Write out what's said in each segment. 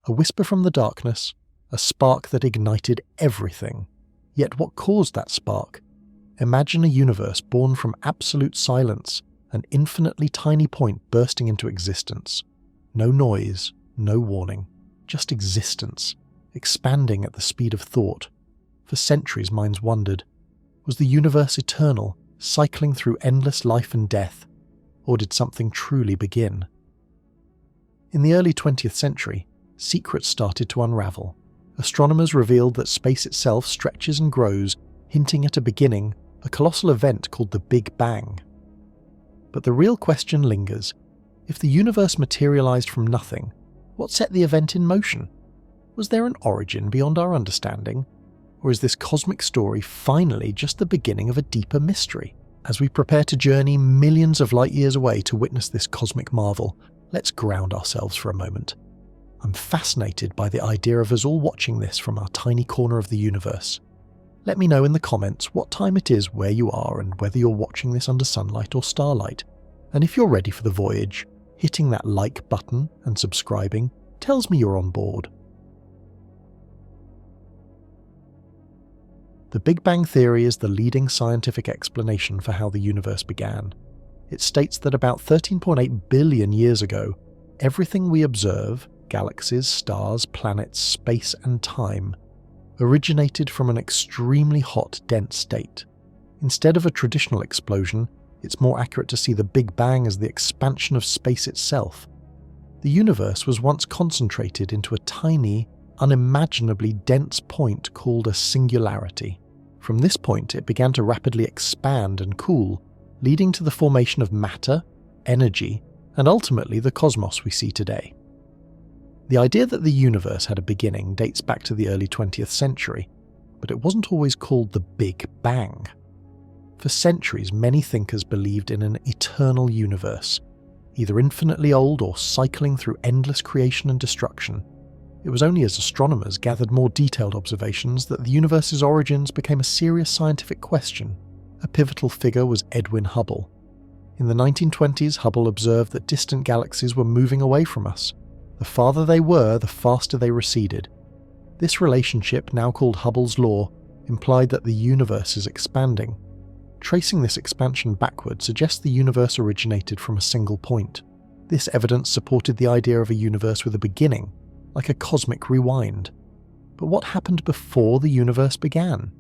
A whisper from the darkness, a spark that ignited everything. Yet what caused that spark? Imagine a universe born from absolute silence, an infinitely tiny point bursting into existence. No noise, no warning, just existence, expanding at the speed of thought. For centuries minds wondered, was the universe eternal, cycling through endless life and death, or did something truly begin? In the early 20th century, secrets started to unravel. Astronomers revealed that space itself stretches and grows, hinting at a beginning, a colossal event called the Big Bang. But the real question lingers. If the universe materialized from nothing, what set the event in motion? Was there an origin beyond our understanding? Or is this cosmic story finally just the beginning of a deeper mystery? As we prepare to journey millions of light years away to witness this cosmic marvel, let's ground ourselves for a moment. I'm fascinated by the idea of us all watching this from our tiny corner of the universe. Let me know in the comments what time it is where you are and whether you're watching this under sunlight or starlight. And if you're ready for the voyage, hitting that like button and subscribing tells me you're on board. The Big Bang Theory is the leading scientific explanation for how the universe began. It states that about 13.8 billion years ago, everything we observe, galaxies, stars, planets, space and time, originated from an extremely hot, dense state. Instead of a traditional explosion, it's more accurate to see the Big Bang as the expansion of space itself. The universe was once concentrated into a tiny, unimaginably dense point called a singularity. From this point, it began to rapidly expand and cool, leading to the formation of matter, energy, and ultimately the cosmos we see today. The idea that the universe had a beginning dates back to the early 20th century, but it wasn't always called the Big Bang. For centuries, many thinkers believed in an eternal universe, either infinitely old or cycling through endless creation and destruction. It was only as astronomers gathered more detailed observations that the universe's origins became a serious scientific question. A pivotal figure was Edwin Hubble. In the 1920s, Hubble observed that distant galaxies were moving away from us. The farther they were, the faster they receded. This relationship, now called Hubble's law, implied that the universe is expanding. Tracing this expansion backward suggests the universe originated from a single point. This evidence supported the idea of a universe with a beginning, like a cosmic rewind. But what happened before the universe began?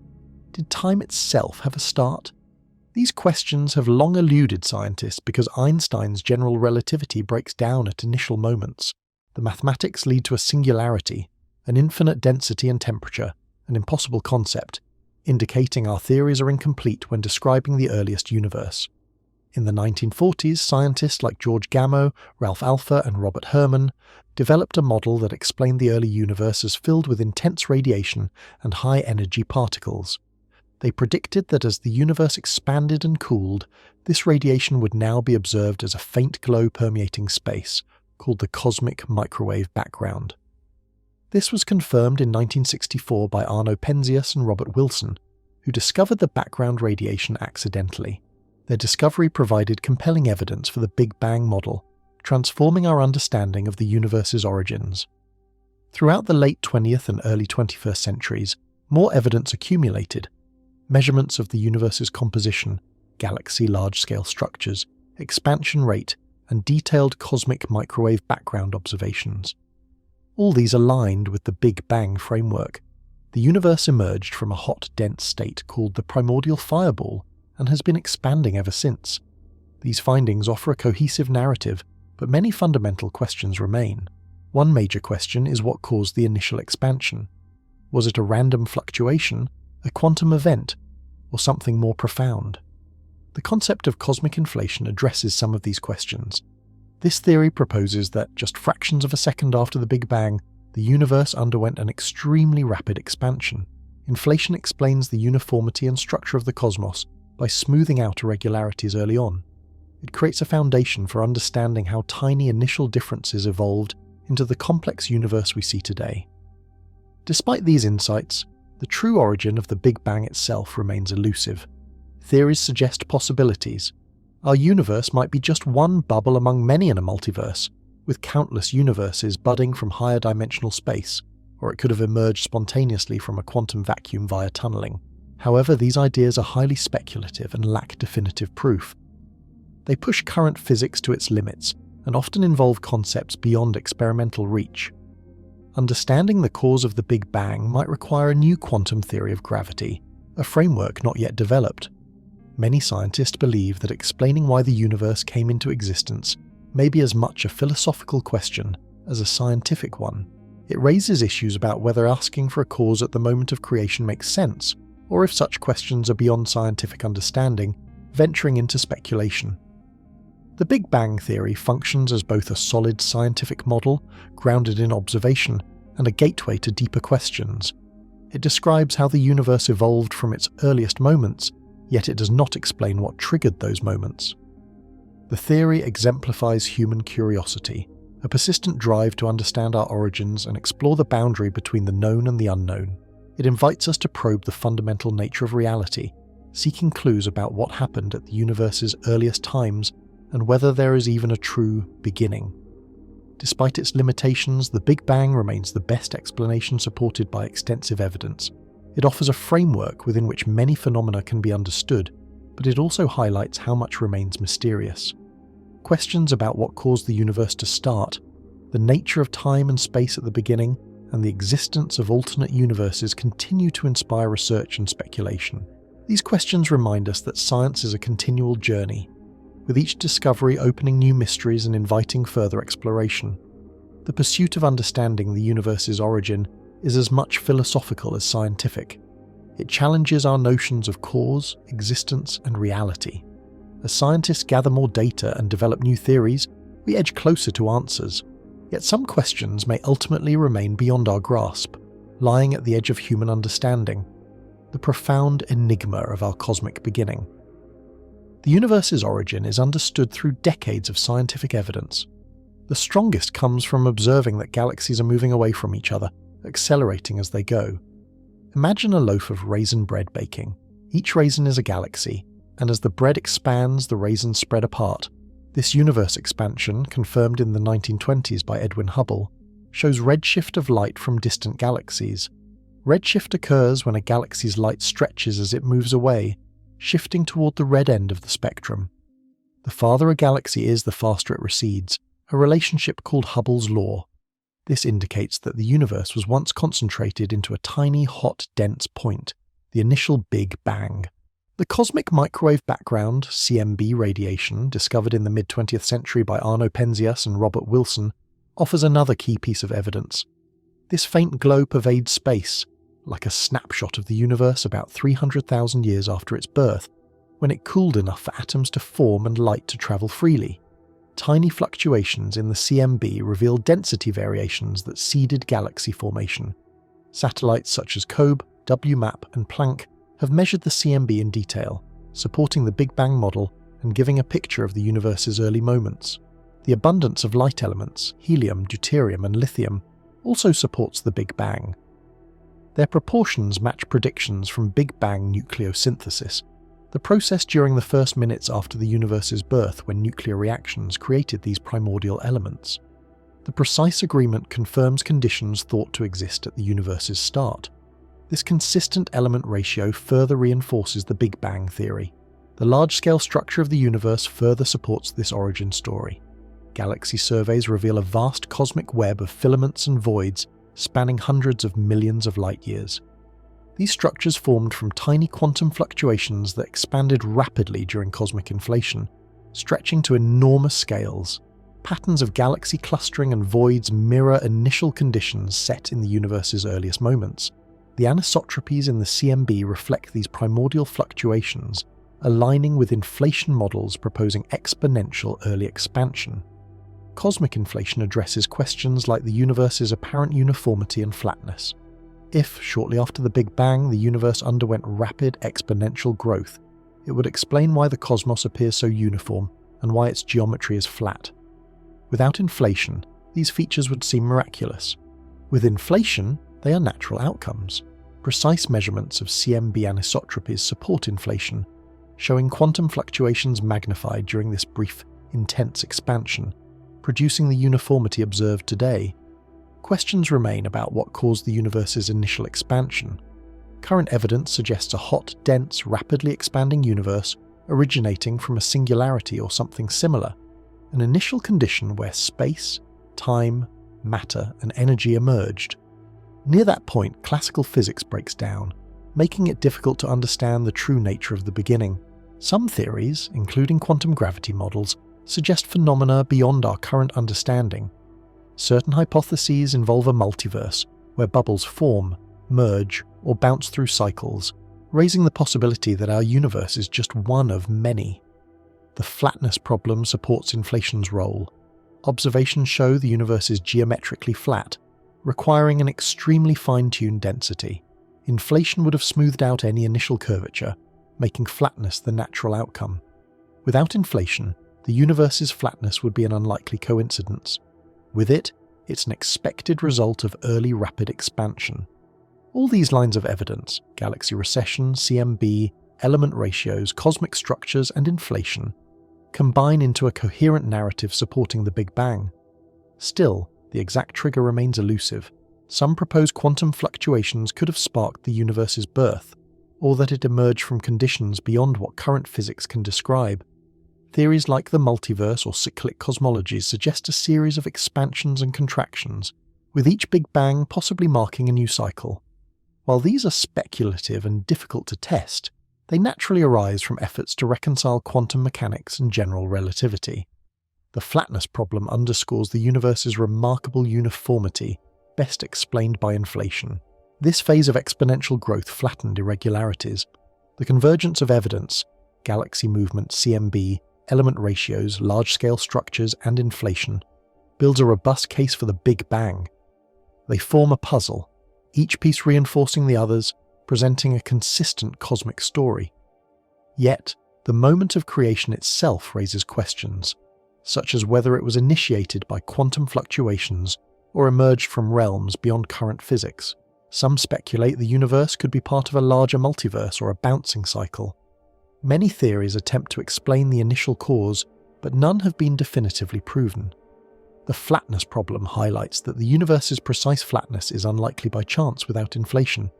Did time itself have a start? These questions have long eluded scientists because Einstein's general relativity breaks down at initial moments. The mathematics lead to a singularity, an infinite density and temperature, an impossible concept, indicating our theories are incomplete when describing the earliest universe. In the 1940s, scientists like George Gamow, Ralph Alpher and Robert Herman developed a model that explained the early universe as filled with intense radiation and high-energy particles. They predicted that as the universe expanded and cooled, this radiation would now be observed as a faint glow permeating space, called the cosmic microwave background. This was confirmed in 1964 by Arno Penzias and Robert Wilson, who discovered the background radiation accidentally. Their discovery provided compelling evidence for the Big Bang model, transforming our understanding of the universe's origins. Throughout the late 20th and early 21st centuries, more evidence accumulated. Measurements of the universe's composition, galaxy large-scale structures, expansion rate, and detailed cosmic microwave background observations. All these aligned with the Big Bang framework. The universe emerged from a hot, dense state called the primordial fireball and has been expanding ever since. These findings offer a cohesive narrative, but many fundamental questions remain. One major question is what caused the initial expansion. Was it a random fluctuation, a quantum event, or something more profound? The concept of cosmic inflation addresses some of these questions. This theory proposes that just fractions of a second after the Big Bang, the universe underwent an extremely rapid expansion. Inflation explains the uniformity and structure of the cosmos by smoothing out irregularities early on. It creates a foundation for understanding how tiny initial differences evolved into the complex universe we see today. Despite these insights, the true origin of the Big Bang itself remains elusive. Theories suggest possibilities. Our universe might be just one bubble among many in a multiverse, with countless universes budding from higher dimensional space, or it could have emerged spontaneously from a quantum vacuum via tunneling. However, these ideas are highly speculative and lack definitive proof. They push current physics to its limits and often involve concepts beyond experimental reach. Understanding the cause of the Big Bang might require a new quantum theory of gravity, a framework not yet developed. Many scientists believe that explaining why the universe came into existence may be as much a philosophical question as a scientific one. It raises issues about whether asking for a cause at the moment of creation makes sense, or if such questions are beyond scientific understanding, venturing into speculation. The Big Bang theory functions as both a solid scientific model, grounded in observation, and a gateway to deeper questions. It describes how the universe evolved from its earliest moments, yet it does not explain what triggered those moments. The theory exemplifies human curiosity, a persistent drive to understand our origins and explore the boundary between the known and the unknown. It invites us to probe the fundamental nature of reality, seeking clues about what happened at the universe's earliest times and whether there is even a true beginning. Despite its limitations, the Big Bang remains the best explanation supported by extensive evidence. It offers a framework within which many phenomena can be understood, but it also highlights how much remains mysterious. Questions about what caused the universe to start, the nature of time and space at the beginning, and the existence of alternate universes continue to inspire research and speculation. These questions remind us that science is a continual journey, with each discovery opening new mysteries and inviting further exploration. The pursuit of understanding the universe's origin is as much philosophical as scientific. It challenges our notions of cause, existence, and reality. As scientists gather more data and develop new theories, we edge closer to answers. Yet some questions may ultimately remain beyond our grasp, lying at the edge of human understanding, the profound enigma of our cosmic beginning. The universe's origin is understood through decades of scientific evidence. The strongest comes from observing that galaxies are moving away from each other, accelerating as they go. Imagine a loaf of raisin bread baking. Each raisin is a galaxy, and as the bread expands, the raisins spread apart. This universe expansion, confirmed in the 1920s by Edwin Hubble, shows redshift of light from distant galaxies. Redshift occurs when a galaxy's light stretches as it moves away, shifting toward the red end of the spectrum. The farther a galaxy is, the faster it recedes, a relationship called Hubble's law. This indicates that the universe was once concentrated into a tiny, hot, dense point, the initial Big Bang. The cosmic microwave background, CMB radiation, discovered in the mid-20th century by Arno Penzias and Robert Wilson, offers another key piece of evidence. This faint glow pervades space, like a snapshot of the universe about 300,000 years after its birth, when it cooled enough for atoms to form and light to travel freely. Tiny fluctuations in the CMB reveal density variations that seeded galaxy formation. Satellites such as COBE, WMAP, and Planck have measured the CMB in detail, supporting the Big Bang model and giving a picture of the universe's early moments. The abundance of light elements, helium, deuterium, and lithium, also supports the Big Bang. Their proportions match predictions from Big Bang nucleosynthesis, the process during the first minutes after the universe's birth when nuclear reactions created these primordial elements. The precise agreement confirms conditions thought to exist at the universe's start. This consistent element ratio further reinforces the Big Bang theory. The large-scale structure of the universe further supports this origin story. Galaxy surveys reveal a vast cosmic web of filaments and voids spanning hundreds of millions of light-years. These structures formed from tiny quantum fluctuations that expanded rapidly during cosmic inflation, stretching to enormous scales. Patterns of galaxy clustering and voids mirror initial conditions set in the universe's earliest moments. The anisotropies in the CMB reflect these primordial fluctuations, aligning with inflation models proposing exponential early expansion. Cosmic inflation addresses questions like the universe's apparent uniformity and flatness. If, shortly after the Big Bang, the universe underwent rapid exponential growth, it would explain why the cosmos appears so uniform and why its geometry is flat. Without inflation, these features would seem miraculous. With inflation, they are natural outcomes. Precise measurements of CMB anisotropies support inflation, showing quantum fluctuations magnified during this brief, intense expansion, producing the uniformity observed today. Questions remain about what caused the universe's initial expansion. Current evidence suggests a hot, dense, rapidly expanding universe originating from a singularity or something similar, an initial condition where space, time, matter, and energy emerged. Near that point, classical physics breaks down, making it difficult to understand the true nature of the beginning. Some theories, including quantum gravity models, suggest phenomena beyond our current understanding. Certain hypotheses involve a multiverse, where bubbles form, merge, or bounce through cycles, raising the possibility that our universe is just one of many. The flatness problem supports inflation's role. Observations show the universe is geometrically flat, requiring an extremely fine-tuned density. Inflation would have smoothed out any initial curvature, making flatness the natural outcome. Without inflation, the universe's flatness would be an unlikely coincidence. With it, it's an expected result of early rapid expansion. All these lines of evidence, galaxy recession, CMB, element ratios, cosmic structures, and inflation, combine into a coherent narrative supporting the Big Bang. Still, the exact trigger remains elusive. Some propose quantum fluctuations could have sparked the universe's birth, or that it emerged from conditions beyond what current physics can describe. Theories like the multiverse or cyclic cosmologies suggest a series of expansions and contractions, with each Big Bang possibly marking a new cycle. While these are speculative and difficult to test, they naturally arise from efforts to reconcile quantum mechanics and general relativity. The flatness problem underscores the universe's remarkable uniformity, best explained by inflation. This phase of exponential growth flattened irregularities. The convergence of evidence, galaxy movement, CMB, element ratios, large-scale structures, and inflation, builds a robust case for the Big Bang. They form a puzzle, each piece reinforcing the others, presenting a consistent cosmic story. Yet, the moment of creation itself raises questions, such as whether it was initiated by quantum fluctuations or emerged from realms beyond current physics. Some speculate the universe could be part of a larger multiverse or a bouncing cycle. Many theories attempt to explain the initial cause, but none have been definitively proven. The flatness problem highlights that the universe's precise flatness is unlikely by chance without inflation.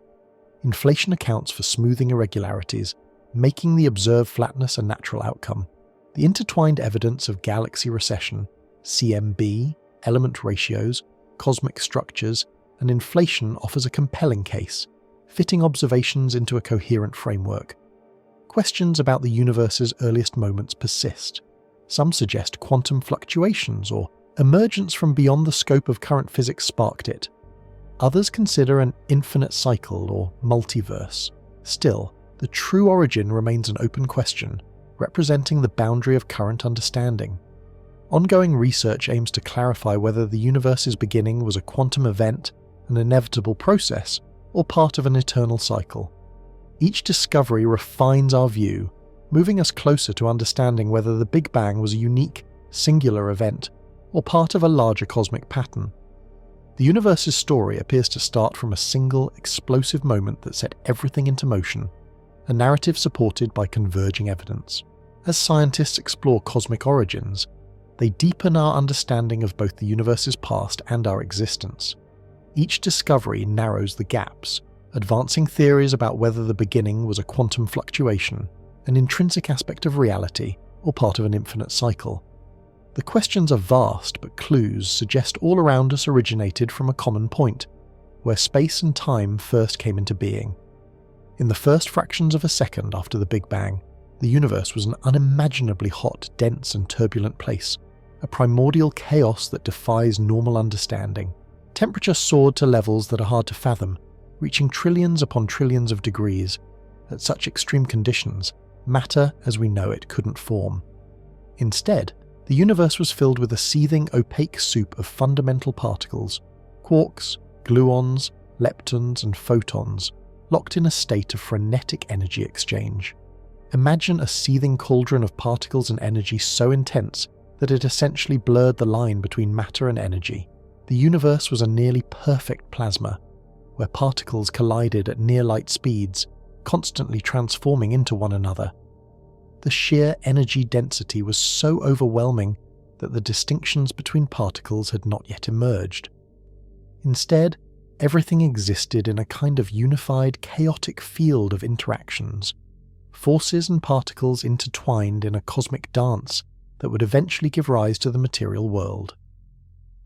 Inflation accounts for smoothing irregularities, making the observed flatness a natural outcome. The intertwined evidence of galaxy recession, CMB, element ratios, cosmic structures, and inflation offers a compelling case, fitting observations into a coherent framework. Questions about the universe's earliest moments persist. Some suggest quantum fluctuations or emergence from beyond the scope of current physics sparked it. Others consider an infinite cycle or multiverse. Still, the true origin remains an open question, representing the boundary of current understanding. Ongoing research aims to clarify whether the universe's beginning was a quantum event, an inevitable process, or part of an eternal cycle. Each discovery refines our view, moving us closer to understanding whether the Big Bang was a unique, singular event, or part of a larger cosmic pattern. The universe's story appears to start from a single, explosive moment that set everything into motion, a narrative supported by converging evidence. As scientists explore cosmic origins, they deepen our understanding of both the universe's past and our existence. Each discovery narrows the gaps, advancing theories about whether the beginning was a quantum fluctuation, an intrinsic aspect of reality, or part of an infinite cycle. The questions are vast, but clues suggest all around us originated from a common point, where space and time first came into being. In the first fractions of a second after the Big Bang, the universe was an unimaginably hot, dense, and turbulent place, a primordial chaos that defies normal understanding. Temperature soared to levels that are hard to fathom, reaching trillions upon trillions of degrees. At such extreme conditions, matter as we know it couldn't form. Instead, the universe was filled with a seething, opaque soup of fundamental particles, quarks, gluons, leptons, and photons, locked in a state of frenetic energy exchange. Imagine a seething cauldron of particles and energy so intense that it essentially blurred the line between matter and energy. The universe was a nearly perfect plasma, where particles collided at near-light speeds, constantly transforming into one another. The sheer energy density was so overwhelming that the distinctions between particles had not yet emerged. Instead, everything existed in a kind of unified, chaotic field of interactions, forces and particles intertwined in a cosmic dance that would eventually give rise to the material world.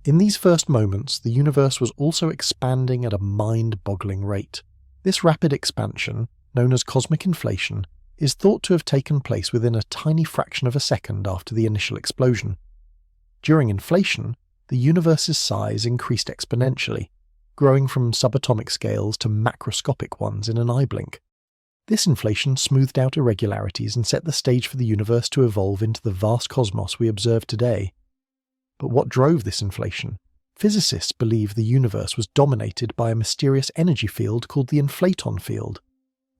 In these first moments, the universe was also expanding at a mind-boggling rate. This rapid expansion, known as cosmic inflation, is thought to have taken place within a tiny fraction of a second after the initial explosion. During inflation, the universe's size increased exponentially, growing from subatomic scales to macroscopic ones in an eye blink. This inflation smoothed out irregularities and set the stage for the universe to evolve into the vast cosmos we observe today. But what drove this inflation? Physicists believe the universe was dominated by a mysterious energy field called the inflaton field,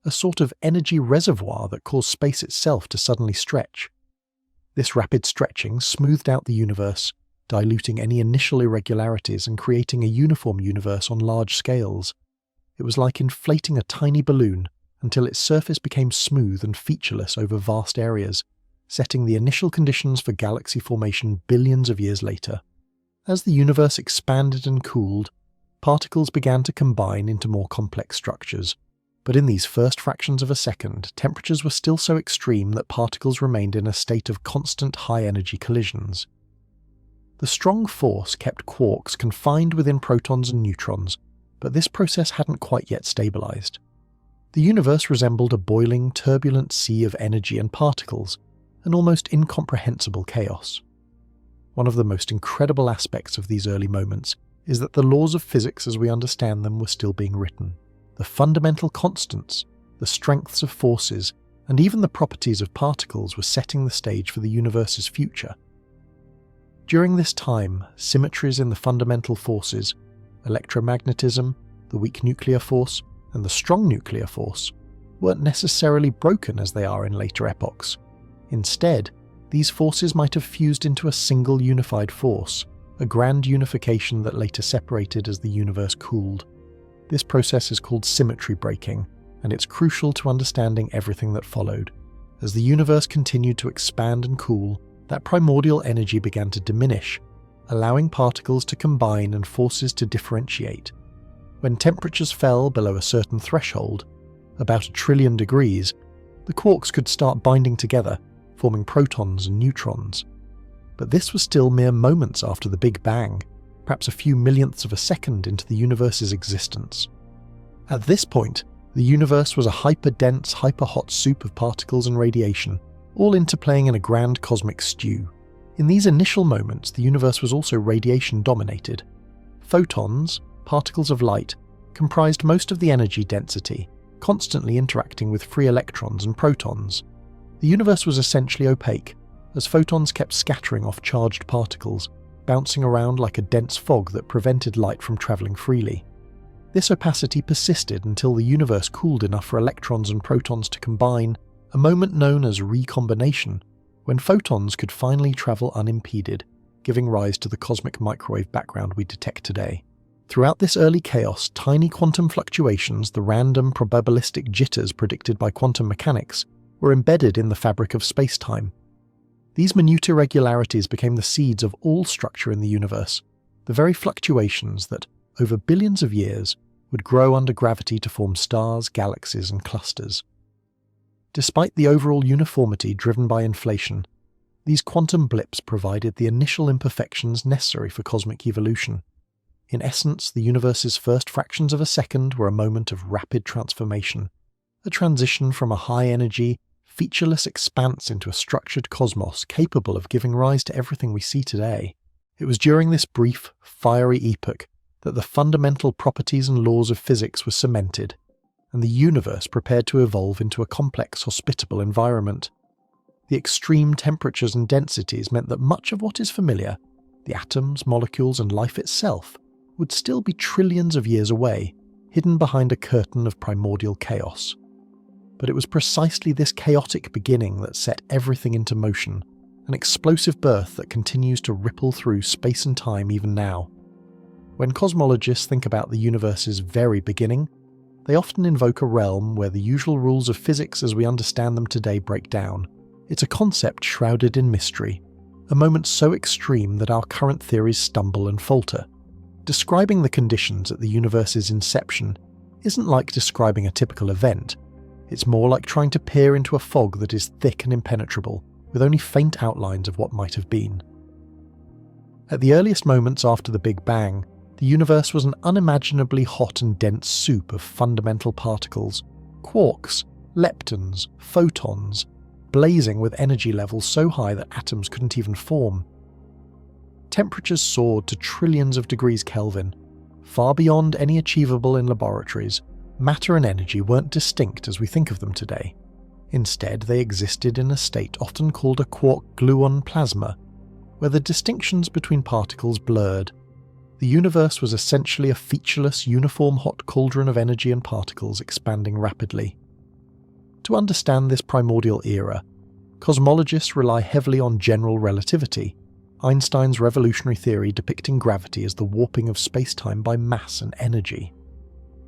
a sort of energy reservoir that caused space itself to suddenly stretch. This rapid stretching smoothed out the universe, diluting any initial irregularities and creating a uniform universe on large scales. It was like inflating a tiny balloon until its surface became smooth and featureless over vast areas, setting the initial conditions for galaxy formation billions of years later. As the universe expanded and cooled, particles began to combine into more complex structures. But in these first fractions of a second, temperatures were still so extreme that particles remained in a state of constant high-energy collisions. The strong force kept quarks confined within protons and neutrons, but this process hadn't quite yet stabilized. The universe resembled a boiling, turbulent sea of energy and particles, an almost incomprehensible chaos. One of the most incredible aspects of these early moments is that the laws of physics as we understand them were still being written. The fundamental constants, the strengths of forces, and even the properties of particles were setting the stage for the universe's future. During this time, symmetries in the fundamental forces, electromagnetism, the weak nuclear force, and the strong nuclear force, weren't necessarily broken as they are in later epochs. Instead, these forces might have fused into a single unified force, a grand unification that later separated as the universe cooled. This process is called symmetry breaking, and it's crucial to understanding everything that followed. As the universe continued to expand and cool, that primordial energy began to diminish, allowing particles to combine and forces to differentiate. When temperatures fell below a certain threshold, about 1 trillion degrees, the quarks could start binding together, forming protons and neutrons. But this was still mere moments after the Big Bang, perhaps a few millionths of a second into the universe's existence. At this point, the universe was a hyper-dense, hyper-hot soup of particles and radiation, all interplaying in a grand cosmic stew. In these initial moments, the universe was also radiation-dominated. Photons, particles of light, comprised most of the energy density, constantly interacting with free electrons and protons. The universe was essentially opaque, as photons kept scattering off charged particles, bouncing around like a dense fog that prevented light from travelling freely. This opacity persisted until the universe cooled enough for electrons and protons to combine, a moment known as recombination, when photons could finally travel unimpeded, giving rise to the cosmic microwave background we detect today. Throughout this early chaos, tiny quantum fluctuations, the random probabilistic jitters predicted by quantum mechanics, were embedded in the fabric of space-time. These minute irregularities became the seeds of all structure in the universe, the very fluctuations that, over billions of years, would grow under gravity to form stars, galaxies, and clusters. Despite the overall uniformity driven by inflation, these quantum blips provided the initial imperfections necessary for cosmic evolution. In essence, the universe's first fractions of a second were a moment of rapid transformation, a transition from a high-energy, featureless expanse into a structured cosmos capable of giving rise to everything we see today. It was during this brief, fiery epoch that the fundamental properties and laws of physics were cemented, and the universe prepared to evolve into a complex, hospitable environment. The extreme temperatures and densities meant that much of what is familiar, the atoms, molecules, and life itself, would still be trillions of years away, hidden behind a curtain of primordial chaos. But it was precisely this chaotic beginning that set everything into motion, an explosive birth that continues to ripple through space and time even now. When cosmologists think about the universe's very beginning, they often invoke a realm where the usual rules of physics as we understand them today break down. It's a concept shrouded in mystery, a moment so extreme that our current theories stumble and falter. Describing the conditions at the universe's inception isn't like describing a typical event. It's more like trying to peer into a fog that is thick and impenetrable, with only faint outlines of what might have been. At the earliest moments after the Big Bang, the universe was an unimaginably hot and dense soup of fundamental particles, quarks, leptons, photons, blazing with energy levels so high that atoms couldn't even form. Temperatures soared to trillions of degrees Kelvin. Far beyond any achievable in laboratories, matter and energy weren't distinct as we think of them today. Instead, they existed in a state often called a quark-gluon plasma, where the distinctions between particles blurred. The universe was essentially a featureless, uniform hot cauldron of energy and particles expanding rapidly. To understand this primordial era, cosmologists rely heavily on general relativity, Einstein's revolutionary theory depicting gravity as the warping of space-time by mass and energy.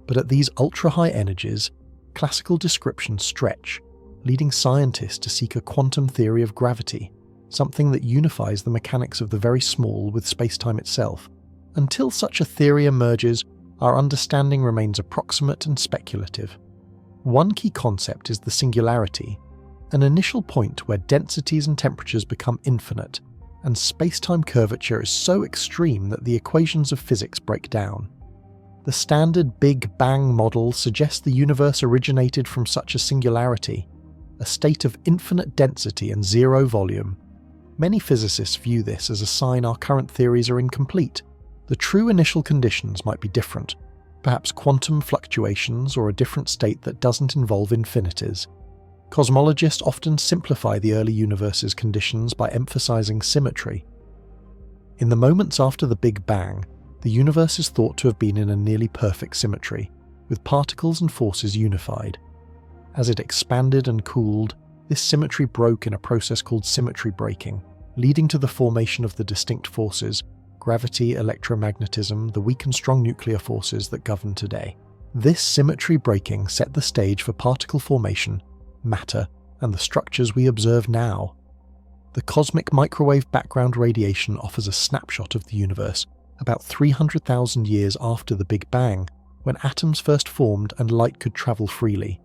But at these ultra-high energies, classical descriptions stretch, leading scientists to seek a quantum theory of gravity, something that unifies the mechanics of the very small with space-time itself. Until such a theory emerges, our understanding remains approximate and speculative. One key concept is the singularity, an initial point where densities and temperatures become infinite, and space-time curvature is so extreme that the equations of physics break down. The standard Big Bang model suggests the universe originated from such a singularity, a state of infinite density and zero volume. Many physicists view this as a sign our current theories are incomplete. The true initial conditions might be different, perhaps quantum fluctuations or a different state that doesn't involve infinities. Cosmologists often simplify the early universe's conditions by emphasizing symmetry. In the moments after the Big Bang, the universe is thought to have been in a nearly perfect symmetry, with particles and forces unified. As it expanded and cooled, this symmetry broke in a process called symmetry breaking, leading to the formation of the distinct forces, gravity, electromagnetism, the weak and strong nuclear forces that govern today. This symmetry breaking set the stage for particle formation, matter, and the structures we observe now. The cosmic microwave background radiation offers a snapshot of the universe about 300,000 years after the Big Bang, when atoms first formed and light could travel freely.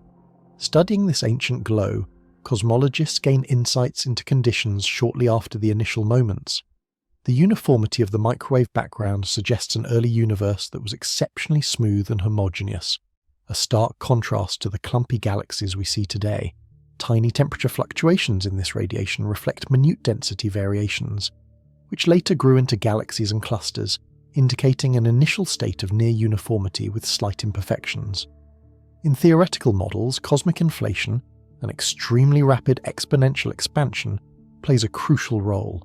Studying this ancient glow, cosmologists gain insights into conditions shortly after the initial moments. The uniformity of the microwave background suggests an early universe that was exceptionally smooth and homogeneous, a stark contrast to the clumpy galaxies we see today. Tiny temperature fluctuations in this radiation reflect minute density variations, which later grew into galaxies and clusters, indicating an initial state of near uniformity with slight imperfections. In theoretical models, cosmic inflation, an extremely rapid exponential expansion, plays a crucial role.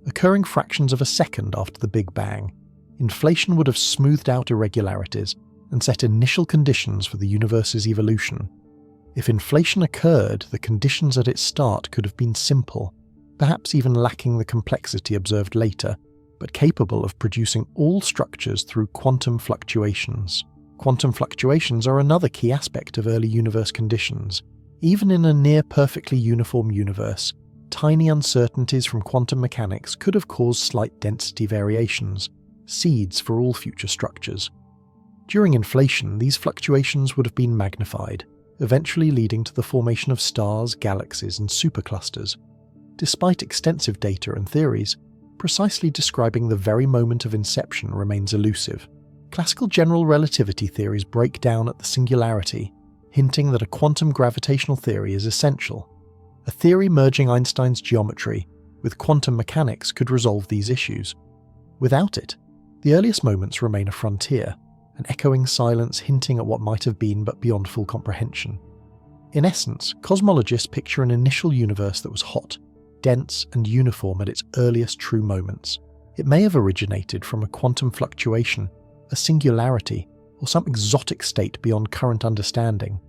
Occurring fractions of a second after the Big Bang, inflation would have smoothed out irregularities and set initial conditions for the universe's evolution. If inflation occurred, the conditions at its start could have been simple, perhaps even lacking the complexity observed later, but capable of producing all structures through quantum fluctuations. Quantum fluctuations are another key aspect of early universe conditions. Even in a near-perfectly uniform universe, tiny uncertainties from quantum mechanics could have caused slight density variations, seeds for all future structures. During inflation, these fluctuations would have been magnified, eventually leading to the formation of stars, galaxies, and superclusters. Despite extensive data and theories, precisely describing the very moment of inception remains elusive. Classical general relativity theories break down at the singularity, hinting that a quantum gravitational theory is essential. A theory merging Einstein's geometry with quantum mechanics could resolve these issues. Without it, the earliest moments remain a frontier, an echoing silence hinting at what might have been but beyond full comprehension. In essence, cosmologists picture an initial universe that was hot, dense, and uniform at its earliest true moments. It may have originated from a quantum fluctuation, a singularity, or some exotic state beyond current understanding.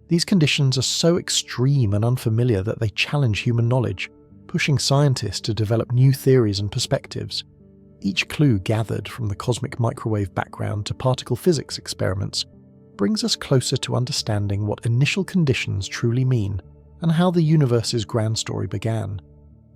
These conditions are so extreme and unfamiliar that they challenge human knowledge, pushing scientists to develop new theories and perspectives. Each clue gathered from the cosmic microwave background to particle physics experiments brings us closer to understanding what initial conditions truly mean and how the universe's grand story began.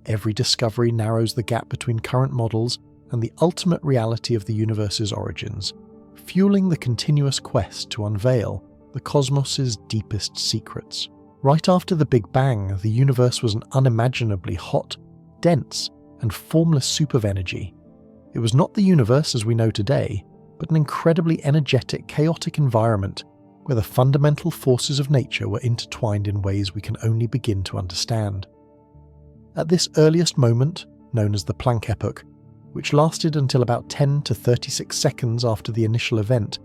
every discovery narrows the gap between current models and the ultimate reality of the universe's origins, fueling the continuous quest to unveil the cosmos's deepest secrets. Right after the Big Bang, the universe was an unimaginably hot, dense, and formless soup of energy. It was not the universe as we know today, but an incredibly energetic, chaotic environment where the fundamental forces of nature were intertwined in ways we can only begin to understand. At this earliest moment, known as the Planck epoch, which lasted until about 10 to 36 seconds after the initial event,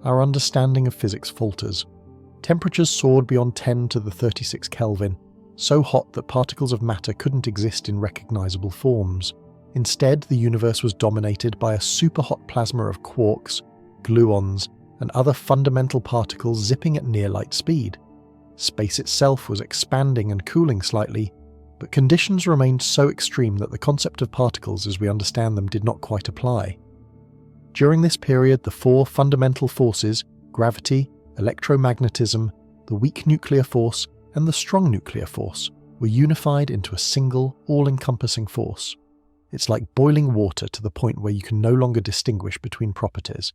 our understanding of physics falters. Temperatures soared beyond 10 to the 36 Kelvin, so hot that particles of matter couldn't exist in recognizable forms. Instead, the universe was dominated by a superhot plasma of quarks, gluons, and other fundamental particles zipping at near-light speed. Space itself was expanding and cooling slightly, but conditions remained so extreme that the concept of particles as we understand them did not quite apply. During this period, the four fundamental forces, gravity, electromagnetism, the weak nuclear force, and the strong nuclear force, were unified into a single, all-encompassing force. It's like boiling water to the point where you can no longer distinguish between properties.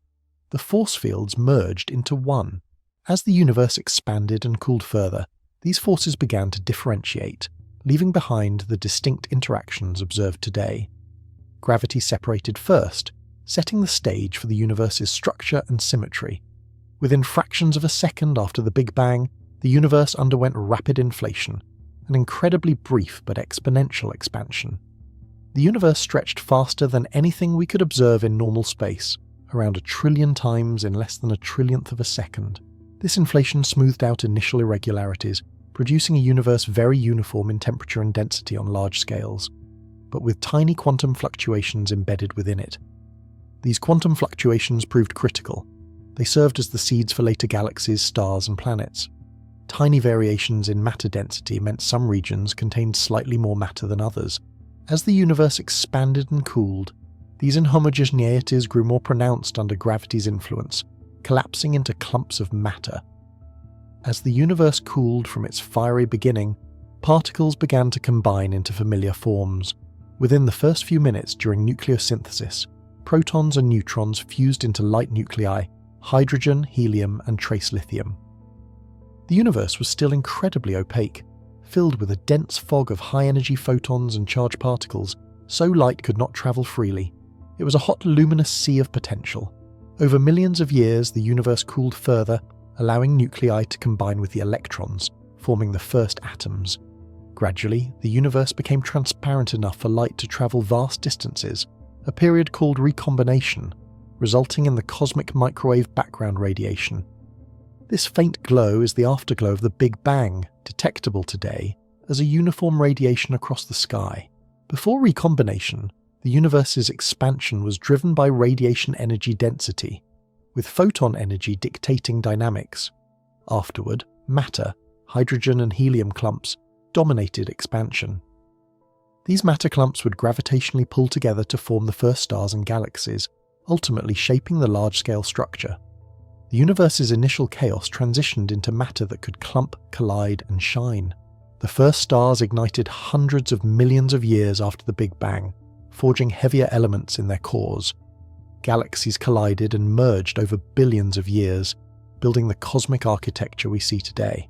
The force fields merged into one. As the universe expanded and cooled further, these forces began to differentiate, leaving behind the distinct interactions observed today. Gravity separated first, setting the stage for the universe's structure and symmetry. Within fractions of a second after the Big Bang, the universe underwent rapid inflation, an incredibly brief but exponential expansion. The universe stretched faster than anything we could observe in normal space, around 1 trillion times in less than 1/1,000,000,000th of a second. This inflation smoothed out initial irregularities, producing a universe very uniform in temperature and density on large scales, but with tiny quantum fluctuations embedded within it. These quantum fluctuations proved critical. They served as the seeds for later galaxies, stars, and planets. Tiny variations in matter density meant some regions contained slightly more matter than others. As the universe expanded and cooled, these inhomogeneities grew more pronounced under gravity's influence, collapsing into clumps of matter. As the universe cooled from its fiery beginning, particles began to combine into familiar forms. Within the first few minutes during nucleosynthesis, protons and neutrons fused into light nuclei, hydrogen, helium, and trace lithium. The universe was still incredibly opaque, filled with a dense fog of high-energy photons and charged particles, so light could not travel freely. It was a hot, luminous sea of potential. Over millions of years, the universe cooled further, allowing nuclei to combine with the electrons, forming the first atoms. Gradually, the universe became transparent enough for light to travel vast distances, a period called recombination, resulting in the cosmic microwave background radiation. This faint glow is the afterglow of the Big Bang, detectable today as a uniform radiation across the sky. Before recombination, the universe's expansion was driven by radiation energy density, with photon energy dictating dynamics. Afterward, matter, hydrogen and helium clumps, dominated expansion. These matter clumps would gravitationally pull together to form the first stars and galaxies, ultimately shaping the large-scale structure. The universe's initial chaos transitioned into matter that could clump, collide, and shine. The first stars ignited hundreds of millions of years after the Big Bang, forging heavier elements in their cores. Galaxies collided and merged over billions of years, building the cosmic architecture we see today.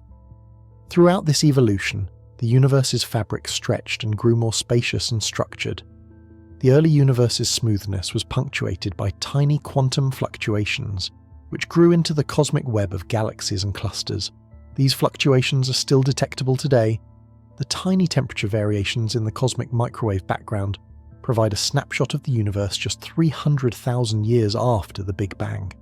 Throughout this evolution, the universe's fabric stretched and grew more spacious and structured. The early universe's smoothness was punctuated by tiny quantum fluctuations, which grew into the cosmic web of galaxies and clusters. These fluctuations are still detectable today. The tiny temperature variations in the cosmic microwave background provide a snapshot of the universe just 300,000 years after the Big Bang.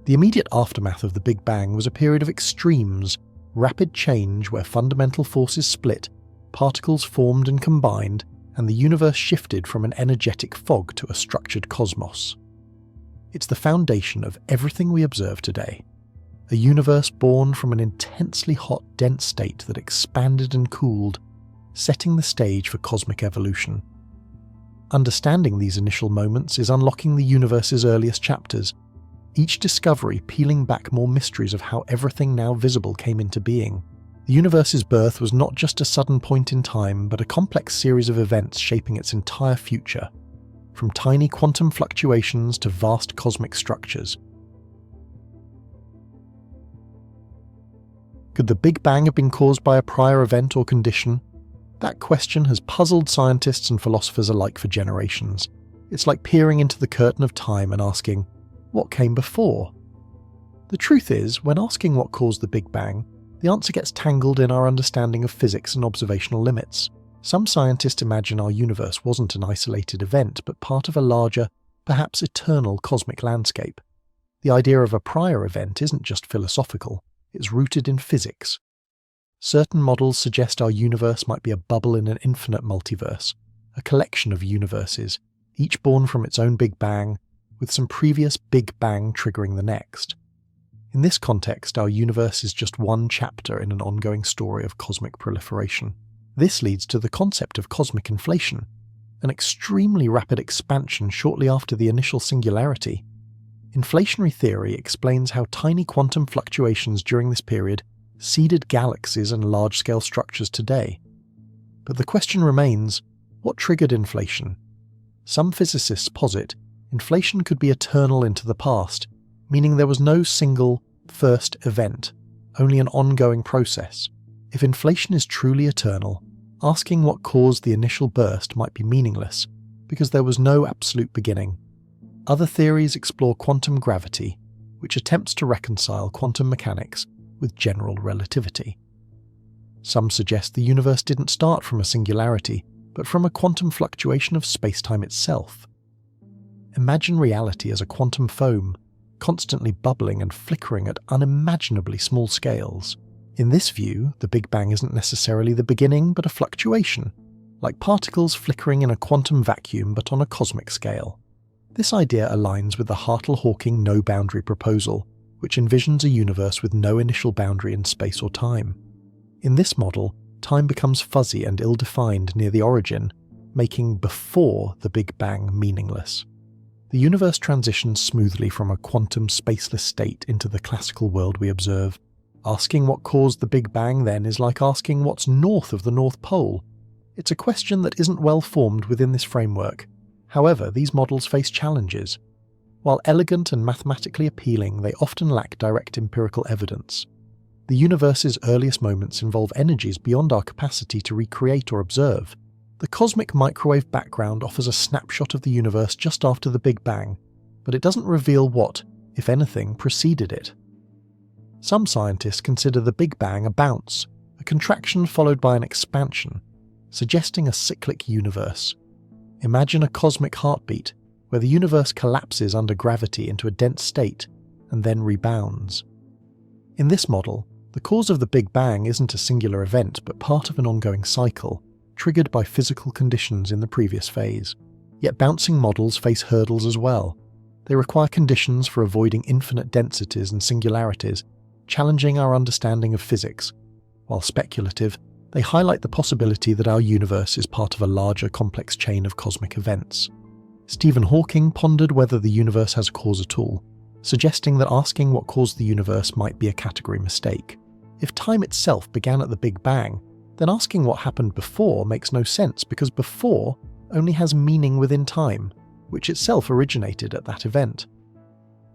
The immediate aftermath of the Big Bang was a period of extremes, rapid change where fundamental forces split, particles formed and combined, and the universe shifted from an energetic fog to a structured cosmos. It's the foundation of everything we observe today. A universe born from an intensely hot, dense state that expanded and cooled, setting the stage for cosmic evolution. Understanding these initial moments is unlocking the universe's earliest chapters, each discovery peeling back more mysteries of how everything now visible came into being. The universe's birth was not just a sudden point in time, but a complex series of events shaping its entire future, from tiny quantum fluctuations to vast cosmic structures. Could the Big Bang have been caused by a prior event or condition? That question has puzzled scientists and philosophers alike for generations. It's like peering into the curtain of time and asking, what came before? The truth is, when asking what caused the Big Bang, the answer gets tangled in our understanding of physics and observational limits. Some scientists imagine our universe wasn't an isolated event, but part of a larger, perhaps eternal cosmic landscape. The idea of a prior event isn't just philosophical, it's rooted in physics. Certain models suggest our universe might be a bubble in an infinite multiverse, a collection of universes, each born from its own Big Bang, with some previous Big Bang triggering the next. In this context, our universe is just one chapter in an ongoing story of cosmic proliferation. This leads to the concept of cosmic inflation, an extremely rapid expansion shortly after the initial singularity. Inflationary theory explains how tiny quantum fluctuations during this period seeded galaxies and large-scale structures today. But the question remains, what triggered inflation? Some physicists posit inflation could be eternal into the past, meaning there was no single, first event, only an ongoing process. If inflation is truly eternal, asking what caused the initial burst might be meaningless, because there was no absolute beginning. Other theories explore quantum gravity, which attempts to reconcile quantum mechanics with general relativity. Some suggest the universe didn't start from a singularity, but from a quantum fluctuation of space-time itself. Imagine reality as a quantum foam, constantly bubbling and flickering at unimaginably small scales. In this view, the Big Bang isn't necessarily the beginning, but a fluctuation, like particles flickering in a quantum vacuum but on a cosmic scale. This idea aligns with the Hartle-Hawking no-boundary proposal, which envisions a universe with no initial boundary in space or time. In this model, time becomes fuzzy and ill-defined near the origin, making before the Big Bang meaningless. The universe transitions smoothly from a quantum spaceless state into the classical world we observe. Asking what caused the Big Bang then is like asking what's north of the North Pole. It's a question that isn't well formed within this framework. However, these models face challenges. While elegant and mathematically appealing, they often lack direct empirical evidence. The universe's earliest moments involve energies beyond our capacity to recreate or observe. The cosmic microwave background offers a snapshot of the universe just after the Big Bang, but it doesn't reveal what, if anything, preceded it. Some scientists consider the Big Bang a bounce, a contraction followed by an expansion, suggesting a cyclic universe. Imagine a cosmic heartbeat, where the universe collapses under gravity into a dense state and then rebounds. In this model, the cause of the Big Bang isn't a singular event but part of an ongoing cycle, triggered by physical conditions in the previous phase. Yet bouncing models face hurdles as well. They require conditions for avoiding infinite densities and singularities, challenging our understanding of physics. While speculative, they highlight the possibility that our universe is part of a larger complex chain of cosmic events. Stephen Hawking pondered whether the universe has a cause at all, suggesting that asking what caused the universe might be a category mistake. If time itself began at the Big Bang, then asking what happened before makes no sense because before only has meaning within time, which itself originated at that event.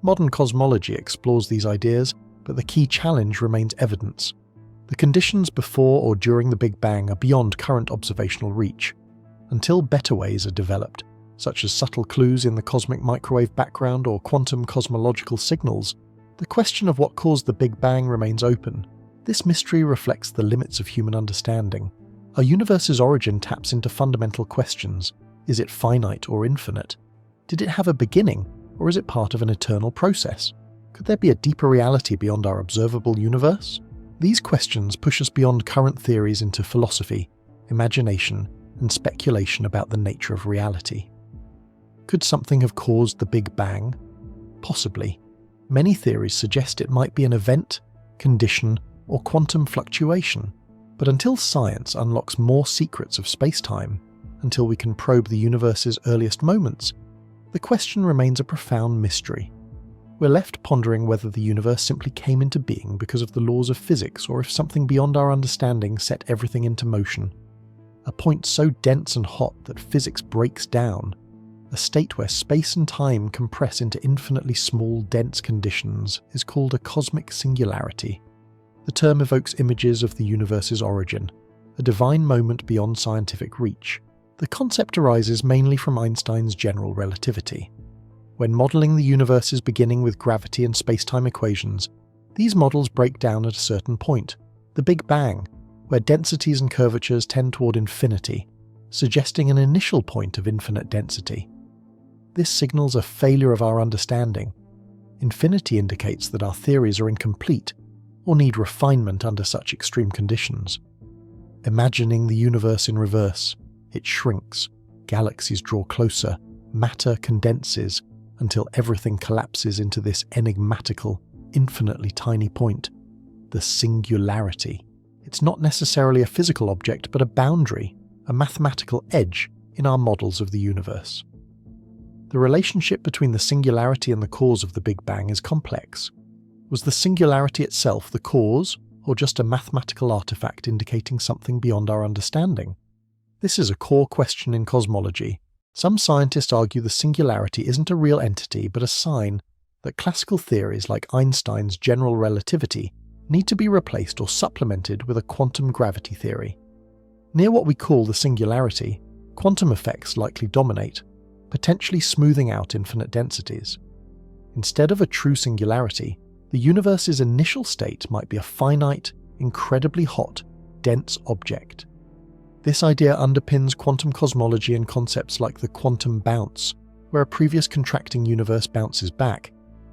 Modern cosmology explores these ideas, but the key challenge remains evidence. The conditions before or during the Big Bang are beyond current observational reach. Until better ways are developed, such as subtle clues in the cosmic microwave background or quantum cosmological signals, the question of what caused the Big Bang remains open. This mystery reflects the limits of human understanding. Our universe's origin taps into fundamental questions. Is it finite or infinite? Did it have a beginning, or is it part of an eternal process? Could there be a deeper reality beyond our observable universe? These questions push us beyond current theories into philosophy, imagination, and speculation about the nature of reality. Could something have caused the Big Bang? Possibly. Many theories suggest it might be an event, condition, or quantum fluctuation. But until science unlocks more secrets of space-time, until we can probe the universe's earliest moments, the question remains a profound mystery. we're left pondering whether the universe simply came into being because of the laws of physics, or if something beyond our understanding set everything into motion. A point so dense and hot that physics breaks down, a state where space and time compress into infinitely small, dense conditions, is called a cosmic singularity. The term evokes images of the universe's origin, a divine moment beyond scientific reach. The concept arises mainly from Einstein's general relativity. When modelling the universe's beginning with gravity and space-time equations, these models break down at a certain point, the Big Bang, where densities and curvatures tend toward infinity, suggesting an initial point of infinite density. This signals a failure of our understanding. Infinity indicates that our theories are incomplete, or need refinement under such extreme conditions. Imagining the universe in reverse, it shrinks, galaxies draw closer, matter condenses, until everything collapses into this enigmatical, infinitely tiny point, the singularity. It's not necessarily a physical object, but a boundary, a mathematical edge in our models of the universe. The relationship between the singularity and the cause of the Big Bang is complex. Was the singularity itself the cause, or just a mathematical artifact indicating something beyond our understanding? This is a core question in cosmology. Some scientists argue the singularity isn't a real entity but a sign that classical theories like Einstein's general relativity need to be replaced or supplemented with a quantum gravity theory. Near what we call the singularity, quantum effects likely dominate, potentially smoothing out infinite densities. Instead of a true singularity, the universe's initial state might be a finite, incredibly hot, dense object. This idea underpins quantum cosmology and concepts like the quantum bounce, where a previous contracting universe bounces back,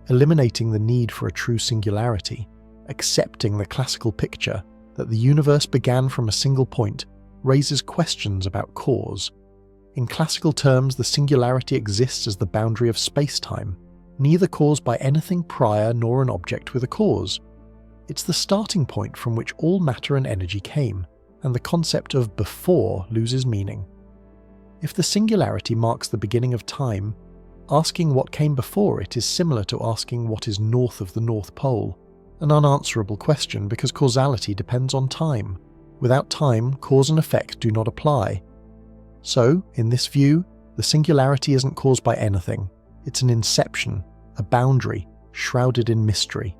eliminating the need for a true singularity. Accepting the classical picture that the universe began from a single point raises questions about cause. In classical terms, the singularity exists as the boundary of space-time, neither caused by anything prior nor an object with a cause. It's the starting point from which all matter and energy came, and the concept of before loses meaning. If the singularity marks the beginning of time, asking what came before it is similar to asking what is north of the North Pole, an unanswerable question because causality depends on time. Without time, cause and effect do not apply. So, in this view, the singularity isn't caused by anything. It's an inception, a boundary, shrouded in mystery.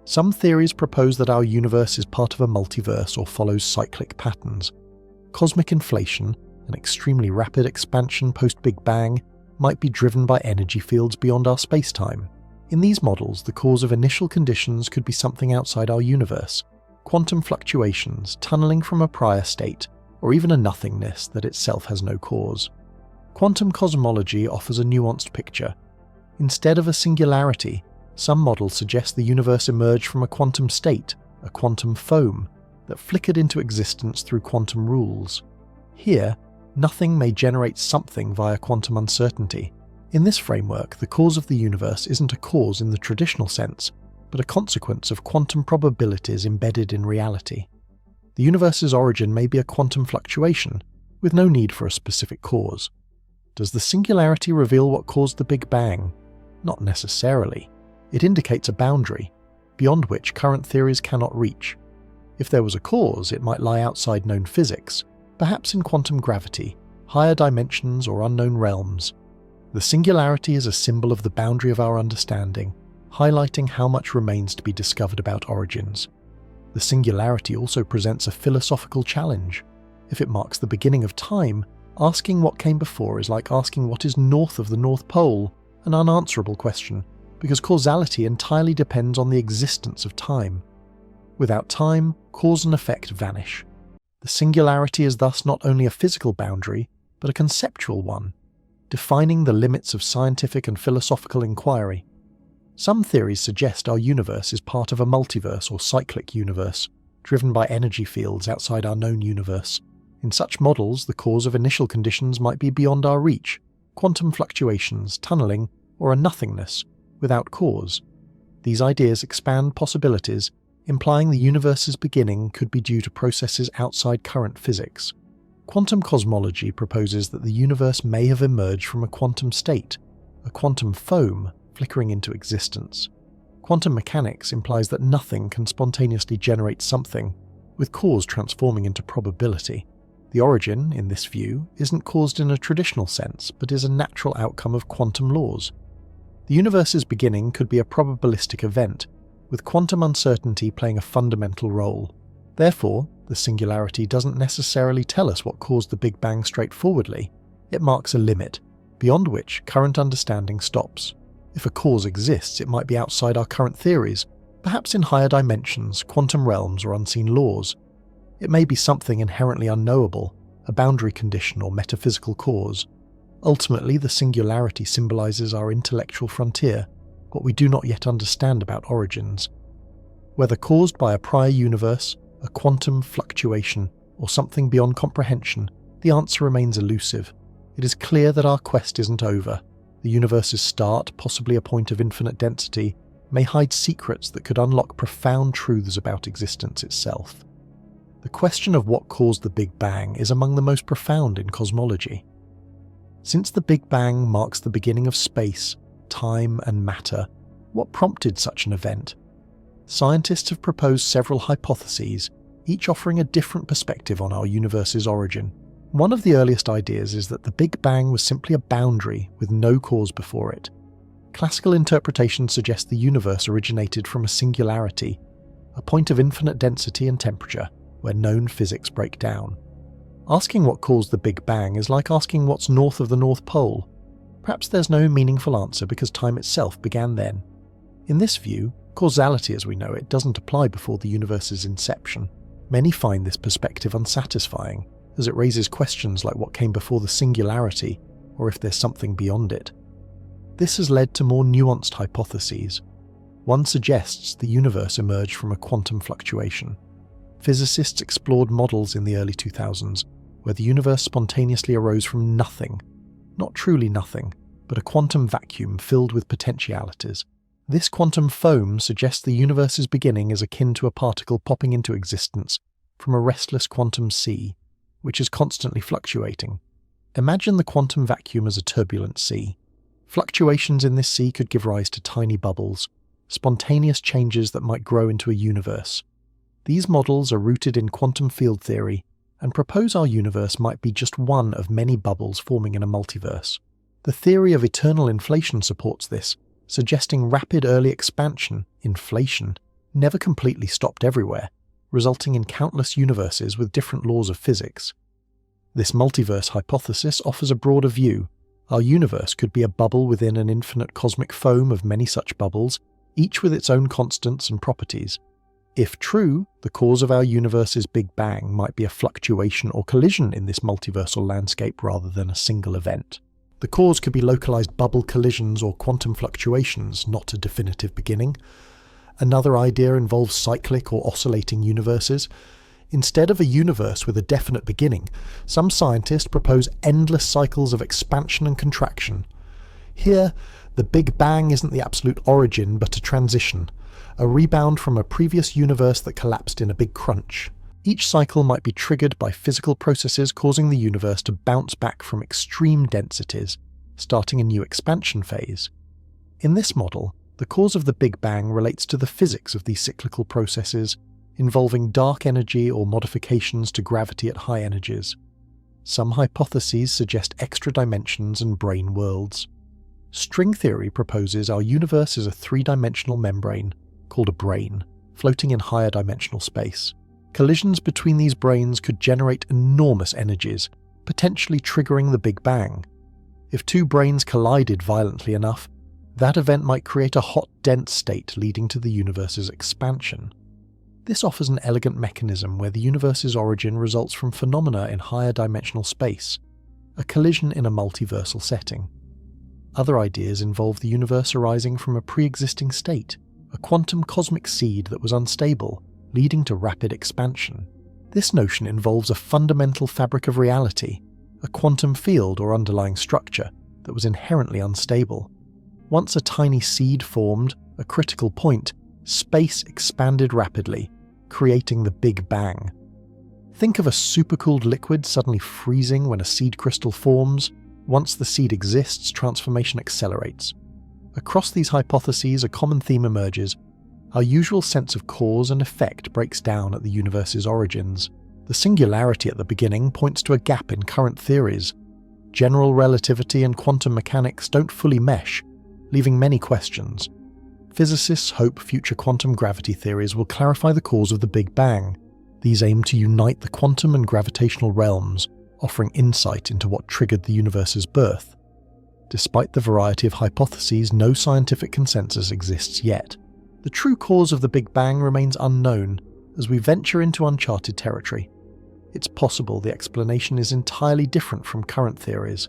Some theories propose that our universe is part of a multiverse or follows cyclic patterns. Cosmic inflation, an extremely rapid expansion post-Big Bang, might be driven by energy fields beyond our space-time. In these models, the cause of initial conditions could be something outside our universe, quantum fluctuations, tunneling from a prior state, or even a nothingness that itself has no cause. Quantum cosmology offers a nuanced picture. Instead of a singularity, some models suggest the universe emerged from a quantum state, a quantum foam, that flickered into existence through quantum rules. Here, nothing may generate something via quantum uncertainty. In this framework, the cause of the universe isn't a cause in the traditional sense, but a consequence of quantum probabilities embedded in reality. The universe's origin may be a quantum fluctuation, with no need for a specific cause. Does the singularity reveal what caused the Big Bang? Not necessarily. It indicates a boundary, beyond which current theories cannot reach. If there was a cause, it might lie outside known physics, perhaps in quantum gravity, higher dimensions or unknown realms. The singularity is a symbol of the boundary of our understanding, highlighting how much remains to be discovered about origins. The singularity also presents a philosophical challenge. If it marks the beginning of time, asking what came before is like asking what is north of the North Pole, an unanswerable question, because causality entirely depends on the existence of time. Without time, cause and effect vanish. The singularity is thus not only a physical boundary, but a conceptual one, defining the limits of scientific and philosophical inquiry. Some theories suggest our universe is part of a multiverse or cyclic universe, driven by energy fields outside our known universe. In such models, the cause of initial conditions might be beyond our reach, quantum fluctuations, tunneling, or a nothingness, without cause. These ideas expand possibilities, implying the universe's beginning could be due to processes outside current physics. Quantum cosmology proposes that the universe may have emerged from a quantum state, a quantum foam, flickering into existence. Quantum mechanics implies that nothing can spontaneously generate something, with cause transforming into probability. The origin, in this view, isn't caused in a traditional sense, but is a natural outcome of quantum laws. The universe's beginning could be a probabilistic event, with quantum uncertainty playing a fundamental role. Therefore, the singularity doesn't necessarily tell us what caused the Big Bang straightforwardly. It marks a limit, beyond which current understanding stops. If a cause exists, it might be outside our current theories, perhaps in higher dimensions, quantum realms, or unseen laws. It may be something inherently unknowable, a boundary condition or metaphysical cause. Ultimately, the singularity symbolizes our intellectual frontier, what we do not yet understand about origins. Whether caused by a prior universe, a quantum fluctuation, or something beyond comprehension, the answer remains elusive. It is clear that our quest isn't over. The universe's start, possibly a point of infinite density, may hide secrets that could unlock profound truths about existence itself. The question of what caused the Big Bang is among the most profound in cosmology. Since the Big Bang marks the beginning of space, time, and matter, what prompted such an event? Scientists have proposed several hypotheses, each offering a different perspective on our universe's origin. One of the earliest ideas is that the Big Bang was simply a boundary with no cause before it. Classical interpretation suggests the universe originated from a singularity, a point of infinite density and temperature, where known physics break down. Asking what caused the Big Bang is like asking what's north of the North Pole. Perhaps there's no meaningful answer because time itself began then. In this view, causality as we know it doesn't apply before the universe's inception. Many find this perspective unsatisfying, as it raises questions like what came before the singularity, or if there's something beyond it. This has led to more nuanced hypotheses. One suggests the universe emerged from a quantum fluctuation. Physicists explored models in the early 2000s, where the universe spontaneously arose from nothing. Not truly nothing, but a quantum vacuum filled with potentialities. This quantum foam suggests the universe's beginning is akin to a particle popping into existence from a restless quantum sea, which is constantly fluctuating. Imagine the quantum vacuum as a turbulent sea. Fluctuations in this sea could give rise to tiny bubbles, spontaneous changes that might grow into a universe. These models are rooted in quantum field theory and propose our universe might be just one of many bubbles forming in a multiverse. The theory of eternal inflation supports this, suggesting rapid early expansion, inflation, never completely stopped everywhere, resulting in countless universes with different laws of physics. This multiverse hypothesis offers a broader view. Our universe could be a bubble within an infinite cosmic foam of many such bubbles, each with its own constants and properties. If true, the cause of our universe's Big Bang might be a fluctuation or collision in this multiversal landscape rather than a single event. The cause could be localized bubble collisions or quantum fluctuations, not a definitive beginning. Another idea involves cyclic or oscillating universes. Instead of a universe with a definite beginning, some scientists propose endless cycles of expansion and contraction. Here, the Big Bang isn't the absolute origin but a transition, a rebound from a previous universe that collapsed in a big crunch. Each cycle might be triggered by physical processes causing the universe to bounce back from extreme densities, starting a new expansion phase. In this model, the cause of the Big Bang relates to the physics of these cyclical processes, involving dark energy or modifications to gravity at high energies. Some hypotheses suggest extra dimensions and brane worlds. String theory proposes our universe is a three-dimensional membrane, called a brane, floating in higher dimensional space. Collisions between these branes could generate enormous energies, potentially triggering the Big Bang. If two branes collided violently enough, that event might create a hot, dense state leading to the universe's expansion. This offers an elegant mechanism where the universe's origin results from phenomena in higher dimensional space, a collision in a multiversal setting. Other ideas involve the universe arising from a pre-existing state, a quantum cosmic seed that was unstable, leading to rapid expansion. This notion involves a fundamental fabric of reality, a quantum field or underlying structure that was inherently unstable. Once a tiny seed formed, a critical point, space expanded rapidly, creating the Big Bang. Think of a supercooled liquid suddenly freezing when a seed crystal forms. Once the seed exists, transformation accelerates. Across these hypotheses, a common theme emerges. Our usual sense of cause and effect breaks down at the universe's origins. The singularity at the beginning points to a gap in current theories. General relativity and quantum mechanics don't fully mesh, leaving many questions. Physicists hope future quantum gravity theories will clarify the cause of the Big Bang. These aim to unite the quantum and gravitational realms, offering insight into what triggered the universe's birth. Despite the variety of hypotheses, no scientific consensus exists yet. The true cause of the Big Bang remains unknown as we venture into uncharted territory. It's possible the explanation is entirely different from current theories.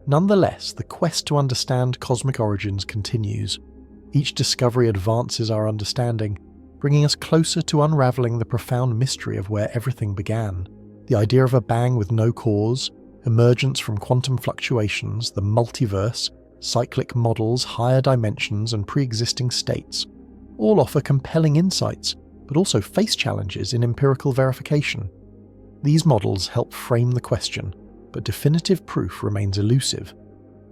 Nonetheless, the quest to understand cosmic origins continues. Each discovery advances our understanding, bringing us closer to unraveling the profound mystery of where everything began. The idea of a bang with no cause, emergence from quantum fluctuations, the multiverse, cyclic models, higher dimensions, and pre-existing states all offer compelling insights, but also face challenges in empirical verification. These models help frame the question, but definitive proof remains elusive.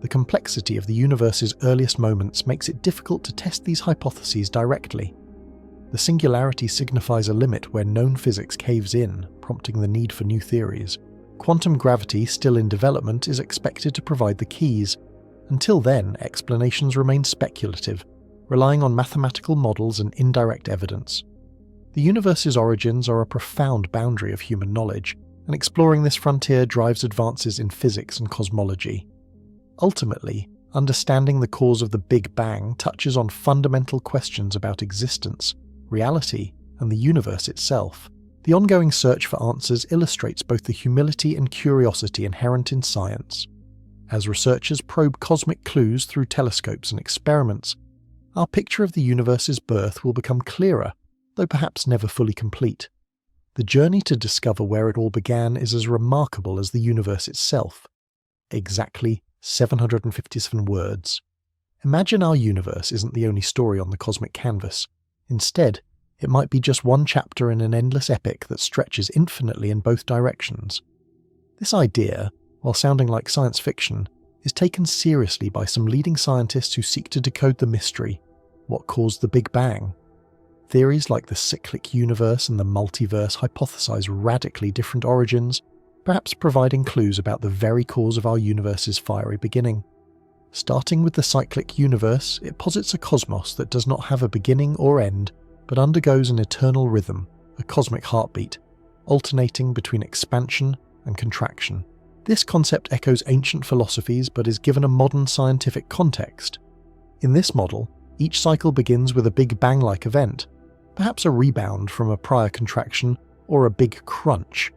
The complexity of the universe's earliest moments makes it difficult to test these hypotheses directly. The singularity signifies a limit where known physics caves in, prompting the need for new theories. Quantum gravity, still in development, is expected to provide the keys. Until then, explanations remain speculative, relying on mathematical models and indirect evidence. The universe's origins are a profound boundary of human knowledge, and exploring this frontier drives advances in physics and cosmology. Ultimately, understanding the cause of the Big Bang touches on fundamental questions about existence, reality, and the universe itself. The ongoing search for answers illustrates both the humility and curiosity inherent in science. As researchers probe cosmic clues through telescopes and experiments, our picture of the universe's birth will become clearer, though perhaps never fully complete. The journey to discover where it all began is as remarkable as the universe itself. Exactly 757 words. Imagine our universe isn't the only story on the cosmic canvas. Instead, it might be just one chapter in an endless epic that stretches infinitely in both directions. This idea, while sounding like science fiction, is taken seriously by some leading scientists who seek to decode the mystery: what caused the Big Bang? Theories like the cyclic universe and the multiverse hypothesize radically different origins, perhaps providing clues about the very cause of our universe's fiery beginning. Starting with the cyclic universe, it posits a cosmos that does not have a beginning or end, but undergoes an eternal rhythm, a cosmic heartbeat, alternating between expansion and contraction. This concept echoes ancient philosophies but is given a modern scientific context. In this model, each cycle begins with a Big Bang-like event, perhaps a rebound from a prior contraction or a big crunch,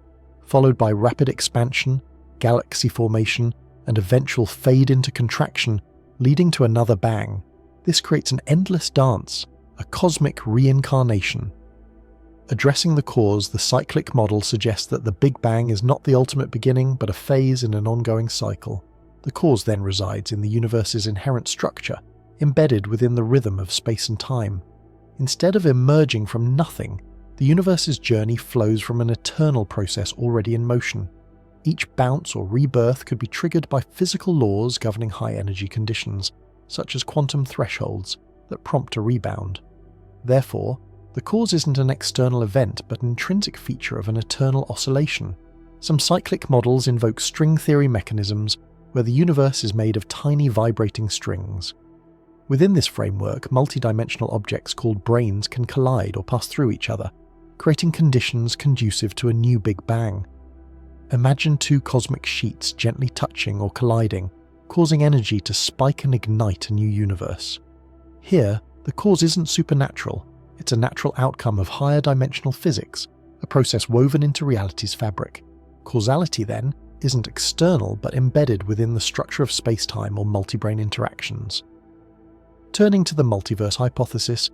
followed by rapid expansion, galaxy formation, and eventual fade into contraction, leading to another bang. This creates an endless dance, a cosmic reincarnation. Addressing the cause, the cyclic model suggests that the Big Bang is not the ultimate beginning, but a phase in an ongoing cycle. The cause then resides in the universe's inherent structure, embedded within the rhythm of space and time. Instead of emerging from nothing, the universe's journey flows from an eternal process already in motion. Each bounce or rebirth could be triggered by physical laws governing high-energy conditions, such as quantum thresholds, that prompt a rebound. Therefore, the cause isn't an external event but an intrinsic feature of an eternal oscillation. Some cyclic models invoke string theory mechanisms where the universe is made of tiny vibrating strings. Within this framework, multidimensional objects called branes can collide or pass through each other, creating conditions conducive to a new Big Bang. Imagine two cosmic sheets gently touching or colliding, causing energy to spike and ignite a new universe. Here, the cause isn't supernatural, it's a natural outcome of higher dimensional physics, a process woven into reality's fabric. Causality, then, isn't external but embedded within the structure of space-time or multibrane interactions. Turning to the multiverse hypothesis,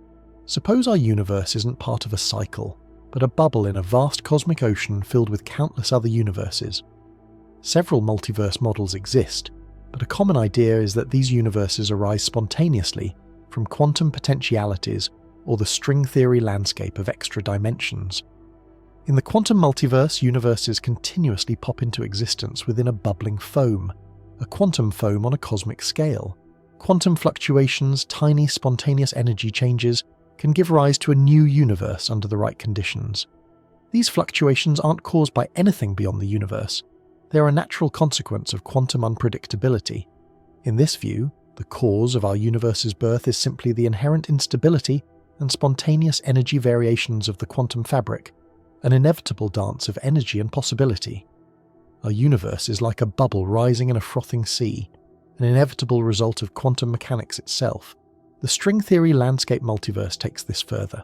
suppose our universe isn't part of a cycle, but a bubble in a vast cosmic ocean filled with countless other universes. Several multiverse models exist, but a common idea is that these universes arise spontaneously from quantum potentialities or the string theory landscape of extra dimensions. In the quantum multiverse, universes continuously pop into existence within a bubbling foam, a quantum foam on a cosmic scale. Quantum fluctuations, tiny spontaneous energy changes, can give rise to a new universe under the right conditions. These fluctuations aren't caused by anything beyond the universe. They are a natural consequence of quantum unpredictability. In this view, the cause of our universe's birth is simply the inherent instability and spontaneous energy variations of the quantum fabric, an inevitable dance of energy and possibility. Our universe is like a bubble rising in a frothing sea, an inevitable result of quantum mechanics itself. The string theory landscape multiverse takes this further.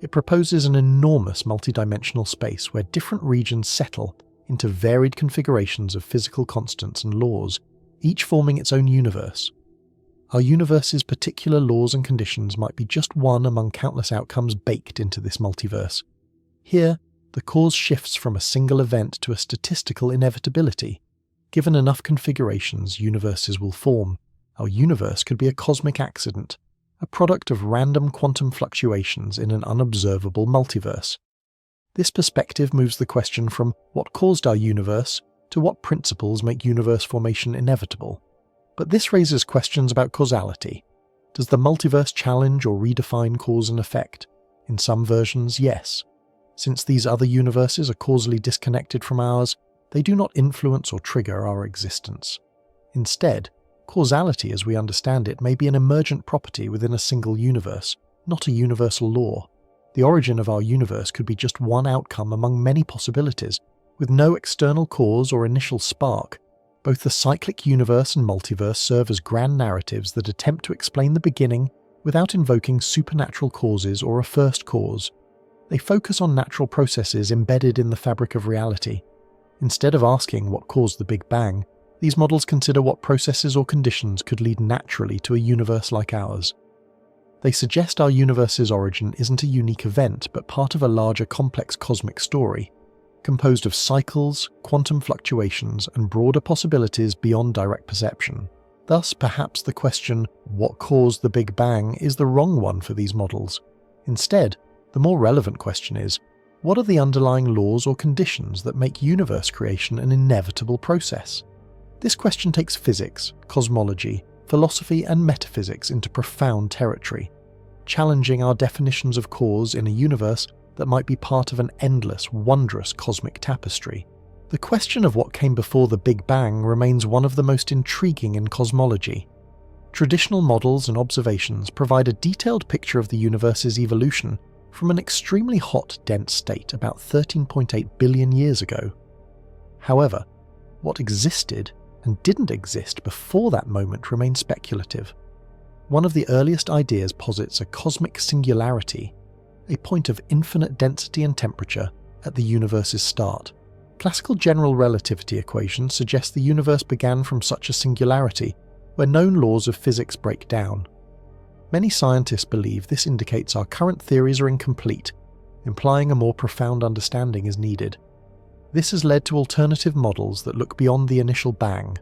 It proposes an enormous multidimensional space where different regions settle into varied configurations of physical constants and laws, each forming its own universe. Our universe's particular laws and conditions might be just one among countless outcomes baked into this multiverse. Here, the cause shifts from a single event to a statistical inevitability. Given enough configurations, universes will form. Our universe could be a cosmic accident, a product of random quantum fluctuations in an unobservable multiverse. This perspective moves the question from what caused our universe to what principles make universe formation inevitable. But this raises questions about causality. Does the multiverse challenge or redefine cause and effect? In some versions, yes. Since these other universes are causally disconnected from ours, they do not influence or trigger our existence. Instead, causality as we understand it may be an emergent property within a single universe, not a universal law. The origin of our universe could be just one outcome among many possibilities, with no external cause or initial spark. Both the cyclic universe and multiverse serve as grand narratives that attempt to explain the beginning without invoking supernatural causes or a first cause. They focus on natural processes embedded in the fabric of reality. Instead of asking what caused the Big Bang, these models consider what processes or conditions could lead naturally to a universe like ours. They suggest our universe's origin isn't a unique event, but part of a larger complex cosmic story, composed of cycles, quantum fluctuations, and broader possibilities beyond direct perception. Thus, perhaps the question, what caused the Big Bang, is the wrong one for these models. Instead, the more relevant question is, what are the underlying laws or conditions that make universe creation an inevitable process? This question takes physics, cosmology, philosophy, and metaphysics into profound territory, challenging our definitions of cause in a universe that might be part of an endless, wondrous cosmic tapestry. The question of what came before the Big Bang remains one of the most intriguing in cosmology. Traditional models and observations provide a detailed picture of the universe's evolution from an extremely hot, dense state about 13.8 billion years ago. However, what existed and didn't exist before that moment remains speculative. One of the earliest ideas posits a cosmic singularity, a point of infinite density and temperature at the universe's start. Classical general relativity equations suggest the universe began from such a singularity, where known laws of physics break down. Many scientists believe this indicates our current theories are incomplete, implying a more profound understanding is needed. This has led to alternative models that look beyond the initial bang.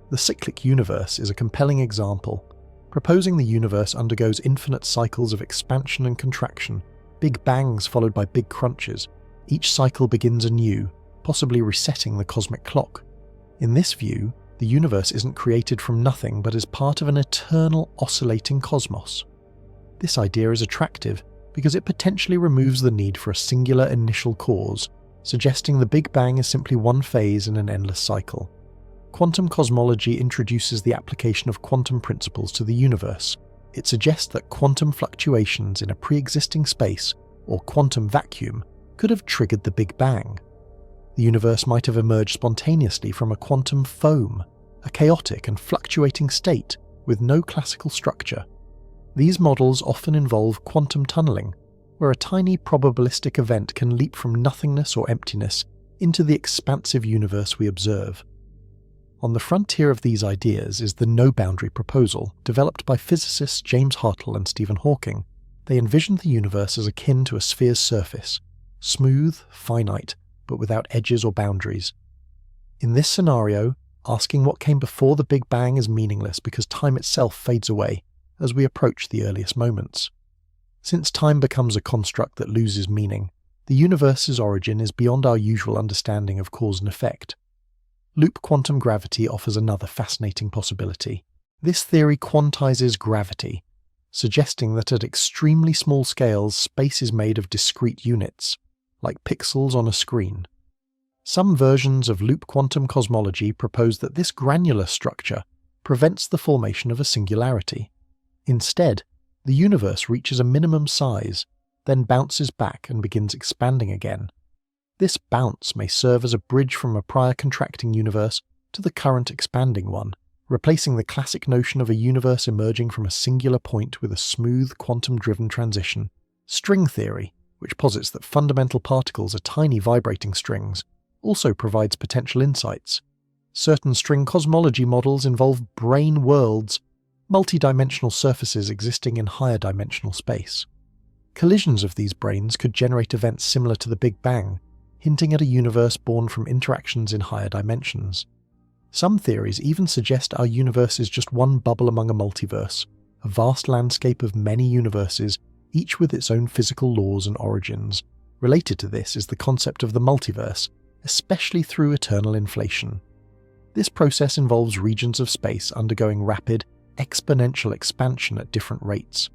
The cyclic universe is a compelling example, proposing the universe undergoes infinite cycles of expansion and contraction, big bangs followed by big crunches. Each cycle begins anew, possibly resetting the cosmic clock. In this view, the universe isn't created from nothing but is part of an eternal oscillating cosmos. This idea is attractive because it potentially removes the need for a singular initial cause, suggesting the Big Bang is simply one phase in an endless cycle. Quantum cosmology introduces the application of quantum principles to the universe. It suggests that quantum fluctuations in a pre-existing space, or quantum vacuum, could have triggered the Big Bang. The universe might have emerged spontaneously from a quantum foam, a chaotic and fluctuating state with no classical structure. These models often involve quantum tunneling, where a tiny probabilistic event can leap from nothingness or emptiness into the expansive universe we observe. On the frontier of these ideas is the no-boundary proposal, developed by physicists James Hartle and Stephen Hawking. They envisioned the universe as akin to a sphere's surface, smooth, finite, but without edges or boundaries. In this scenario, asking what came before the Big Bang is meaningless because time itself fades away as we approach the earliest moments. Since time becomes a construct that loses meaning, the universe's origin is beyond our usual understanding of cause and effect. Loop quantum gravity offers another fascinating possibility. This theory quantizes gravity, suggesting that at extremely small scales space is made of discrete units, like pixels on a screen. Some versions of loop quantum cosmology propose that this granular structure prevents the formation of a singularity. Instead, the universe reaches a minimum size, then bounces back and begins expanding again. This bounce may serve as a bridge from a prior contracting universe to the current expanding one, replacing the classic notion of a universe emerging from a singular point with a smooth quantum-driven transition. String theory, which posits that fundamental particles are tiny vibrating strings, also provides potential insights. Certain string cosmology models involve brane worlds, multidimensional surfaces existing in higher dimensional space. Collisions of these branes could generate events similar to the Big Bang, hinting at a universe born from interactions in higher dimensions. Some theories even suggest our universe is just one bubble among a multiverse, a vast landscape of many universes, each with its own physical laws and origins. Related to this is the concept of the multiverse, especially through eternal inflation. This process involves regions of space undergoing rapid, exponential expansion at different rates.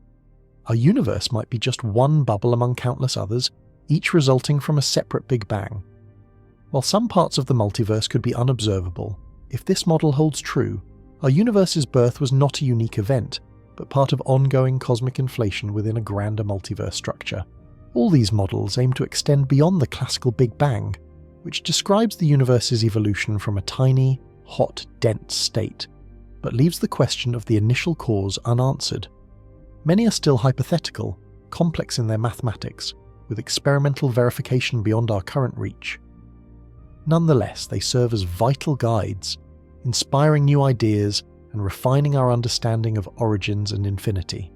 Our universe might be just one bubble among countless others, each resulting from a separate Big Bang. While some parts of the multiverse could be unobservable, if this model holds true, our universe's birth was not a unique event, but part of ongoing cosmic inflation within a grander multiverse structure. All these models aim to extend beyond the classical Big Bang, which describes the universe's evolution from a tiny, hot, dense state, but leaves the question of the initial cause unanswered. Many are still hypothetical, complex in their mathematics, with experimental verification beyond our current reach. Nonetheless, they serve as vital guides, inspiring new ideas and refining our understanding of origins and infinity.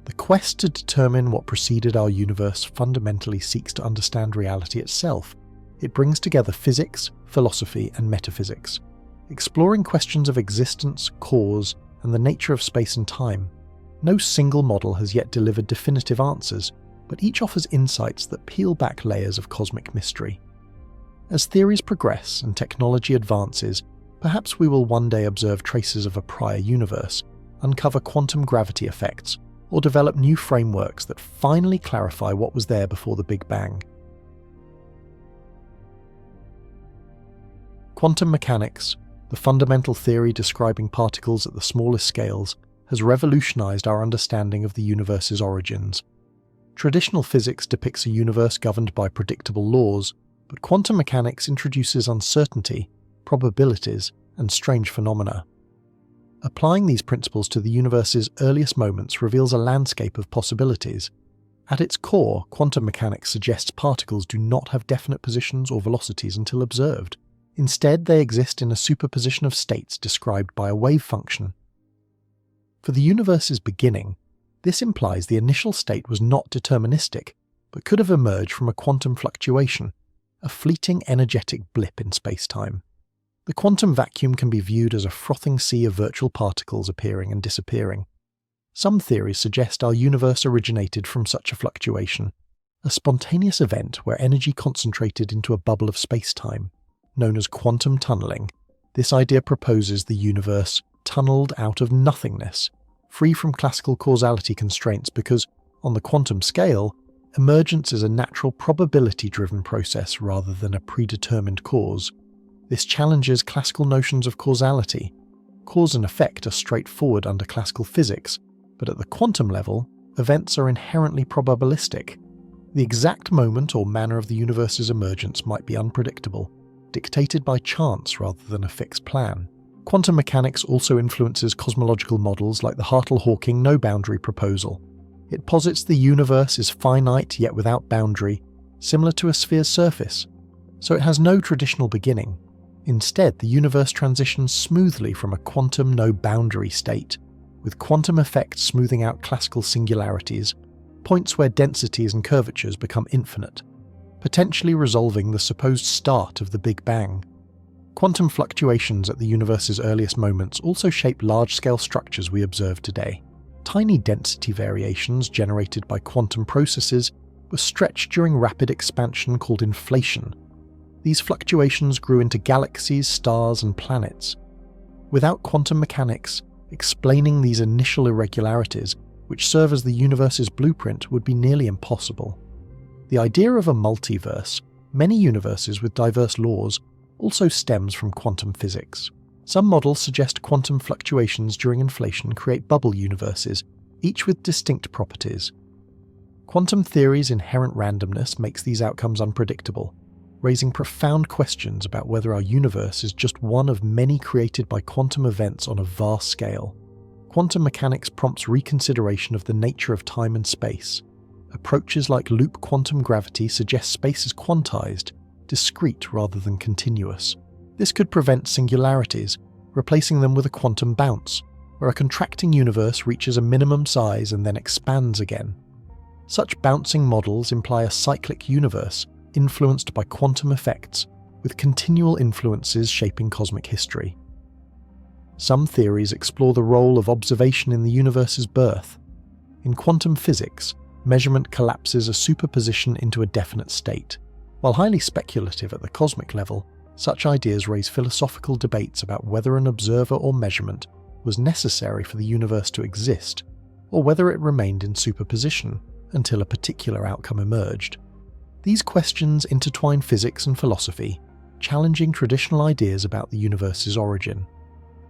The quest to determine what preceded our universe fundamentally seeks to understand reality itself. It brings together physics, philosophy, and metaphysics, exploring questions of existence, cause, and the nature of space and time. No single model has yet delivered definitive answers, but each offers insights that peel back layers of cosmic mystery. As theories progress and technology advances, perhaps we will one day observe traces of a prior universe, uncover quantum gravity effects, or develop new frameworks that finally clarify what was there before the Big Bang. Quantum mechanics, the fundamental theory describing particles at the smallest scales, has revolutionized our understanding of the universe's origins. Traditional physics depicts a universe governed by predictable laws, but quantum mechanics introduces uncertainty, probabilities, and strange phenomena. Applying these principles to the universe's earliest moments reveals a landscape of possibilities. At its core, quantum mechanics suggests particles do not have definite positions or velocities until observed. Instead, they exist in a superposition of states described by a wave function. For the universe's beginning, this implies the initial state was not deterministic, but could have emerged from a quantum fluctuation, a fleeting energetic blip in spacetime. The quantum vacuum can be viewed as a frothing sea of virtual particles appearing and disappearing. Some theories suggest our universe originated from such a fluctuation, a spontaneous event where energy concentrated into a bubble of spacetime, known as quantum tunneling. This idea proposes the universe tunneled out of nothingness, free from classical causality constraints because, on the quantum scale, emergence is a natural probability-driven process rather than a predetermined cause. This challenges classical notions of causality. Cause and effect are straightforward under classical physics, but at the quantum level, events are inherently probabilistic. The exact moment or manner of the universe's emergence might be unpredictable, dictated by chance rather than a fixed plan. Quantum mechanics also influences cosmological models like the Hartle-Hawking no-boundary proposal. It posits the universe is finite yet without boundary, similar to a sphere's surface, so it has no traditional beginning. Instead, the universe transitions smoothly from a quantum no-boundary state, with quantum effects smoothing out classical singularities, points where densities and curvatures become infinite, potentially resolving the supposed start of the Big Bang. Quantum fluctuations at the universe's earliest moments also shape large-scale structures we observe today. Tiny density variations generated by quantum processes were stretched during rapid expansion called inflation. These fluctuations grew into galaxies, stars, and planets. Without quantum mechanics, explaining these initial irregularities, which serve as the universe's blueprint, would be nearly impossible. The idea of a multiverse, many universes with diverse laws, also stems from quantum physics. Some models suggest quantum fluctuations during inflation create bubble universes, each with distinct properties. Quantum theory's inherent randomness makes these outcomes unpredictable, raising profound questions about whether our universe is just one of many created by quantum events on a vast scale. Quantum mechanics prompts reconsideration of the nature of time and space. Approaches like loop quantum gravity suggest space is quantized, discrete rather than continuous. This could prevent singularities, replacing them with a quantum bounce, where a contracting universe reaches a minimum size and then expands again. Such bouncing models imply a cyclic universe, influenced by quantum effects, with continual influences shaping cosmic history. Some theories explore the role of observation in the universe's birth. In quantum physics, measurement collapses a superposition into a definite state. While highly speculative at the cosmic level, such ideas raise philosophical debates about whether an observer or measurement was necessary for the universe to exist, or whether it remained in superposition until a particular outcome emerged. These questions intertwine physics and philosophy, challenging traditional ideas about the universe's origin.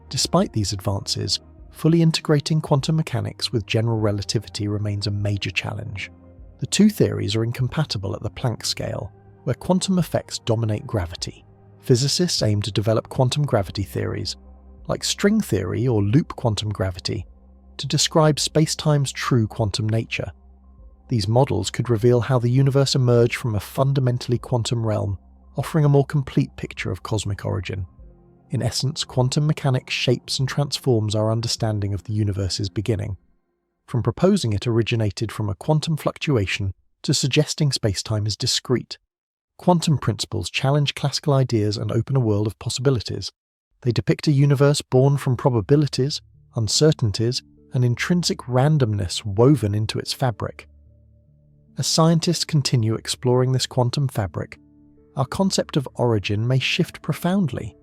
Despite these advances, fully integrating quantum mechanics with general relativity remains a major challenge. The two theories are incompatible at the Planck scale, where quantum effects dominate gravity. Physicists aim to develop quantum gravity theories, like string theory or loop quantum gravity, to describe spacetime's true quantum nature. These models could reveal how the universe emerged from a fundamentally quantum realm, offering a more complete picture of cosmic origin. In essence, quantum mechanics shapes and transforms our understanding of the universe's beginning, from proposing it originated from a quantum fluctuation to suggesting spacetime is discrete. Quantum principles challenge classical ideas and open a world of possibilities. They depict a universe born from probabilities, uncertainties, and intrinsic randomness woven into its fabric. As scientists continue exploring this quantum fabric, our concept of origin may shift profoundly.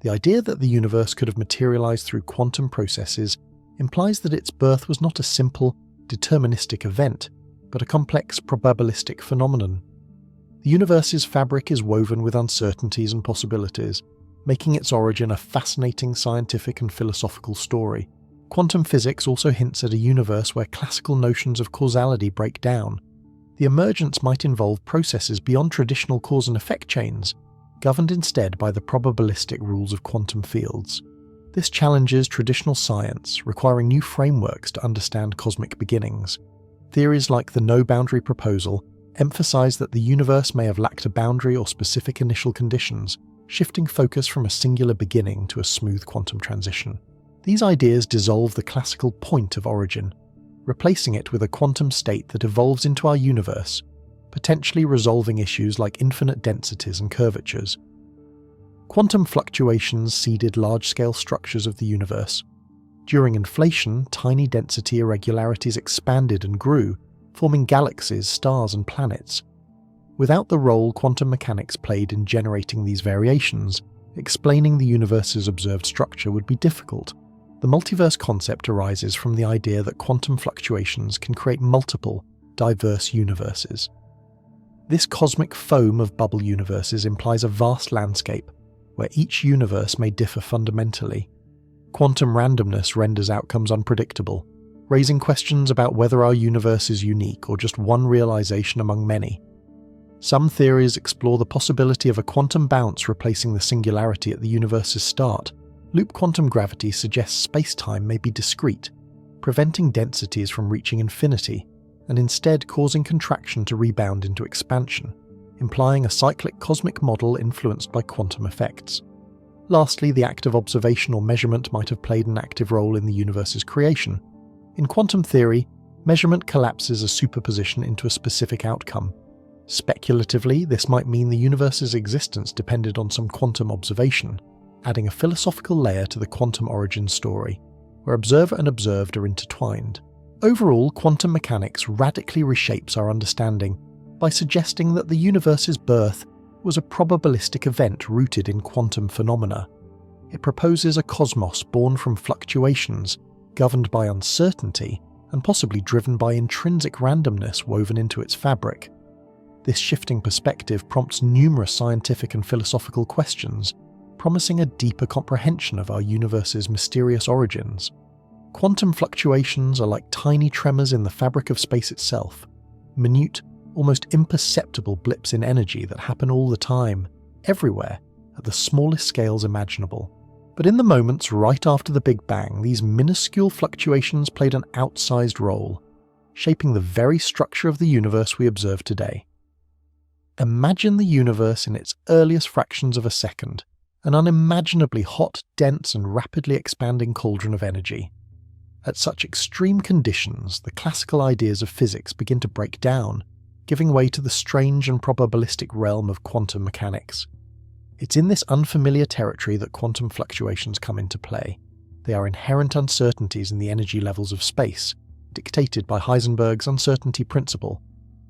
The idea that the universe could have materialized through quantum processes implies that its birth was not a simple, deterministic event, but a complex probabilistic phenomenon. The universe's fabric is woven with uncertainties and possibilities, making its origin a fascinating scientific and philosophical story. Quantum physics also hints at a universe where classical notions of causality break down. The emergence might involve processes beyond traditional cause and effect chains, governed instead by the probabilistic rules of quantum fields. This challenges traditional science, requiring new frameworks to understand cosmic beginnings. Theories like the no-boundary proposal emphasize that the universe may have lacked a boundary or specific initial conditions, shifting focus from a singular beginning to a smooth quantum transition. These ideas dissolve the classical point of origin, replacing it with a quantum state that evolves into our universe, potentially resolving issues like infinite densities and curvatures. Quantum fluctuations seeded large-scale structures of the universe. During inflation, tiny density irregularities expanded and grew, forming galaxies, stars, and planets. Without the role quantum mechanics played in generating these variations, explaining the universe's observed structure would be difficult. The multiverse concept arises from the idea that quantum fluctuations can create multiple, diverse universes. This cosmic foam of bubble universes implies a vast landscape, where each universe may differ fundamentally. Quantum randomness renders outcomes unpredictable, raising questions about whether our universe is unique or just one realization among many. Some theories explore the possibility of a quantum bounce replacing the singularity at the universe's start. Loop quantum gravity suggests spacetime may be discrete, preventing densities from reaching infinity, and instead causing contraction to rebound into expansion, implying a cyclic cosmic model influenced by quantum effects. Lastly, the act of observation or measurement might have played an active role in the universe's creation. In quantum theory, measurement collapses a superposition into a specific outcome. Speculatively, this might mean the universe's existence depended on some quantum observation, adding a philosophical layer to the quantum origin story, where observer and observed are intertwined. Overall, quantum mechanics radically reshapes our understanding by suggesting that the universe's birth was a probabilistic event rooted in quantum phenomena. It proposes a cosmos born from fluctuations, governed by uncertainty, and possibly driven by intrinsic randomness woven into its fabric. This shifting perspective prompts numerous scientific and philosophical questions, promising a deeper comprehension of our universe's mysterious origins. Quantum fluctuations are like tiny tremors in the fabric of space itself, minute, almost imperceptible blips in energy that happen all the time, everywhere, at the smallest scales imaginable. But in the moments right after the Big Bang, these minuscule fluctuations played an outsized role, shaping the very structure of the universe we observe today. Imagine the universe in its earliest fractions of a second, an unimaginably hot, dense, and rapidly expanding cauldron of energy. At such extreme conditions, the classical ideas of physics begin to break down, giving way to the strange and probabilistic realm of quantum mechanics. It's in this unfamiliar territory that quantum fluctuations come into play. They are inherent uncertainties in the energy levels of space, dictated by Heisenberg's uncertainty principle,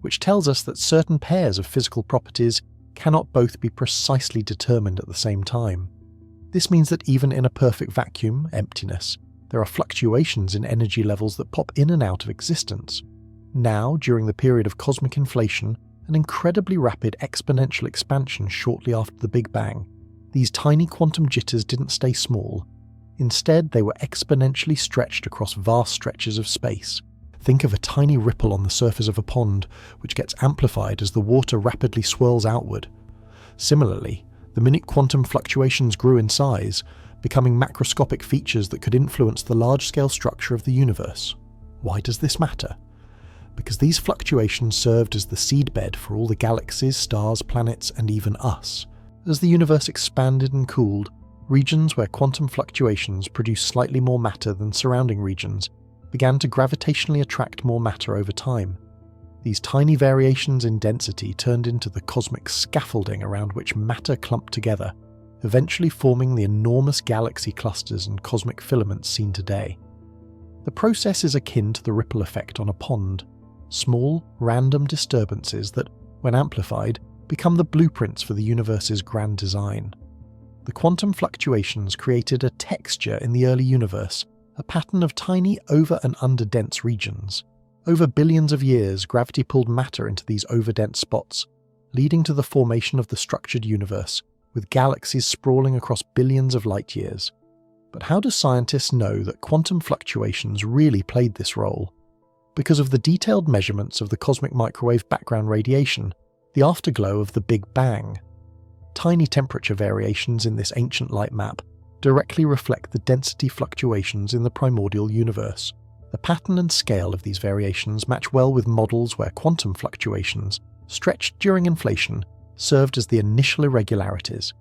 which tells us that certain pairs of physical properties cannot both be precisely determined at the same time. This means that even in a perfect vacuum, emptiness, there are fluctuations in energy levels that pop in and out of existence. Now, during the period of cosmic inflation, an incredibly rapid exponential expansion shortly after the Big Bang, these tiny quantum jitters didn't stay small. Instead, they were exponentially stretched across vast stretches of space. Think of a tiny ripple on the surface of a pond, which gets amplified as the water rapidly swirls outward. Similarly, the minute quantum fluctuations grew in size, becoming macroscopic features that could influence the large-scale structure of the universe. Why does this matter? Because these fluctuations served as the seedbed for all the galaxies, stars, planets, and even us. As the universe expanded and cooled, regions where quantum fluctuations produced slightly more matter than surrounding regions began to gravitationally attract more matter over time. These tiny variations in density turned into the cosmic scaffolding around which matter clumped together, eventually forming the enormous galaxy clusters and cosmic filaments seen today. The process is akin to the ripple effect on a pond. Small, random disturbances that, when amplified, become the blueprints for the universe's grand design. The quantum fluctuations created a texture in the early universe, a pattern of tiny over- and under-dense regions. Over billions of years, gravity pulled matter into these over-dense spots, leading to the formation of the structured universe, with galaxies sprawling across billions of light-years. But how do scientists know that quantum fluctuations really played this role? Because of the detailed measurements of the cosmic microwave background radiation, the afterglow of the Big Bang. Tiny temperature variations in this ancient light map directly reflect the density fluctuations in the primordial universe. The pattern and scale of these variations match well with models where quantum fluctuations, stretched during inflation, served as the initial irregularities.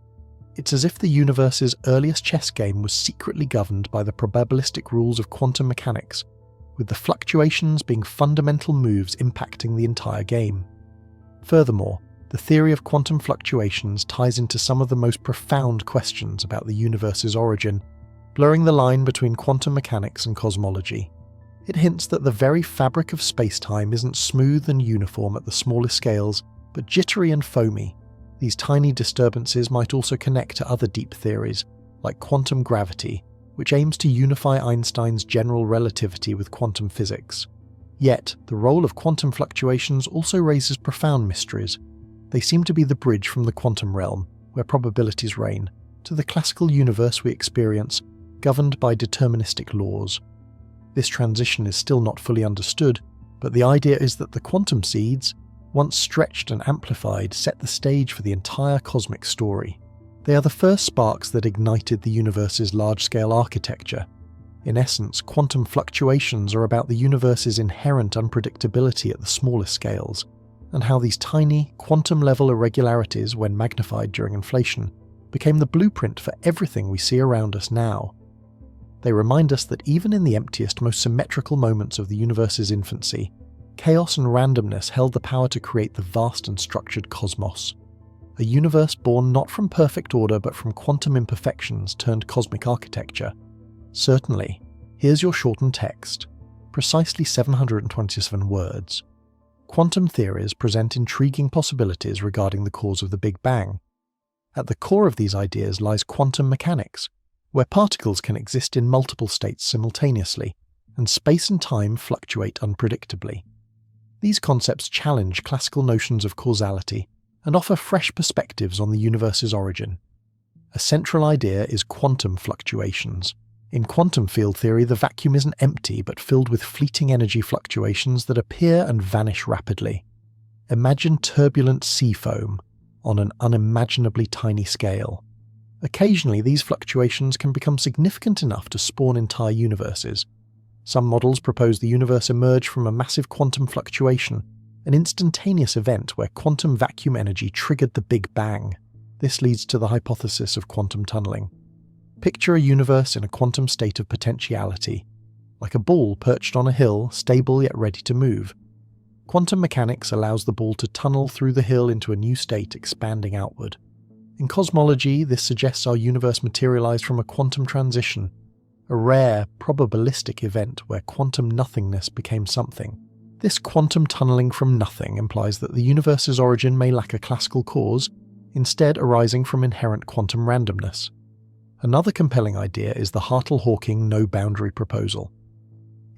It's as if the universe's earliest chess game was secretly governed by the probabilistic rules of quantum mechanics, with the fluctuations being fundamental moves impacting the entire game. Furthermore, the theory of quantum fluctuations ties into some of the most profound questions about the universe's origin, blurring the line between quantum mechanics and cosmology. It hints that the very fabric of space-time isn't smooth and uniform at the smallest scales, but jittery and foamy. These tiny disturbances might also connect to other deep theories, like quantum gravity, which aims to unify Einstein's general relativity with quantum physics. Yet, the role of quantum fluctuations also raises profound mysteries. They seem to be the bridge from the quantum realm, where probabilities reign, to the classical universe we experience, governed by deterministic laws. This transition is still not fully understood, but the idea is that the quantum seeds, once stretched and amplified, set the stage for the entire cosmic story. They are the first sparks that ignited the universe's large-scale architecture. In essence, quantum fluctuations are about the universe's inherent unpredictability at the smallest scales, and how these tiny, quantum-level irregularities, when magnified during inflation, became the blueprint for everything we see around us now. They remind us that even in the emptiest, most symmetrical moments of the universe's infancy, chaos and randomness held the power to create the vast and structured cosmos. A universe born not from perfect order but from quantum imperfections turned cosmic architecture. Certainly, here's your shortened text, precisely 727 words. Quantum theories present intriguing possibilities regarding the cause of the Big Bang. At the core of these ideas lies quantum mechanics, where particles can exist in multiple states simultaneously, and space and time fluctuate unpredictably. These concepts challenge classical notions of causality and offer fresh perspectives on the universe's origin. A central idea is quantum fluctuations. In quantum field theory, the vacuum isn't empty but filled with fleeting energy fluctuations that appear and vanish rapidly. Imagine turbulent sea foam on an unimaginably tiny scale. Occasionally, these fluctuations can become significant enough to spawn entire universes. Some models propose the universe emerged from a massive quantum fluctuation, an instantaneous event where quantum vacuum energy triggered the Big Bang. This leads to the hypothesis of quantum tunneling. Picture a universe in a quantum state of potentiality, like a ball perched on a hill, stable yet ready to move. Quantum mechanics allows the ball to tunnel through the hill into a new state, expanding outward. In cosmology, this suggests our universe materialized from a quantum transition, a rare, probabilistic event where quantum nothingness became something. This quantum tunneling from nothing implies that the universe's origin may lack a classical cause, instead arising from inherent quantum randomness. Another compelling idea is the Hartle-Hawking no-boundary proposal.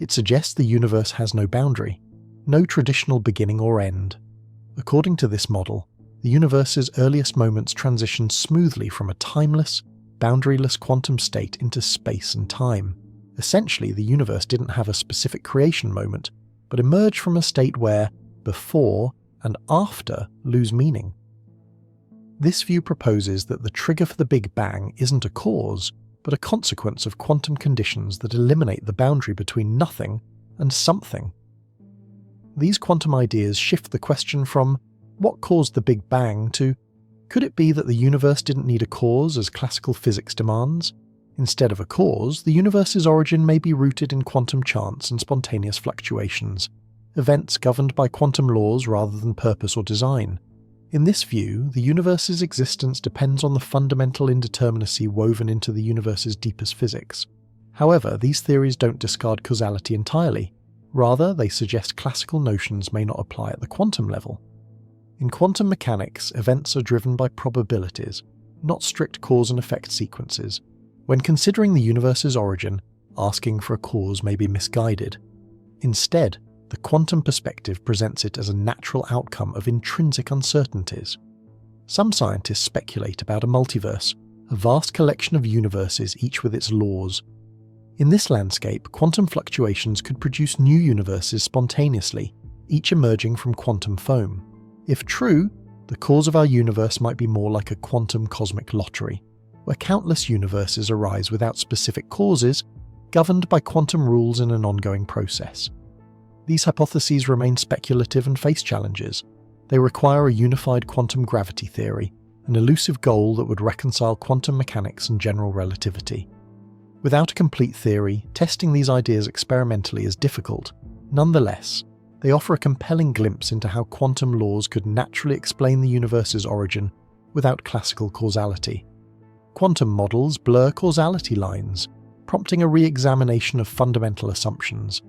It suggests the universe has no boundary, no traditional beginning or end. According to this model, the universe's earliest moments transition smoothly from a timeless, boundaryless quantum state into space and time. Essentially, the universe didn't have a specific creation moment, but emerged from a state where before and after lose meaning. This view proposes that the trigger for the Big Bang isn't a cause, but a consequence of quantum conditions that eliminate the boundary between nothing and something. These quantum ideas shift the question from what caused the Big Bang to could it be that the universe didn't need a cause as classical physics demands? Instead of a cause, the universe's origin may be rooted in quantum chance and spontaneous fluctuations, events governed by quantum laws rather than purpose or design. In this view, the universe's existence depends on the fundamental indeterminacy woven into the universe's deepest physics. However, these theories don't discard causality entirely. Rather, they suggest classical notions may not apply at the quantum level. In quantum mechanics, events are driven by probabilities, not strict cause and effect sequences. When considering the universe's origin, asking for a cause may be misguided. Instead, the quantum perspective presents it as a natural outcome of intrinsic uncertainties. Some scientists speculate about a multiverse, a vast collection of universes, each with its laws. In this landscape, quantum fluctuations could produce new universes spontaneously, each emerging from quantum foam. If true, the cause of our universe might be more like a quantum cosmic lottery, where countless universes arise without specific causes, governed by quantum rules in an ongoing process. These hypotheses remain speculative and face challenges. They require a unified quantum gravity theory, an elusive goal that would reconcile quantum mechanics and general relativity. Without a complete theory, testing these ideas experimentally is difficult. Nonetheless, they offer a compelling glimpse into how quantum laws could naturally explain the universe's origin without classical causality. Quantum models blur causality lines, prompting a re-examination of fundamental assumptions.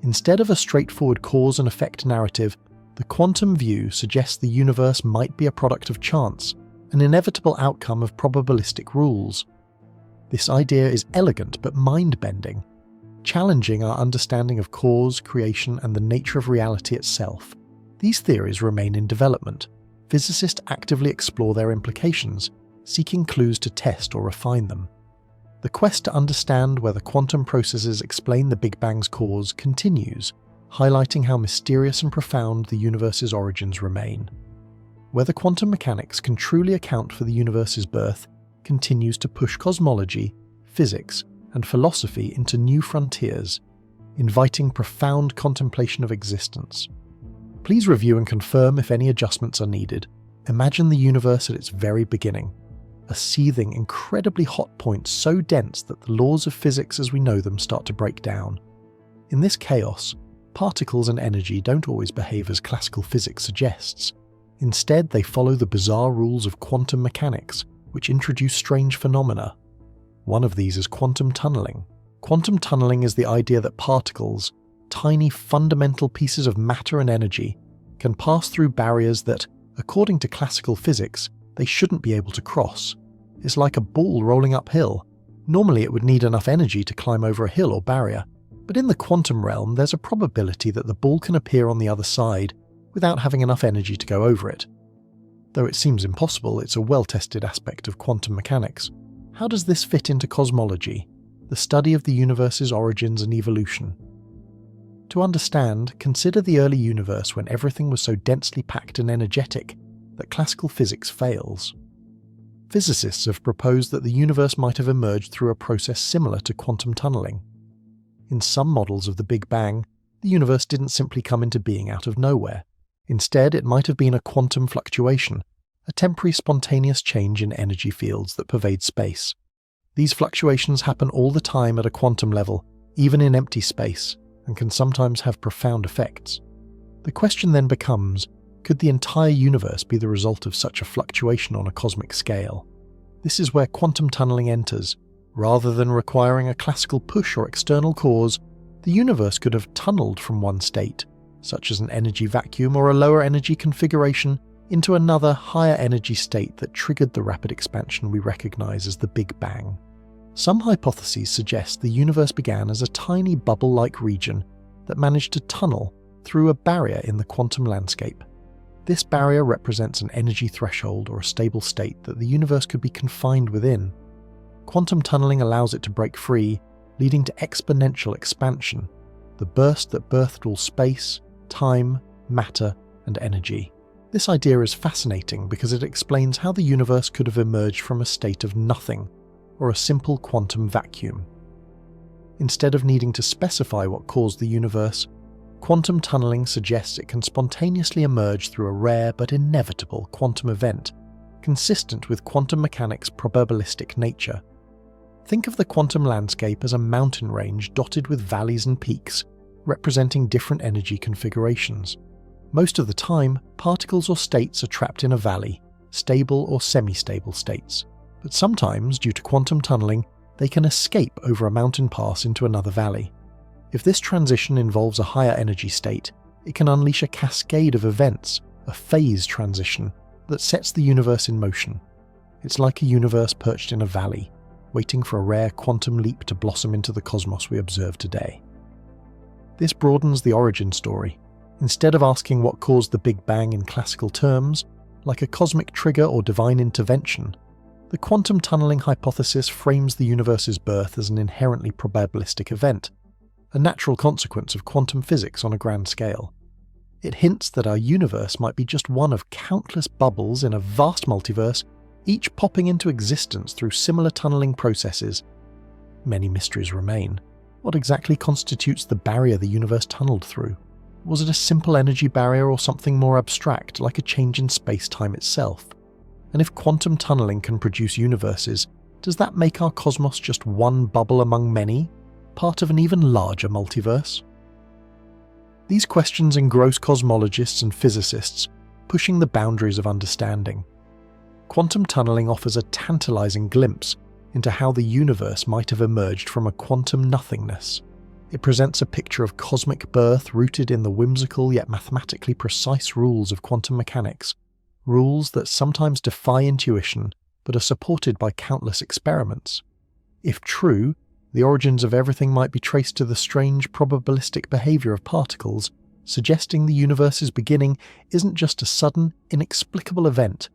Instead of a straightforward cause and effect narrative, the quantum view suggests the universe might be a product of chance, an inevitable outcome of probabilistic rules. This idea is elegant but mind-bending, challenging our understanding of cause, creation, and the nature of reality itself. These theories remain in development. Physicists actively explore their implications, seeking clues to test or refine them. The quest to understand whether quantum processes explain the Big Bang's cause continues, highlighting how mysterious and profound the universe's origins remain. Whether quantum mechanics can truly account for the universe's birth continues to push cosmology, physics, and philosophy into new frontiers, inviting profound contemplation of existence. Please review and confirm if any adjustments are needed. Imagine the universe at its very beginning, a seething, incredibly hot point so dense that the laws of physics as we know them start to break down. In this chaos, particles and energy don't always behave as classical physics suggests. Instead, they follow the bizarre rules of quantum mechanics, which introduce strange phenomena. One of these is quantum tunneling. Quantum tunneling is the idea that particles, tiny fundamental pieces of matter and energy, can pass through barriers that, according to classical physics, they shouldn't be able to cross. It's like a ball rolling uphill. Normally it would need enough energy to climb over a hill or barrier, but in the quantum realm there's a probability that the ball can appear on the other side without having enough energy to go over it. Though it seems impossible, it's a well-tested aspect of quantum mechanics. How does this fit into cosmology, the study of the universe's origins and evolution? To understand, consider the early universe when everything was so densely packed and energetic that classical physics fails. Physicists have proposed that the universe might have emerged through a process similar to quantum tunneling. In some models of the Big Bang, the universe didn't simply come into being out of nowhere. Instead, it might have been a quantum fluctuation, a temporary spontaneous change in energy fields that pervade space. These fluctuations happen all the time at a quantum level, even in empty space, and can sometimes have profound effects. The question then becomes, could the entire universe be the result of such a fluctuation on a cosmic scale? This is where quantum tunneling enters. Rather than requiring a classical push or external cause, the universe could have tunneled from one state, such as an energy vacuum or a lower energy configuration, into another higher energy state that triggered the rapid expansion we recognize as the Big Bang. Some hypotheses suggest the universe began as a tiny bubble-like region that managed to tunnel through a barrier in the quantum landscape. This barrier represents an energy threshold or a stable state that the universe could be confined within. Quantum tunneling allows it to break free, leading to exponential expansion, the burst that birthed all space, time, matter, and energy. This idea is fascinating because it explains how the universe could have emerged from a state of nothing, or a simple quantum vacuum. Instead of needing to specify what caused the universe, quantum tunneling suggests it can spontaneously emerge through a rare but inevitable quantum event, consistent with quantum mechanics' probabilistic nature. Think of the quantum landscape as a mountain range dotted with valleys and peaks, representing different energy configurations. Most of the time, particles or states are trapped in a valley, stable or semi-stable states. But sometimes, due to quantum tunneling, they can escape over a mountain pass into another valley. If this transition involves a higher energy state, it can unleash a cascade of events, a phase transition, that sets the universe in motion. It's like a universe perched in a valley, waiting for a rare quantum leap to blossom into the cosmos we observe today. This broadens the origin story. Instead of asking what caused the Big Bang in classical terms, like a cosmic trigger or divine intervention, the quantum tunneling hypothesis frames the universe's birth as an inherently probabilistic event, a natural consequence of quantum physics on a grand scale. It hints that our universe might be just one of countless bubbles in a vast multiverse, each popping into existence through similar tunneling processes. Many mysteries remain. What exactly constitutes the barrier the universe tunneled through? Was it a simple energy barrier or something more abstract, like a change in space-time itself? And if quantum tunneling can produce universes, does that make our cosmos just one bubble among many, part of an even larger multiverse? These questions engross cosmologists and physicists, pushing the boundaries of understanding. Quantum tunneling offers a tantalizing glimpse into how the universe might have emerged from a quantum nothingness. It presents a picture of cosmic birth rooted in the whimsical yet mathematically precise rules of quantum mechanics, rules that sometimes defy intuition but are supported by countless experiments. If true, the origins of everything might be traced to the strange probabilistic behavior of particles, suggesting the universe's beginning isn't just a sudden, inexplicable event,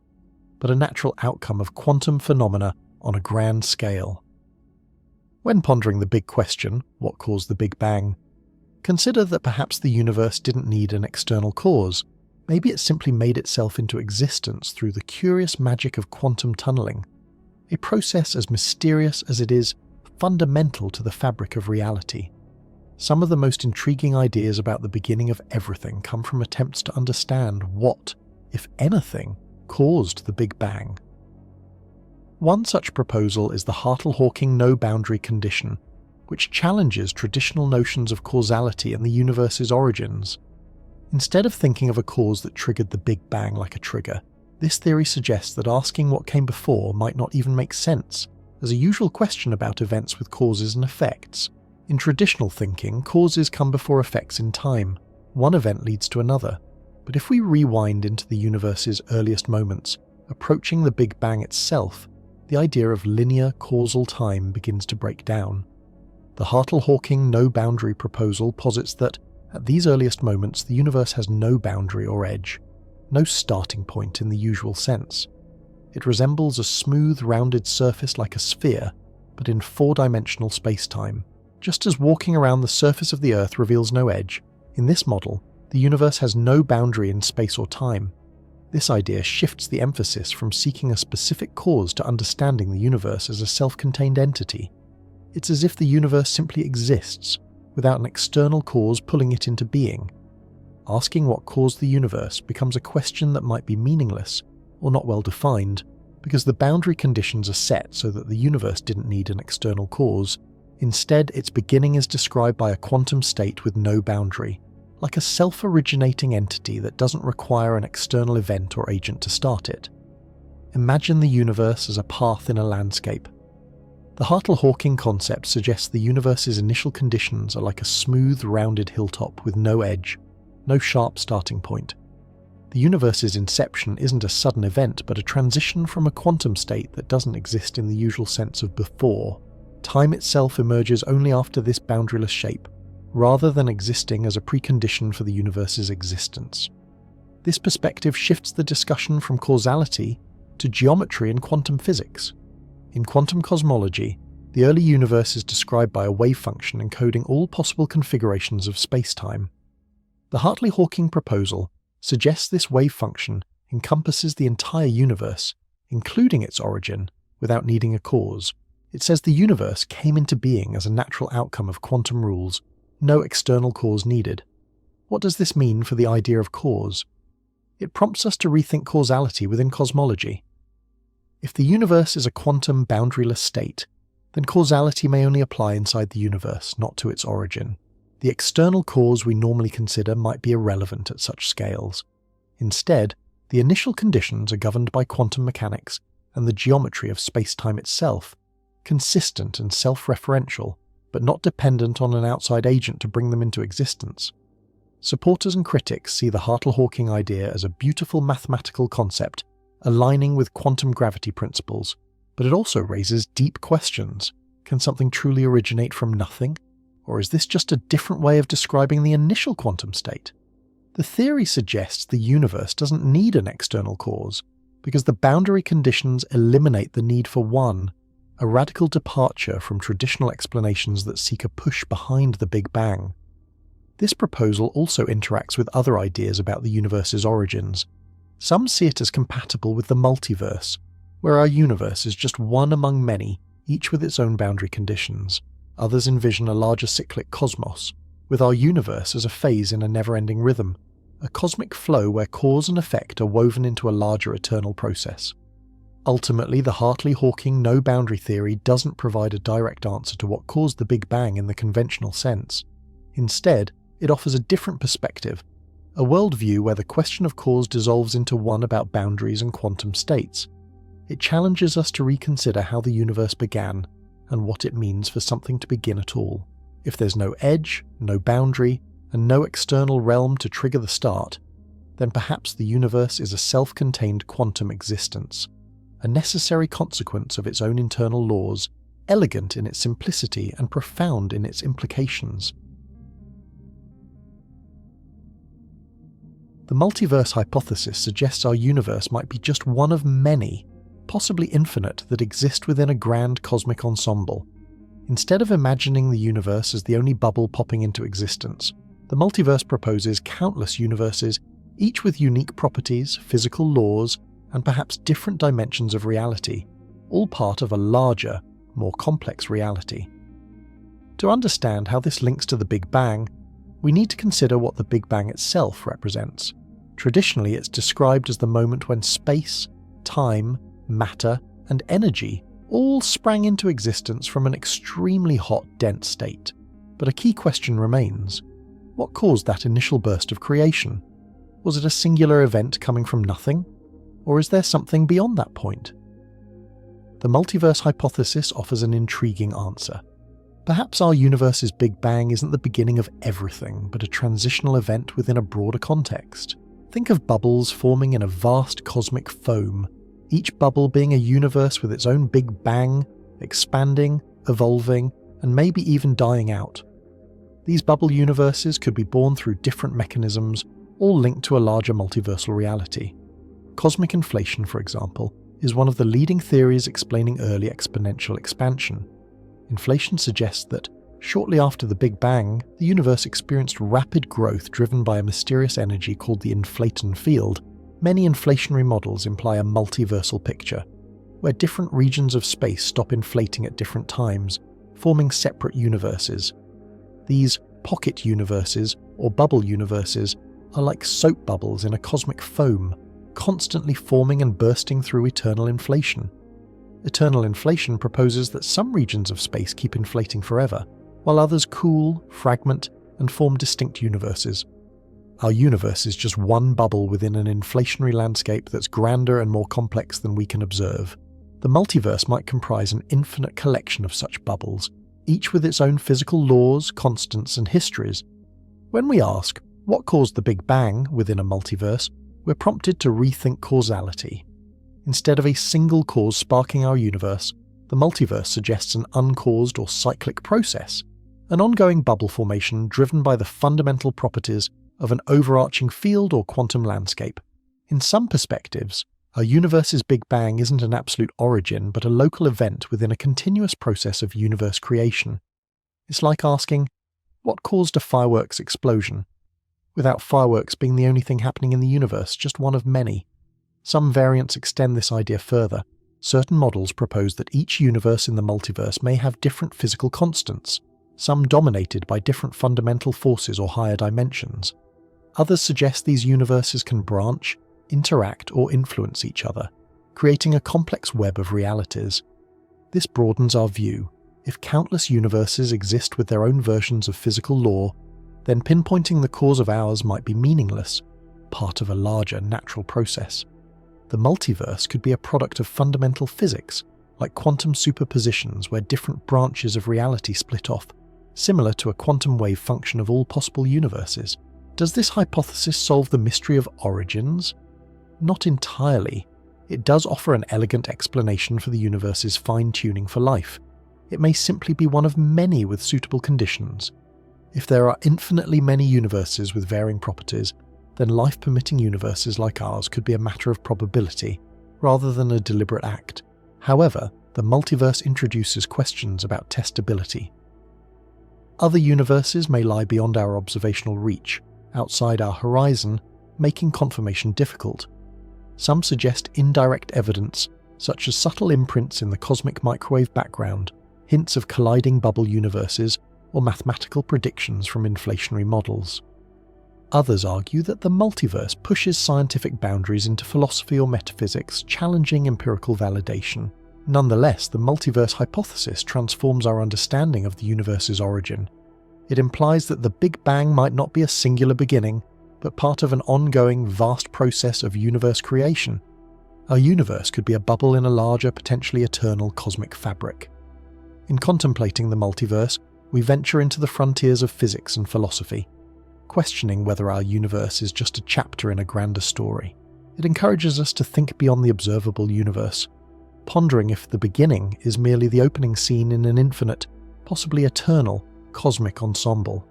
but a natural outcome of quantum phenomena on a grand scale. When pondering the big question, what caused the Big Bang, consider that perhaps the universe didn't need an external cause. Maybe it simply made itself into existence through the curious magic of quantum tunneling, a process as mysterious as it is fundamental to the fabric of reality. Some of the most intriguing ideas about the beginning of everything come from attempts to understand what, if anything, caused the Big Bang. One such proposal is the Hartle-Hawking no-boundary condition, which challenges traditional notions of causality and the universe's origins. Instead of thinking of a cause that triggered the Big Bang like a trigger, this theory suggests that asking what came before might not even make sense, as a usual question about events with causes and effects. In traditional thinking, causes come before effects in time. One event leads to another. But if we rewind into the universe's earliest moments, approaching the Big Bang itself, the idea of linear causal time begins to break down. The Hartle-Hawking no-boundary proposal posits that, at these earliest moments, the universe has no boundary or edge, no starting point in the usual sense. It resembles a smooth, rounded surface like a sphere, but in four-dimensional space-time. Just as walking around the surface of the Earth reveals no edge, in this model, the universe has no boundary in space or time. This idea shifts the emphasis from seeking a specific cause to understanding the universe as a self-contained entity. It's as if the universe simply exists, without an external cause pulling it into being. Asking what caused the universe becomes a question that might be meaningless, or not well defined, because the boundary conditions are set so that the universe didn't need an external cause. Instead, its beginning is described by a quantum state with no boundary, like a self-originating entity that doesn't require an external event or agent to start it. Imagine the universe as a path in a landscape. The Hartle-Hawking concept suggests the universe's initial conditions are like a smooth, rounded hilltop with no edge, no sharp starting point. The universe's inception isn't a sudden event, but a transition from a quantum state that doesn't exist in the usual sense of before. Time itself emerges only after this boundaryless shape, rather than existing as a precondition for the universe's existence. This perspective shifts the discussion from causality to geometry and quantum physics. In quantum cosmology, the early universe is described by a wave function encoding all possible configurations of spacetime. The Hartle-Hawking proposal suggests this wave function encompasses the entire universe, including its origin, without needing a cause. It says the universe came into being as a natural outcome of quantum rules, no external cause needed. What does this mean for the idea of cause? It prompts us to rethink causality within cosmology. If the universe is a quantum boundaryless state, then causality may only apply inside the universe, not to its origin. The external cause we normally consider might be irrelevant at such scales. Instead, the initial conditions are governed by quantum mechanics and the geometry of spacetime itself, consistent and self-referential, but not dependent on an outside agent to bring them into existence. Supporters and critics see the Hartle-Hawking idea as a beautiful mathematical concept aligning with quantum gravity principles, but it also raises deep questions. Can something truly originate from nothing? Or is this just a different way of describing the initial quantum state? The theory suggests the universe doesn't need an external cause, because the boundary conditions eliminate the need for one, a radical departure from traditional explanations that seek a push behind the Big Bang. This proposal also interacts with other ideas about the universe's origins. Some see it as compatible with the multiverse, where our universe is just one among many, each with its own boundary conditions. Others envision a larger cyclic cosmos, with our universe as a phase in a never-ending rhythm, a cosmic flow where cause and effect are woven into a larger eternal process. Ultimately, the Hartle-Hawking no-boundary theory doesn't provide a direct answer to what caused the Big Bang in the conventional sense. Instead, it offers a different perspective, a worldview where the question of cause dissolves into one about boundaries and quantum states. It challenges us to reconsider how the universe began, and what it means for something to begin at all. If there's no edge, no boundary, and no external realm to trigger the start, then perhaps the universe is a self-contained quantum existence, a necessary consequence of its own internal laws, elegant in its simplicity and profound in its implications. The multiverse hypothesis suggests our universe might be just one of many, possibly infinite, that exist within a grand cosmic ensemble. Instead of imagining the universe as the only bubble popping into existence, the multiverse proposes countless universes, each with unique properties, physical laws, and perhaps different dimensions of reality, all part of a larger, more complex reality. To understand how this links to the Big Bang, we need to consider what the Big Bang itself represents. Traditionally, it's described as the moment when space, time, matter, and energy all sprang into existence from an extremely hot, dense state. But a key question remains. What caused that initial burst of creation? Was it a singular event coming from nothing? Or is there something beyond that point? The multiverse hypothesis offers an intriguing answer. Perhaps our universe's Big Bang isn't the beginning of everything, but a transitional event within a broader context. Think of bubbles forming in a vast cosmic foam, each bubble being a universe with its own Big Bang, expanding, evolving, and maybe even dying out. These bubble universes could be born through different mechanisms, all linked to a larger multiversal reality. Cosmic inflation, for example, is one of the leading theories explaining early exponential expansion. Inflation suggests that, shortly after the Big Bang, the universe experienced rapid growth driven by a mysterious energy called the inflaton field. Many inflationary models imply a multiversal picture, where different regions of space stop inflating at different times, forming separate universes. These pocket universes, or bubble universes, are like soap bubbles in a cosmic foam, constantly forming and bursting through eternal inflation. Eternal inflation proposes that some regions of space keep inflating forever, while others cool, fragment, and form distinct universes. Our universe is just one bubble within an inflationary landscape that's grander and more complex than we can observe. The multiverse might comprise an infinite collection of such bubbles, each with its own physical laws, constants, and histories. When we ask, what caused the Big Bang within a multiverse, we're prompted to rethink causality. Instead of a single cause sparking our universe, the multiverse suggests an uncaused or cyclic process, an ongoing bubble formation driven by the fundamental properties of an overarching field or quantum landscape. In some perspectives, our universe's Big Bang isn't an absolute origin but a local event within a continuous process of universe creation. It's like asking, what caused a fireworks explosion? Without fireworks being the only thing happening in the universe, just one of many. Some variants extend this idea further. Certain models propose that each universe in the multiverse may have different physical constants, some dominated by different fundamental forces or higher dimensions. Others suggest these universes can branch, interact, or influence each other, creating a complex web of realities. This broadens our view. If countless universes exist with their own versions of physical law, then pinpointing the cause of ours might be meaningless, part of a larger natural process. The multiverse could be a product of fundamental physics, like quantum superpositions where different branches of reality split off, similar to a quantum wave function of all possible universes. Does this hypothesis solve the mystery of origins? Not entirely. It does offer an elegant explanation for the universe's fine-tuning for life. It may simply be one of many with suitable conditions. If there are infinitely many universes with varying properties, then life-permitting universes like ours could be a matter of probability, rather than a deliberate act. However, the multiverse introduces questions about testability. Other universes may lie beyond our observational reach, outside our horizon, making confirmation difficult. Some suggest indirect evidence, such as subtle imprints in the cosmic microwave background, hints of colliding bubble universes, or mathematical predictions from inflationary models. Others argue that the multiverse pushes scientific boundaries into philosophy or metaphysics, challenging empirical validation. Nonetheless, the multiverse hypothesis transforms our understanding of the universe's origin. It implies that the Big Bang might not be a singular beginning, but part of an ongoing, vast process of universe creation. Our universe could be a bubble in a larger, potentially eternal cosmic fabric. In contemplating the multiverse, we venture into the frontiers of physics and philosophy, questioning whether our universe is just a chapter in a grander story. It encourages us to think beyond the observable universe, pondering if the beginning is merely the opening scene in an infinite, possibly eternal, cosmic ensemble.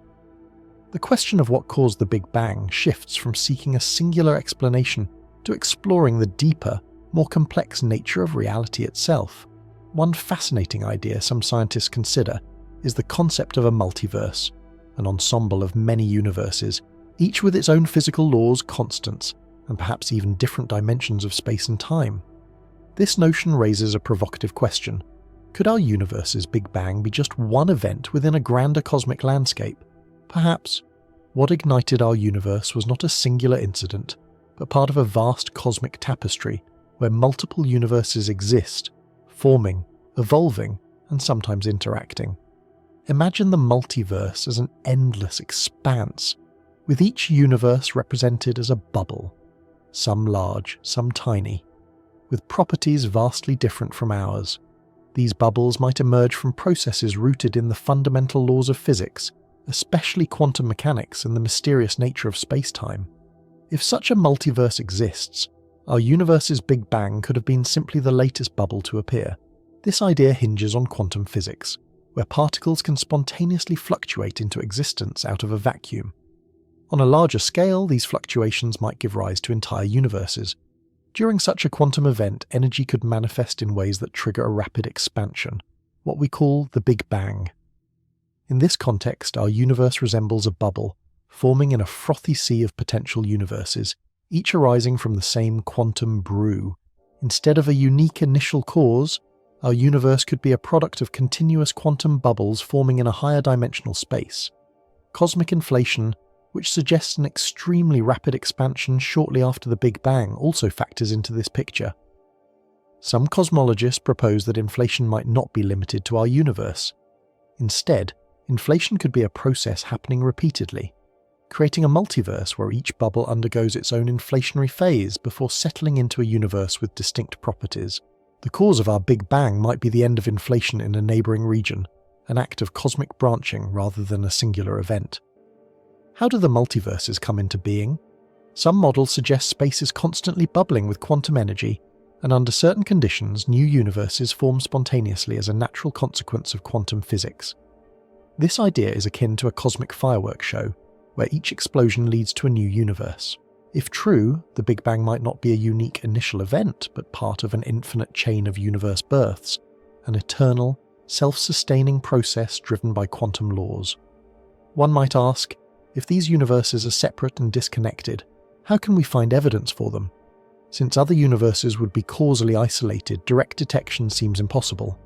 The question of what caused the Big Bang shifts from seeking a singular explanation to exploring the deeper, more complex nature of reality itself. One fascinating idea some scientists consider is the concept of a multiverse, an ensemble of many universes, each with its own physical laws, constants, and perhaps even different dimensions of space and time. This notion raises a provocative question. Could our universe's Big Bang be just one event within a grander cosmic landscape? Perhaps. What ignited our universe was not a singular incident, but part of a vast cosmic tapestry where multiple universes exist, forming, evolving, and sometimes interacting. Imagine the multiverse as an endless expanse, with each universe represented as a bubble, some large, some tiny, with properties vastly different from ours. These bubbles might emerge from processes rooted in the fundamental laws of physics, especially quantum mechanics and the mysterious nature of space-time. If such a multiverse exists, Our universe's Big Bang could have been simply the latest bubble to appear. This idea hinges on quantum physics, where particles can spontaneously fluctuate into existence out of a vacuum. On a larger scale, these fluctuations might give rise to entire universes. During such a quantum event, energy could manifest in ways that trigger a rapid expansion, what we call the Big Bang. In this context, our universe resembles a bubble, forming in a frothy sea of potential universes, each arising from the same quantum brew. Instead of a unique initial cause, our universe could be a product of continuous quantum bubbles forming in a higher dimensional space. Cosmic inflation, which suggests an extremely rapid expansion shortly after the Big Bang, also factors into this picture. Some cosmologists propose that inflation might not be limited to our universe. Instead, inflation could be a process happening repeatedly, creating a multiverse where each bubble undergoes its own inflationary phase before settling into a universe with distinct properties. The cause of our Big Bang might be the end of inflation in a neighbouring region, an act of cosmic branching rather than a singular event. How do the multiverses come into being? Some models suggest space is constantly bubbling with quantum energy, and under certain conditions, new universes form spontaneously as a natural consequence of quantum physics. This idea is akin to a cosmic fireworks show, where each explosion leads to a new universe. If true, the Big Bang might not be a unique initial event, but part of an infinite chain of universe births, an eternal, self-sustaining process driven by quantum laws. One might ask, if these universes are separate and disconnected, how can we find evidence for them? Since other universes would be causally isolated, direct detection seems impossible.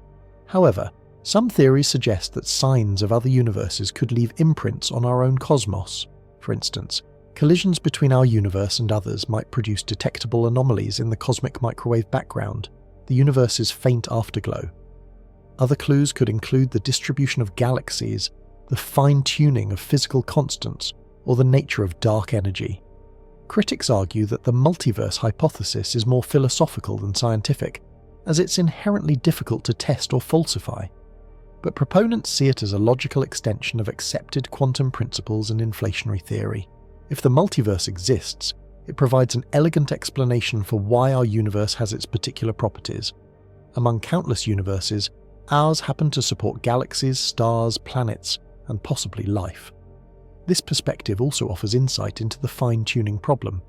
However, some theories suggest that signs of other universes could leave imprints on our own cosmos. For instance, collisions between our universe and others might produce detectable anomalies in the cosmic microwave background, the universe's faint afterglow. Other clues could include the distribution of galaxies, the fine-tuning of physical constants, or the nature of dark energy. Critics argue that the multiverse hypothesis is more philosophical than scientific, as it's inherently difficult to test or falsify. But proponents see it as a logical extension of accepted quantum principles and inflationary theory. If the multiverse exists, it provides an elegant explanation for why our universe has its particular properties. Among countless universes, ours happen to support galaxies, stars, planets, and possibly life. This perspective also offers insight into the fine-tuning problem.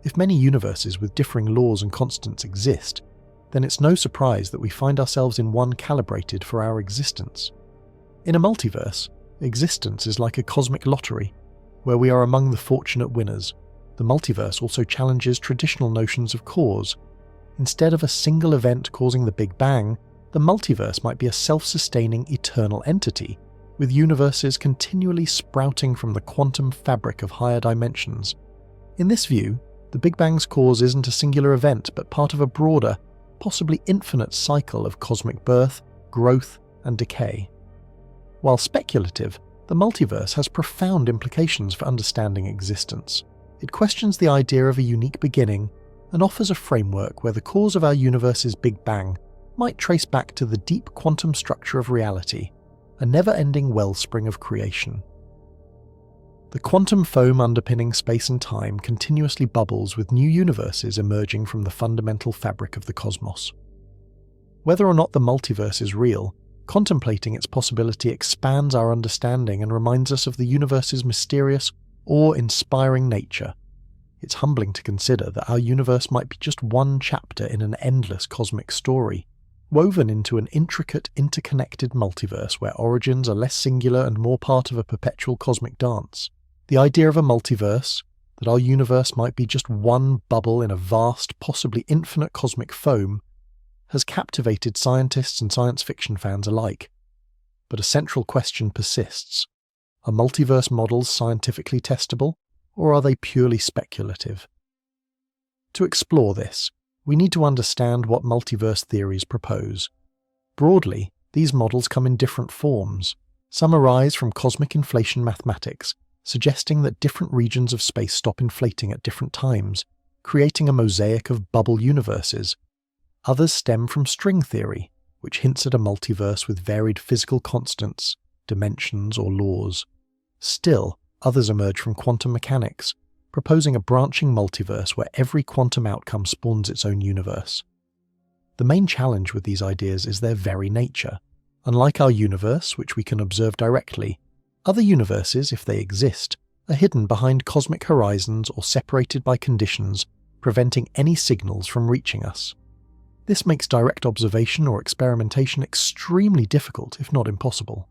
If many universes with differing laws and constants exist, then it's no surprise that we find ourselves in one calibrated for our existence. In a multiverse, existence is like a cosmic lottery, where we are among the fortunate winners. The multiverse also challenges traditional notions of cause. Instead of a single event causing the Big Bang, the multiverse might be a self-sustaining eternal entity, with universes continually sprouting from the quantum fabric of higher dimensions. In this view, the Big Bang's cause isn't a singular event, but part of a broader, possibly infinite cycle of cosmic birth, growth, and decay. While speculative, the multiverse has profound implications for understanding existence. It questions the idea of a unique beginning and offers a framework where the cause of our universe's Big Bang might trace back to the deep quantum structure of reality, a never-ending wellspring of creation. The quantum foam underpinning space and time continuously bubbles with new universes emerging from the fundamental fabric of the cosmos. Whether or not the multiverse is real, contemplating its possibility expands our understanding and reminds us of the universe's mysterious, awe-inspiring nature. It's humbling to consider that our universe might be just one chapter in an endless cosmic story, woven into an intricate, interconnected multiverse where origins are less singular and more part of a perpetual cosmic dance. The idea of a multiverse, that our universe might be just one bubble in a vast, possibly infinite cosmic foam, has captivated scientists and science fiction fans alike. But a central question persists. Are multiverse models scientifically testable, or are they purely speculative? To explore this, we need to understand what multiverse theories propose. Broadly, these models come in different forms. Some arise from cosmic inflation mathematics, suggesting that different regions of space stop inflating at different times, creating a mosaic of bubble universes. Others stem from string theory, which hints at a multiverse with varied physical constants, dimensions, or laws. Still, others emerge from quantum mechanics, proposing a branching multiverse where every quantum outcome spawns its own universe. The main challenge with these ideas is their very nature. Unlike our universe, which we can observe directly, other universes, if they exist, are hidden behind cosmic horizons or separated by conditions preventing any signals from reaching us. This makes direct observation or experimentation extremely difficult, if not impossible.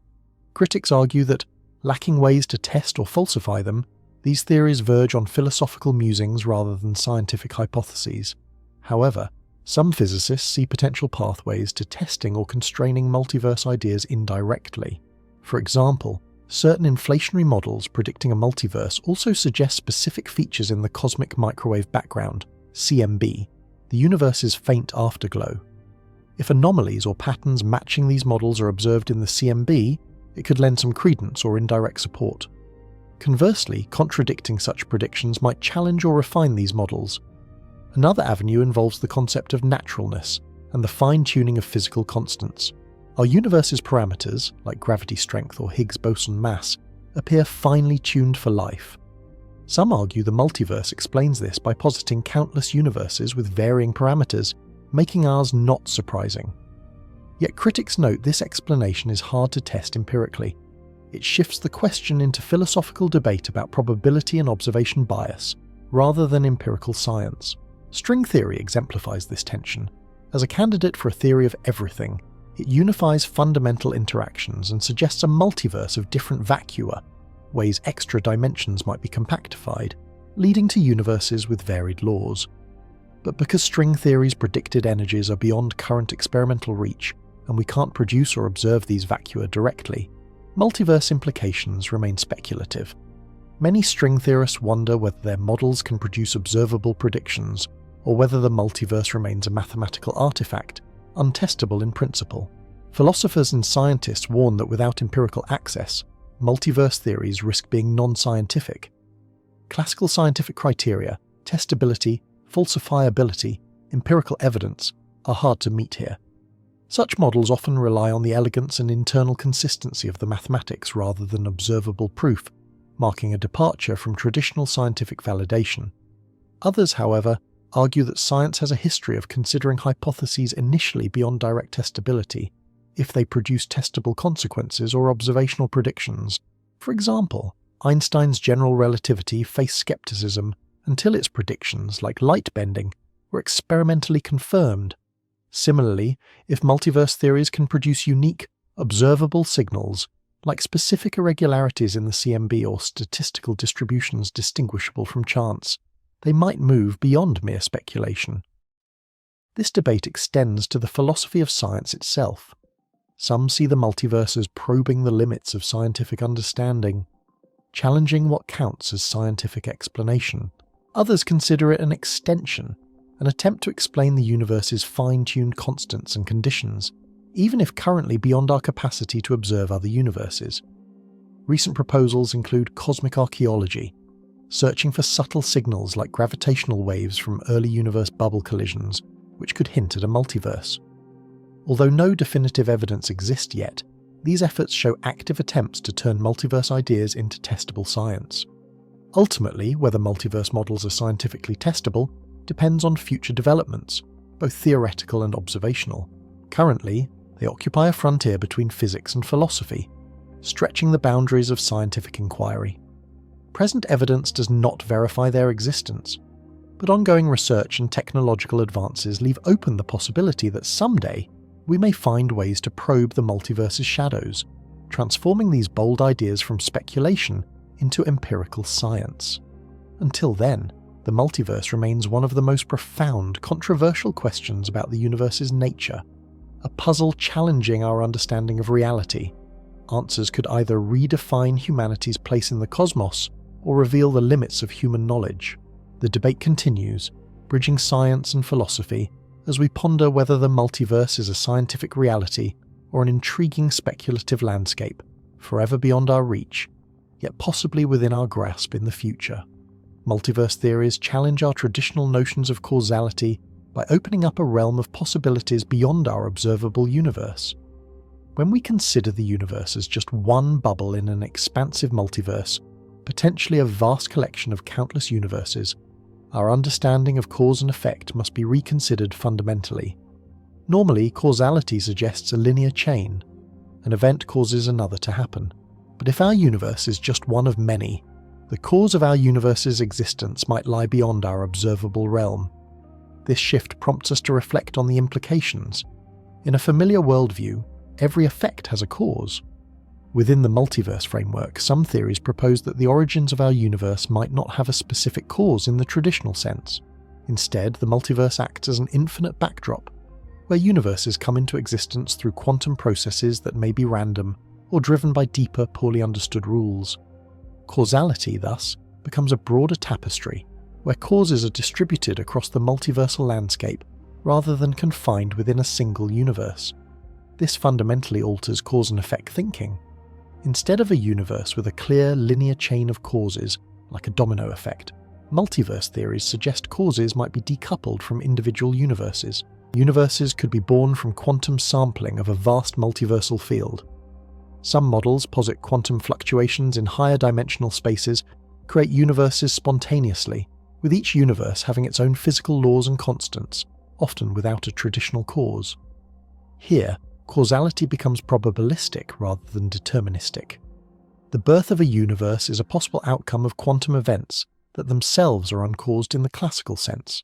Critics argue that, lacking ways to test or falsify them, these theories verge on philosophical musings rather than scientific hypotheses. However, some physicists see potential pathways to testing or constraining multiverse ideas indirectly. For example, certain inflationary models predicting a multiverse also suggest specific features in the cosmic microwave background, CMB, the universe's faint afterglow. If anomalies or patterns matching these models are observed in the CMB, it could lend some credence or indirect support. Conversely, contradicting such predictions might challenge or refine these models. Another avenue involves the concept of naturalness and the fine-tuning of physical constants. Our universe's parameters, like gravity strength or Higgs boson mass, appear finely tuned for life. Some argue the multiverse explains this by positing countless universes with varying parameters, making ours not surprising. Yet critics note this explanation is hard to test empirically. It shifts the question into philosophical debate about probability and observation bias, rather than empirical science. String theory exemplifies this tension. As a candidate for a theory of everything, it unifies fundamental interactions and suggests a multiverse of different vacua, ways extra dimensions might be compactified, leading to universes with varied laws. But because string theory's predicted energies are beyond current experimental reach, and we can't produce or observe these vacua directly, multiverse implications remain speculative. Many string theorists wonder whether their models can produce observable predictions, or whether the multiverse remains a mathematical artifact, untestable in principle. Philosophers and scientists warn that without empirical access, multiverse theories risk being non-scientific. Classical scientific criteria, testability, falsifiability, empirical evidence, are hard to meet here. Such models often rely on the elegance and internal consistency of the mathematics rather than observable proof, marking a departure from traditional scientific validation. Others, however, argue that science has a history of considering hypotheses initially beyond direct testability, if they produce testable consequences or observational predictions. For example, Einstein's general relativity faced skepticism until its predictions, like light bending, were experimentally confirmed. Similarly, if multiverse theories can produce unique, observable signals, like specific irregularities in the CMB or statistical distributions distinguishable from chance, they might move beyond mere speculation. This debate extends to the philosophy of science itself. Some see the multiverse as probing the limits of scientific understanding, challenging what counts as scientific explanation. Others consider it an extension, an attempt to explain the universe's fine-tuned constants and conditions, even if currently beyond our capacity to observe other universes. Recent proposals include cosmic archaeology, searching for subtle signals like gravitational waves from early universe bubble collisions, which could hint at a multiverse. Although no definitive evidence exists yet, these efforts show active attempts to turn multiverse ideas into testable science. Ultimately, whether multiverse models are scientifically testable depends on future developments, both theoretical and observational. Currently, they occupy a frontier between physics and philosophy, stretching the boundaries of scientific inquiry. Present evidence does not verify their existence, but ongoing research and technological advances leave open the possibility that someday we may find ways to probe the multiverse's shadows, transforming these bold ideas from speculation into empirical science. Until then, the multiverse remains one of the most profound, controversial questions about the universe's nature, a puzzle challenging our understanding of reality. Answers could either redefine humanity's place in the cosmos or reveal the limits of human knowledge. The debate continues, bridging science and philosophy, as we ponder whether the multiverse is a scientific reality or an intriguing speculative landscape, forever beyond our reach, yet possibly within our grasp in the future. Multiverse theories challenge our traditional notions of causality by opening up a realm of possibilities beyond our observable universe. When we consider the universe as just one bubble in an expansive multiverse, potentially a vast collection of countless universes, our understanding of cause and effect must be reconsidered fundamentally. Normally, causality suggests a linear chain. An event causes another to happen. But if our universe is just one of many, the cause of our universe's existence might lie beyond our observable realm. This shift prompts us to reflect on the implications. In a familiar worldview, every effect has a cause. Within the multiverse framework, some theories propose that the origins of our universe might not have a specific cause in the traditional sense. Instead, the multiverse acts as an infinite backdrop, where universes come into existence through quantum processes that may be random or driven by deeper, poorly understood rules. Causality, thus, becomes a broader tapestry, where causes are distributed across the multiversal landscape rather than confined within a single universe. This fundamentally alters cause and effect thinking. Instead of a universe with a clear, linear chain of causes, like a domino effect, multiverse theories suggest causes might be decoupled from individual universes. Universes could be born from quantum sampling of a vast multiversal field. Some models posit quantum fluctuations in higher dimensional spaces create universes spontaneously, with each universe having its own physical laws and constants, often without a traditional cause. Here, causality becomes probabilistic rather than deterministic. The birth of a universe is a possible outcome of quantum events that themselves are uncaused in the classical sense.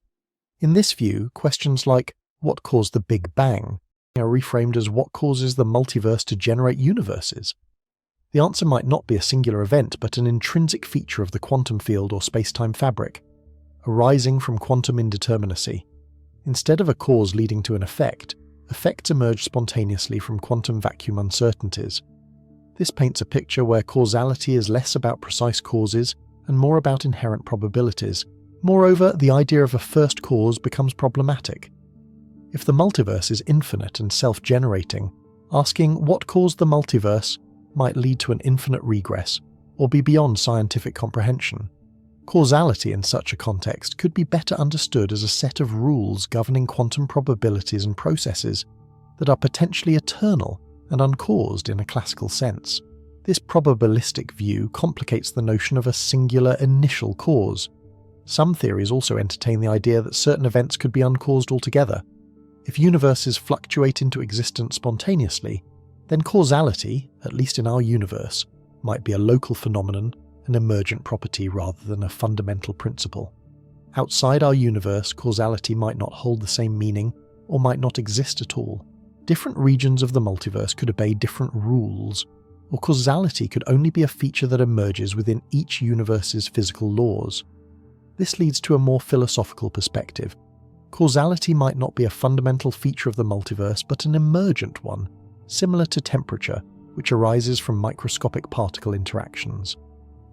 In this view, questions like what caused the Big Bang are reframed as what causes the multiverse to generate universes. The answer might not be a singular event, but an intrinsic feature of the quantum field or space-time fabric, arising from quantum indeterminacy. Instead of a cause leading to an effect, effects emerge spontaneously from quantum vacuum uncertainties. This paints a picture where causality is less about precise causes and more about inherent probabilities. Moreover, the idea of a first cause becomes problematic. If the multiverse is infinite and self-generating, asking what caused the multiverse might lead to an infinite regress or be beyond scientific comprehension. Causality in such a context could be better understood as a set of rules governing quantum probabilities and processes that are potentially eternal and uncaused in a classical sense. This probabilistic view complicates the notion of a singular initial cause. Some theories also entertain the idea that certain events could be uncaused altogether. If universes fluctuate into existence spontaneously, then causality, at least in our universe, might be a local phenomenon, an emergent property rather than a fundamental principle. Outside our universe, causality might not hold the same meaning or might not exist at all. Different regions of the multiverse could obey different rules, or causality could only be a feature that emerges within each universe's physical laws. This leads to a more philosophical perspective. Causality might not be a fundamental feature of the multiverse, but an emergent one, similar to temperature, which arises from microscopic particle interactions.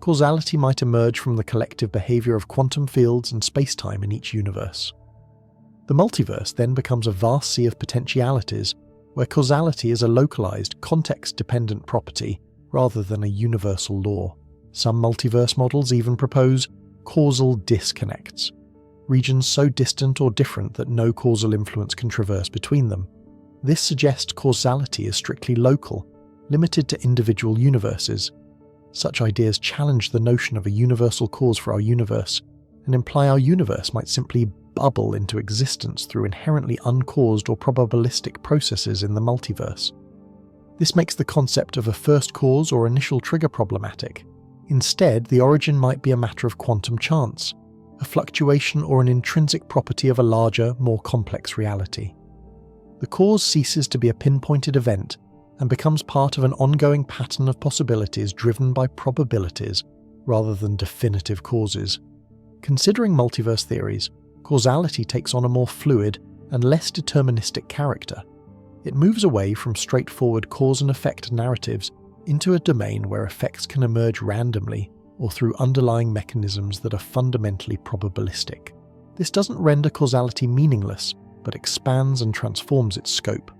Causality might emerge from the collective behavior of quantum fields and spacetime in each universe. The multiverse then becomes a vast sea of potentialities, where causality is a localized, context-dependent property rather than a universal law. Some multiverse models even propose causal disconnects, regions so distant or different that no causal influence can traverse between them. This suggests causality is strictly local, limited to individual universes. Such ideas challenge the notion of a universal cause for our universe, and imply our universe might simply bubble into existence through inherently uncaused or probabilistic processes in the multiverse. This makes the concept of a first cause or initial trigger problematic. Instead, the origin might be a matter of quantum chance, a fluctuation or an intrinsic property of a larger, more complex reality. The cause ceases to be a pinpointed event and becomes part of an ongoing pattern of possibilities driven by probabilities rather than definitive causes. Considering multiverse theories, causality takes on a more fluid and less deterministic character. It moves away from straightforward cause and effect narratives into a domain where effects can emerge randomly or through underlying mechanisms that are fundamentally probabilistic. This doesn't render causality meaningless, but expands and transforms its scope.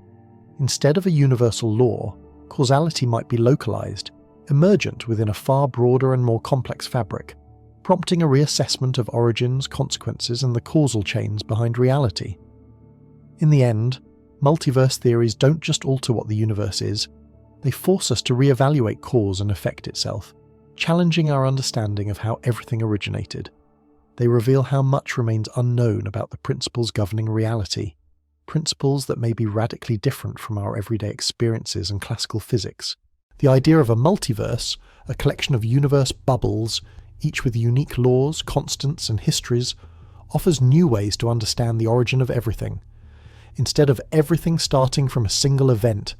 Instead of a universal law, causality might be localized, emergent within a far broader and more complex fabric, prompting a reassessment of origins, consequences, and the causal chains behind reality. In the end, multiverse theories don't just alter what the universe is, they force us to reevaluate cause and effect itself, challenging our understanding of how everything originated. They reveal how much remains unknown about the principles governing reality, principles that may be radically different from our everyday experiences and classical physics. The idea of a multiverse, a collection of universe bubbles, each with unique laws, constants, and histories, offers new ways to understand the origin of everything. Instead of everything starting from a single event,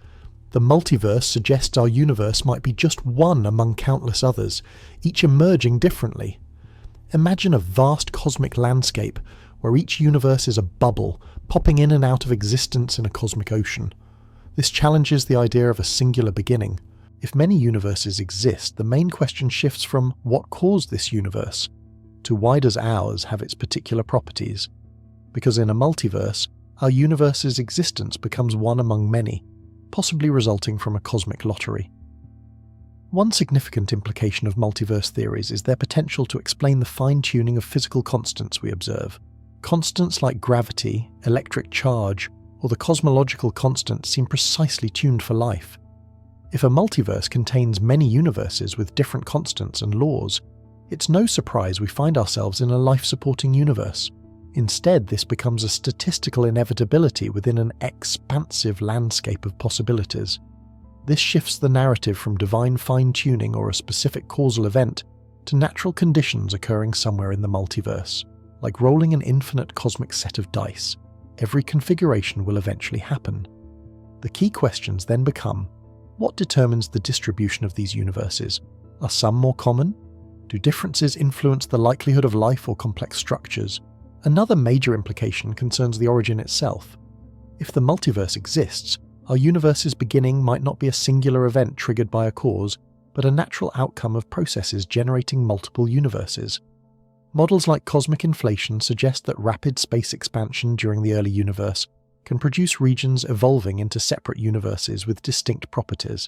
the multiverse suggests our universe might be just one among countless others, each emerging differently. Imagine a vast cosmic landscape where each universe is a bubble, popping in and out of existence in a cosmic ocean. This challenges the idea of a singular beginning. If many universes exist, the main question shifts from what caused this universe to why does ours have its particular properties? Because in a multiverse, our universe's existence becomes one among many, possibly resulting from a cosmic lottery. One significant implication of multiverse theories is their potential to explain the fine-tuning of physical constants we observe. Constants like gravity, electric charge, or the cosmological constant seem precisely tuned for life. If a multiverse contains many universes with different constants and laws, it's no surprise we find ourselves in a life-supporting universe. Instead, this becomes a statistical inevitability within an expansive landscape of possibilities. This shifts the narrative from divine fine-tuning or a specific causal event to natural conditions occurring somewhere in the multiverse. Like rolling an infinite cosmic set of dice, every configuration will eventually happen. The key questions then become, what determines the distribution of these universes? Are some more common? Do differences influence the likelihood of life or complex structures? Another major implication concerns the origin itself. If the multiverse exists, our universe's beginning might not be a singular event triggered by a cause, but a natural outcome of processes generating multiple universes. Models like cosmic inflation suggest that rapid space expansion during the early universe can produce regions evolving into separate universes with distinct properties.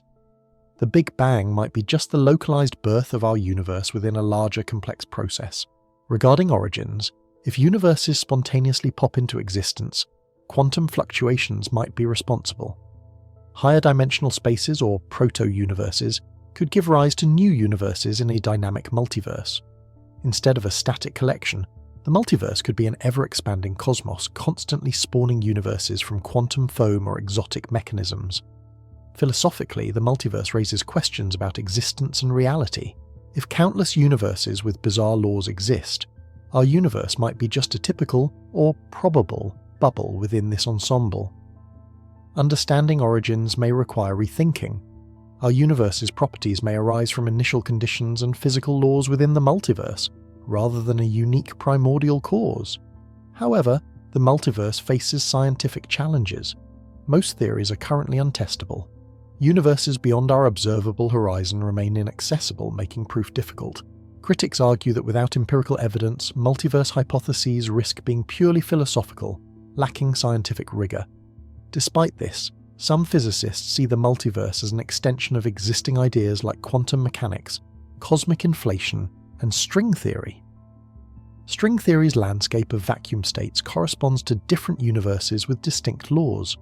The Big Bang might be just the localized birth of our universe within a larger complex process. Regarding origins, if universes spontaneously pop into existence, quantum fluctuations might be responsible. Higher dimensional spaces or proto-universes could give rise to new universes in a dynamic multiverse. Instead of a static collection, the multiverse could be an ever-expanding cosmos constantly spawning universes from quantum foam or exotic mechanisms. Philosophically, the multiverse raises questions about existence and reality. If countless universes with bizarre laws exist, our universe might be just a typical, or probable, bubble within this ensemble. Understanding origins may require rethinking. Our universe's properties may arise from initial conditions and physical laws within the multiverse, rather than a unique primordial cause. However, the multiverse faces scientific challenges. Most theories are currently untestable. Universes beyond our observable horizon remain inaccessible, making proof difficult. Critics argue that without empirical evidence, multiverse hypotheses risk being purely philosophical, lacking scientific rigor. Despite this, some physicists see the multiverse as an extension of existing ideas like quantum mechanics, cosmic inflation, and string theory. String theory's landscape of vacuum states corresponds to different universes with distinct laws.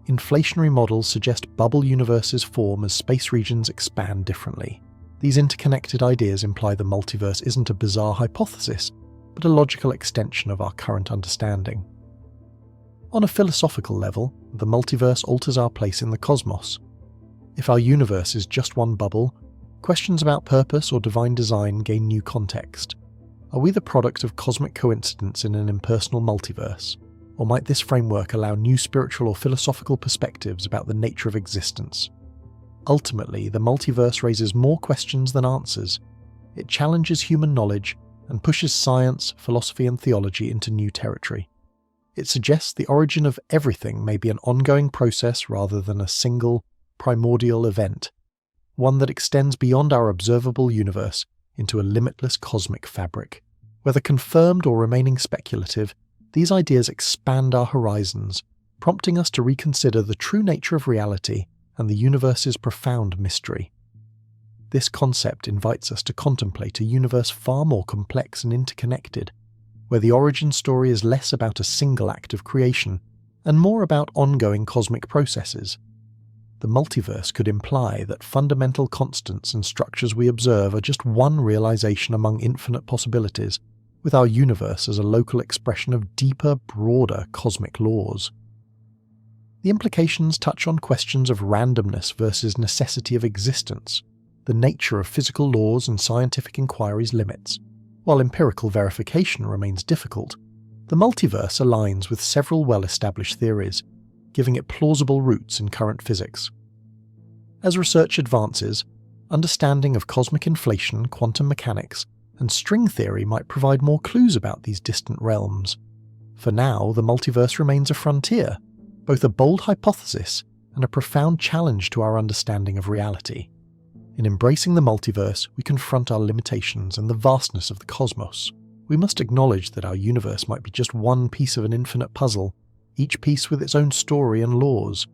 Inflationary models suggest bubble universes form as space regions expand differently. These interconnected ideas imply the multiverse isn't a bizarre hypothesis, but a logical extension of our current understanding. On a philosophical level, the multiverse alters our place in the cosmos. If our universe is just one bubble, questions about purpose or divine design gain new context. Are we the product of cosmic coincidence in an impersonal multiverse? Or might this framework allow new spiritual or philosophical perspectives about the nature of existence? Ultimately, the multiverse raises more questions than answers. It challenges human knowledge and pushes science, philosophy, and theology into new territory. It suggests the origin of everything may be an ongoing process rather than a single, primordial event, one that extends beyond our observable universe into a limitless cosmic fabric. Whether confirmed or remaining speculative, these ideas expand our horizons, prompting us to reconsider the true nature of reality and the universe's profound mystery. This concept invites us to contemplate a universe far more complex and interconnected, where the origin story is less about a single act of creation and more about ongoing cosmic processes. the multiverse could imply that fundamental constants and structures we observe are just one realization among infinite possibilities, with our universe as a local expression of deeper, broader cosmic laws. The implications touch on questions of randomness versus necessity of existence, the nature of physical laws and scientific inquiry's limits. While empirical verification remains difficult, the multiverse aligns with several well-established theories, giving it plausible roots in current physics. As research advances, understanding of cosmic inflation, quantum mechanics, and string theory might provide more clues about these distant realms. For now, the multiverse remains a frontier, both a bold hypothesis and a profound challenge to our understanding of reality. In embracing the multiverse, we confront our limitations and the vastness of the cosmos. We must acknowledge that our universe might be just one piece of an infinite puzzle, each piece with its own story and laws.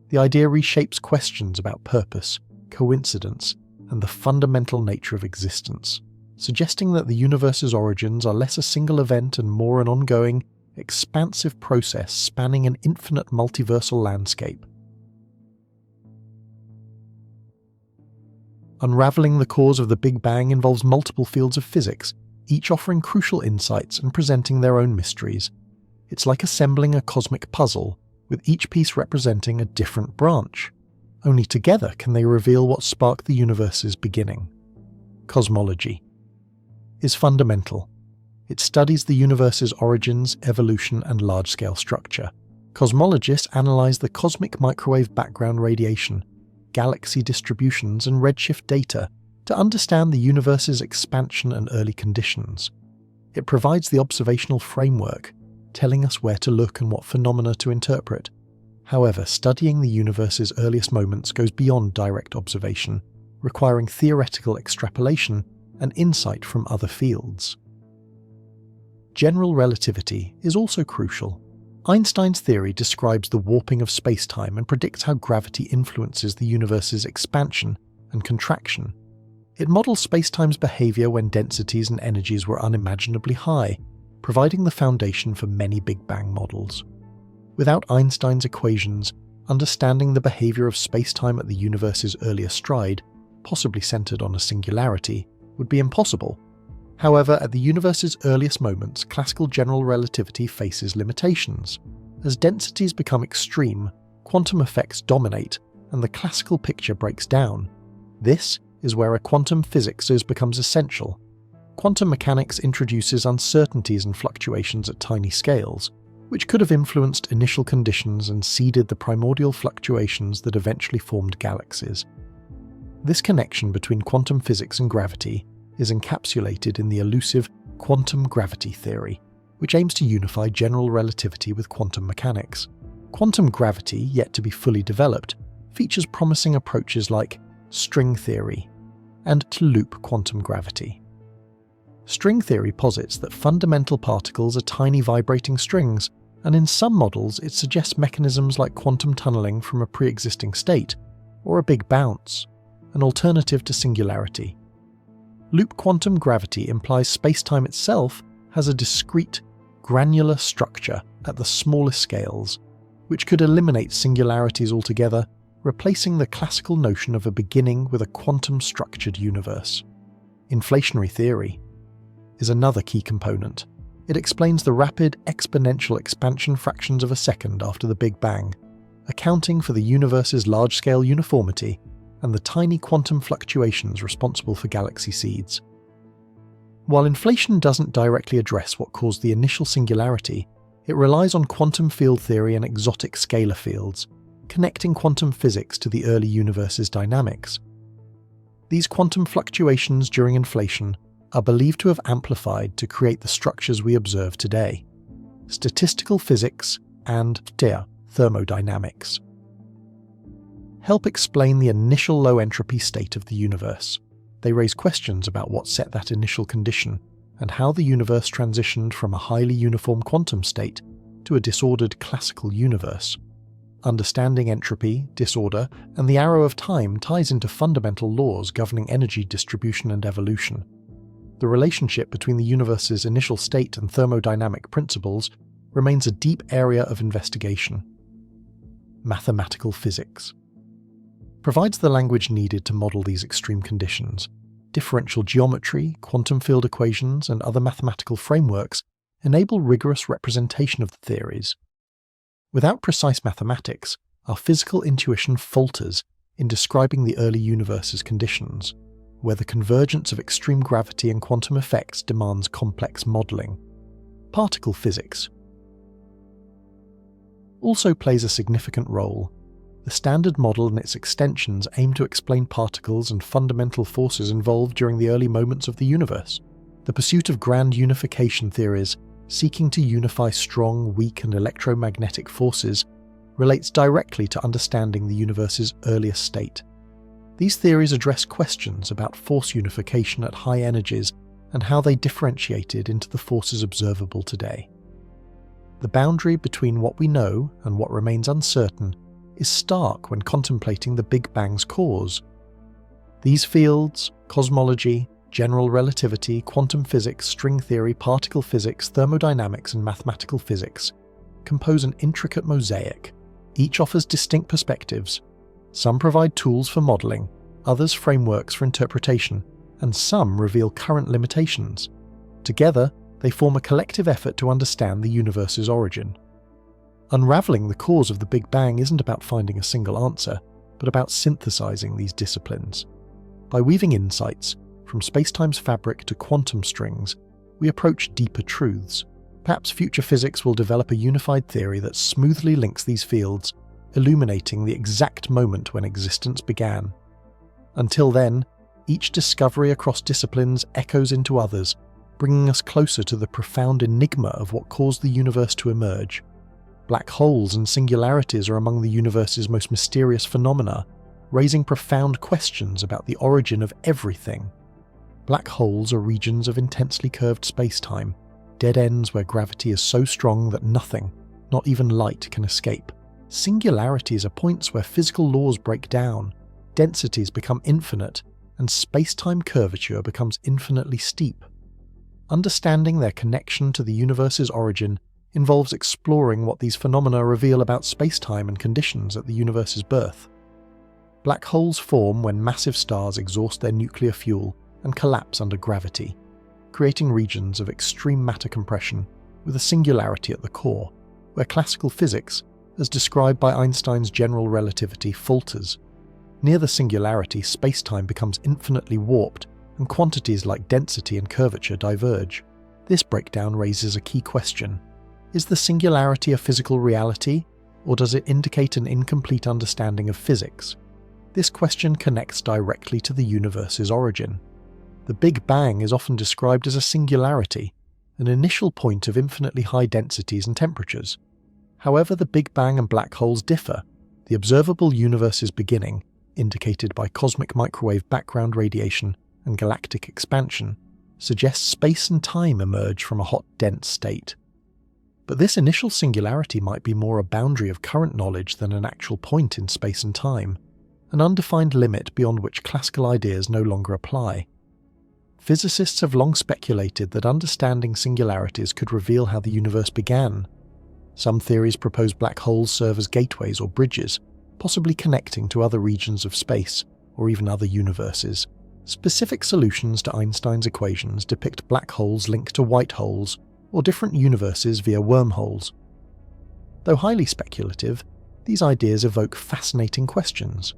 The idea reshapes questions about purpose, coincidence, and the fundamental nature of existence, suggesting that the universe's origins are less a single event and more an ongoing, expansive process spanning an infinite multiversal landscape. Unraveling the cause of the Big Bang involves multiple fields of physics, each offering crucial insights and presenting their own mysteries. It's like assembling a cosmic puzzle, with each piece representing a different branch. Only together can they reveal what sparked the universe's beginning. Cosmology is fundamental. It studies the universe's origins, evolution, and large-scale structure. Cosmologists analyze the cosmic microwave background radiation, galaxy distributions, and redshift data to understand the universe's expansion and early conditions. It provides the observational framework, telling us where to look and what phenomena to interpret. However, studying the universe's earliest moments goes beyond direct observation, requiring theoretical extrapolation and insight from other fields. General relativity is also crucial. Einstein's theory describes the warping of spacetime and predicts how gravity influences the universe's expansion and contraction. It models spacetime's behavior when densities and energies were unimaginably high, providing the foundation for many Big Bang models. Without Einstein's equations, understanding the behavior of spacetime at the universe's earlier stride, possibly centered on a singularity, would be impossible. However, at the universe's earliest moments, classical general relativity faces limitations. As densities become extreme, quantum effects dominate, and the classical picture breaks down. This is where a quantum physics becomes essential. Quantum mechanics introduces uncertainties and fluctuations at tiny scales, which could have influenced initial conditions and seeded the primordial fluctuations that eventually formed galaxies. This connection between quantum physics and gravity is encapsulated in the elusive quantum gravity theory, which aims to unify general relativity with quantum mechanics. Quantum gravity, yet to be fully developed, features promising approaches like string theory and to-loop quantum gravity. String theory posits that fundamental particles are tiny vibrating strings, and in some models it suggests mechanisms like quantum tunneling from a pre-existing state, or a big bounce, an alternative to singularity. Loop quantum gravity implies spacetime itself has a discrete, granular structure at the smallest scales, which could eliminate singularities altogether, replacing the classical notion of a beginning with a quantum-structured universe. Inflationary theory is another key component. It explains the rapid, exponential expansion fractions of a second after the Big Bang, accounting for the universe's large-scale uniformity and the tiny quantum fluctuations responsible for galaxy seeds. While inflation doesn't directly address what caused the initial singularity, it relies on quantum field theory and exotic scalar fields, connecting quantum physics to the early universe's dynamics. These quantum fluctuations during inflation are believed to have amplified to create the structures we observe today: statistical physics and thermodynamics help explain the initial low entropy state of the universe. They raise questions about what set that initial condition and how the universe transitioned from a highly uniform quantum state to a disordered classical universe. Understanding entropy, disorder, and the arrow of time ties into fundamental laws governing energy distribution and evolution. The relationship between the universe's initial state and thermodynamic principles remains a deep area of investigation. Mathematical physics provides the language needed to model these extreme conditions. Differential geometry, quantum field equations, and other mathematical frameworks enable rigorous representation of the theories. Without precise mathematics, our physical intuition falters in describing the early universe's conditions, where the convergence of extreme gravity and quantum effects demands complex modelling. Particle physics also plays a significant role. The Standard Model and its extensions aim to explain particles and fundamental forces involved during the early moments of the universe. The pursuit of grand unification theories, seeking to unify strong, weak, and electromagnetic forces, relates directly to understanding the universe's earliest state. These theories address questions about force unification at high energies and how they differentiated into the forces observable today. The boundary between what we know and what remains uncertain is stark when contemplating the Big Bang's cause. These fields, cosmology, general relativity, quantum physics, string theory, particle physics, thermodynamics, and mathematical physics, compose an intricate mosaic. Each offers distinct perspectives. Some provide tools for modelling, others frameworks for interpretation, and some reveal current limitations. Together, they form a collective effort to understand the universe's origin. Unravelling the cause of the Big Bang isn't about finding a single answer, but about synthesizing these disciplines. By weaving insights, from spacetime's fabric to quantum strings, we approach deeper truths. Perhaps future physics will develop a unified theory that smoothly links these fields, illuminating the exact moment when existence began. Until then, each discovery across disciplines echoes into others, bringing us closer to the profound enigma of what caused the universe to emerge. Black holes and singularities are among the universe's most mysterious phenomena, raising profound questions about the origin of everything. Black holes are regions of intensely curved spacetime, dead ends where gravity is so strong that nothing, not even light, can escape. Singularities are points where physical laws break down, densities become infinite, and spacetime curvature becomes infinitely steep. Understanding their connection to the universe's origin involves exploring what these phenomena reveal about spacetime and conditions at the universe's birth. Black holes form when massive stars exhaust their nuclear fuel and collapse under gravity, creating regions of extreme matter compression with a singularity at the core, where classical physics, as described by Einstein's general relativity, falters. Near the singularity, spacetime becomes infinitely warped, and quantities like density and curvature diverge. This breakdown raises a key question. Is the singularity a physical reality, or does it indicate an incomplete understanding of physics? This question connects directly to the universe's origin. The Big Bang is often described as a singularity, an initial point of infinitely high densities and temperatures. However, the Big Bang and black holes differ. The observable universe's beginning, indicated by cosmic microwave background radiation and galactic expansion, suggests space and time emerge from a hot, dense state. But this initial singularity might be more a boundary of current knowledge than an actual point in space and time, an undefined limit beyond which classical ideas no longer apply. Physicists have long speculated that understanding singularities could reveal how the universe began. Some theories propose black holes serve as gateways or bridges, possibly connecting to other regions of space, or even other universes. Specific solutions to Einstein's equations depict black holes linked to white holes, or different universes via wormholes. Though highly speculative, these ideas evoke fascinating questions.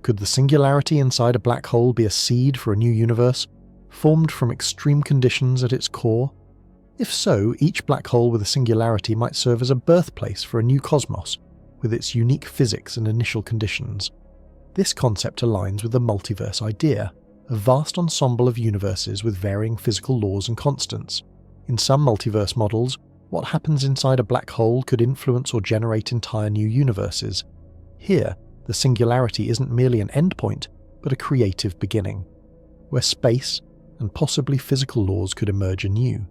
Could the singularity inside a black hole be a seed for a new universe, formed from extreme conditions at its core? If so, each black hole with a singularity might serve as a birthplace for a new cosmos, with its unique physics and initial conditions. This concept aligns with the multiverse idea, a vast ensemble of universes with varying physical laws and constants. In some multiverse models, what happens inside a black hole could influence or generate entire new universes. Here, the singularity isn't merely an endpoint, but a creative beginning, where space and possibly physical laws could emerge anew.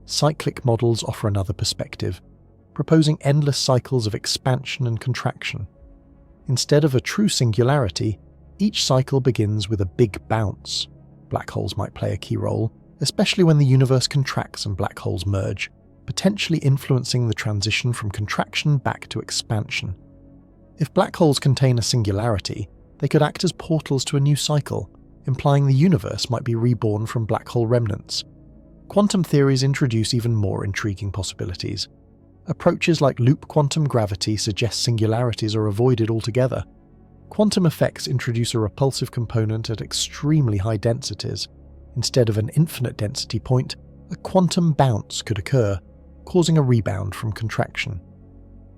Cyclic models offer another perspective, proposing endless cycles of expansion and contraction. Instead of a true singularity, each cycle begins with a big bounce. Black holes might play a key role, especially when the universe contracts and black holes merge, potentially influencing the transition from contraction back to expansion. If black holes contain a singularity, They could act as portals to a new cycle, implying the universe might be reborn from black hole remnants. Quantum theories introduce even more intriguing possibilities. Approaches like loop quantum gravity suggest singularities are avoided altogether. Quantum effects introduce a repulsive component at extremely high densities. Instead of an infinite density point, a quantum bounce could occur, causing a rebound from contraction.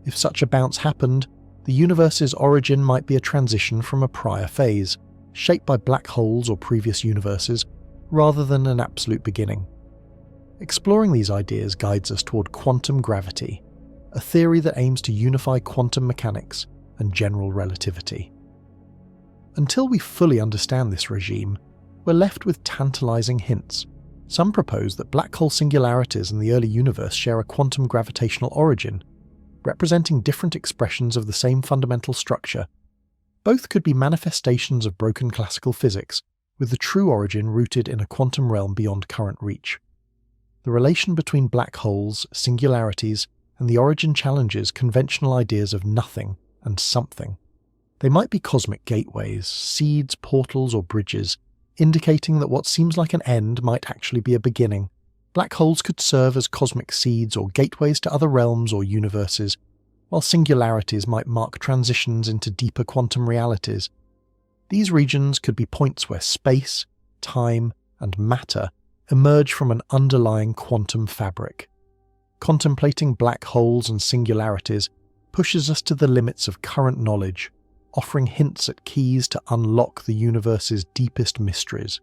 If such a bounce happened, the universe's origin might be a transition from a prior phase, shaped by black holes or previous universes, rather than an absolute beginning. Exploring these ideas guides us toward quantum gravity, a theory that aims to unify quantum mechanics and general relativity. Until we fully understand this regime, we're left with tantalizing hints. Some propose that black hole singularities in the early universe share a quantum gravitational origin, representing different expressions of the same fundamental structure. Both could be manifestations of broken classical physics, with the true origin rooted in a quantum realm beyond current reach. The relation between black holes, singularities, and the origin challenges conventional ideas of nothing and something. They might be cosmic gateways, seeds, portals, or bridges, indicating that what seems like an end might actually be a beginning. Black holes could serve as cosmic seeds or gateways to other realms or universes, while singularities might mark transitions into deeper quantum realities. These regions could be points where space, time, and matter emerge from an underlying quantum fabric. Contemplating black holes and singularities pushes us to the limits of current knowledge, offering hints at keys to unlock the universe's deepest mysteries.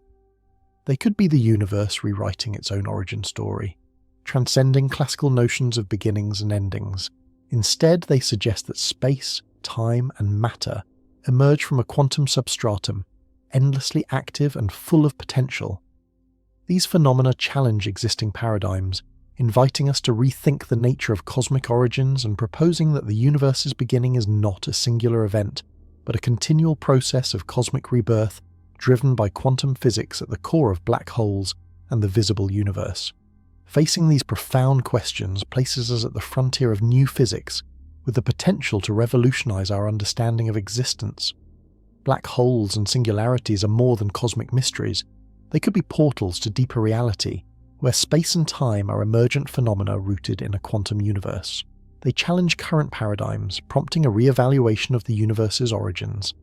They could be the universe rewriting its own origin story, transcending classical notions of beginnings and endings. Instead, they suggest that space, time, and matter emerge from a quantum substratum, endlessly active and full of potential. These phenomena challenge existing paradigms, inviting us to rethink the nature of cosmic origins and proposing that the universe's beginning is not a singular event, but a continual process of cosmic rebirth driven by quantum physics at the core of black holes and the visible universe. Facing these profound questions places us at the frontier of new physics, with the potential to revolutionize our understanding of existence. Black holes and singularities are more than cosmic mysteries. They could be portals to deeper reality, where space and time are emergent phenomena rooted in a quantum universe. They challenge current paradigms, prompting a re-evaluation of the universe's origins.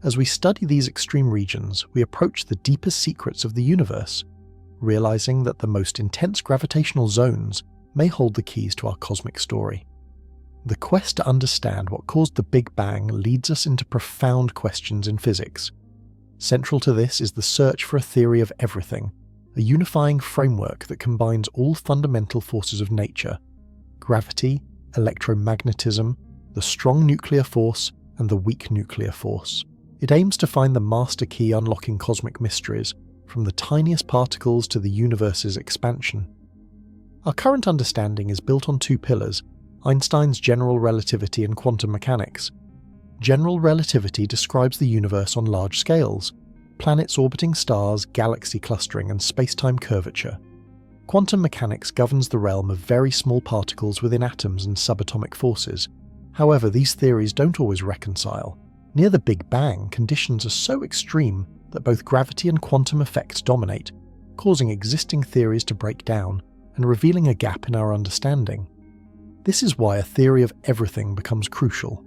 As we study these extreme regions, we approach the deepest secrets of the universe, realizing that the most intense gravitational zones may hold the keys to our cosmic story. The quest to understand what caused the Big Bang leads us into profound questions in physics. Central to this is the search for a theory of everything, a unifying framework that combines all fundamental forces of nature: gravity, electromagnetism, the strong nuclear force, and the weak nuclear force. It aims to find the master key unlocking cosmic mysteries, from the tiniest particles to the universe's expansion. Our current understanding is built on two pillars: Einstein's general relativity and quantum mechanics. General relativity describes the universe on large scales: planets orbiting stars, galaxy clustering, and space-time curvature. Quantum mechanics governs the realm of very small particles within atoms and subatomic forces. However, these theories don't always reconcile. Near the Big Bang, conditions are so extreme that both gravity and quantum effects dominate, causing existing theories to break down and revealing a gap in our understanding. This is why a theory of everything becomes crucial.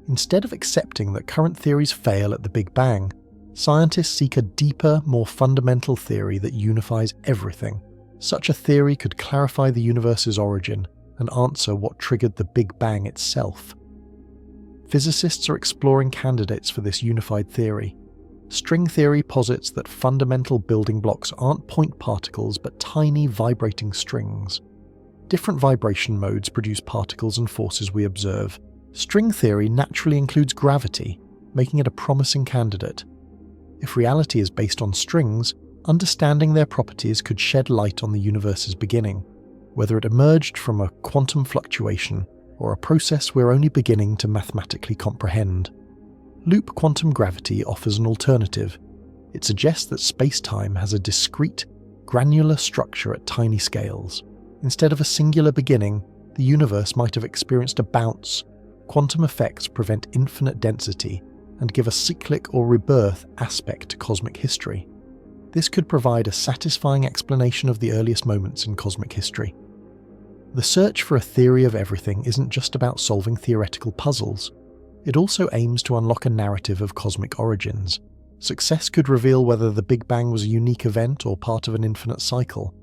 Instead of accepting that current theories fail at the Big Bang, scientists seek a deeper, more fundamental theory that unifies everything. Such a theory could clarify the universe's origin and answer what triggered the Big Bang itself. Physicists are exploring candidates for this unified theory. String theory posits that fundamental building blocks aren't point particles but tiny vibrating strings. Different vibration modes produce particles and forces we observe. String theory naturally includes gravity, making it a promising candidate. If reality is based on strings, understanding their properties could shed light on the universe's beginning, whether it emerged from a quantum fluctuation or a process we're only beginning to mathematically comprehend. Loop quantum gravity offers an alternative. It suggests that space-time has a discrete, granular structure at tiny scales. Instead of a singular beginning, the universe might have experienced a bounce. Quantum effects prevent infinite density, and give a cyclic or rebirth aspect to cosmic history. This could provide a satisfying explanation of the earliest moments in cosmic history. The search for a theory of everything isn't just about solving theoretical puzzles. It also aims to unlock a narrative of cosmic origins. Success could reveal whether the Big Bang was a unique event or part of an infinite cycle.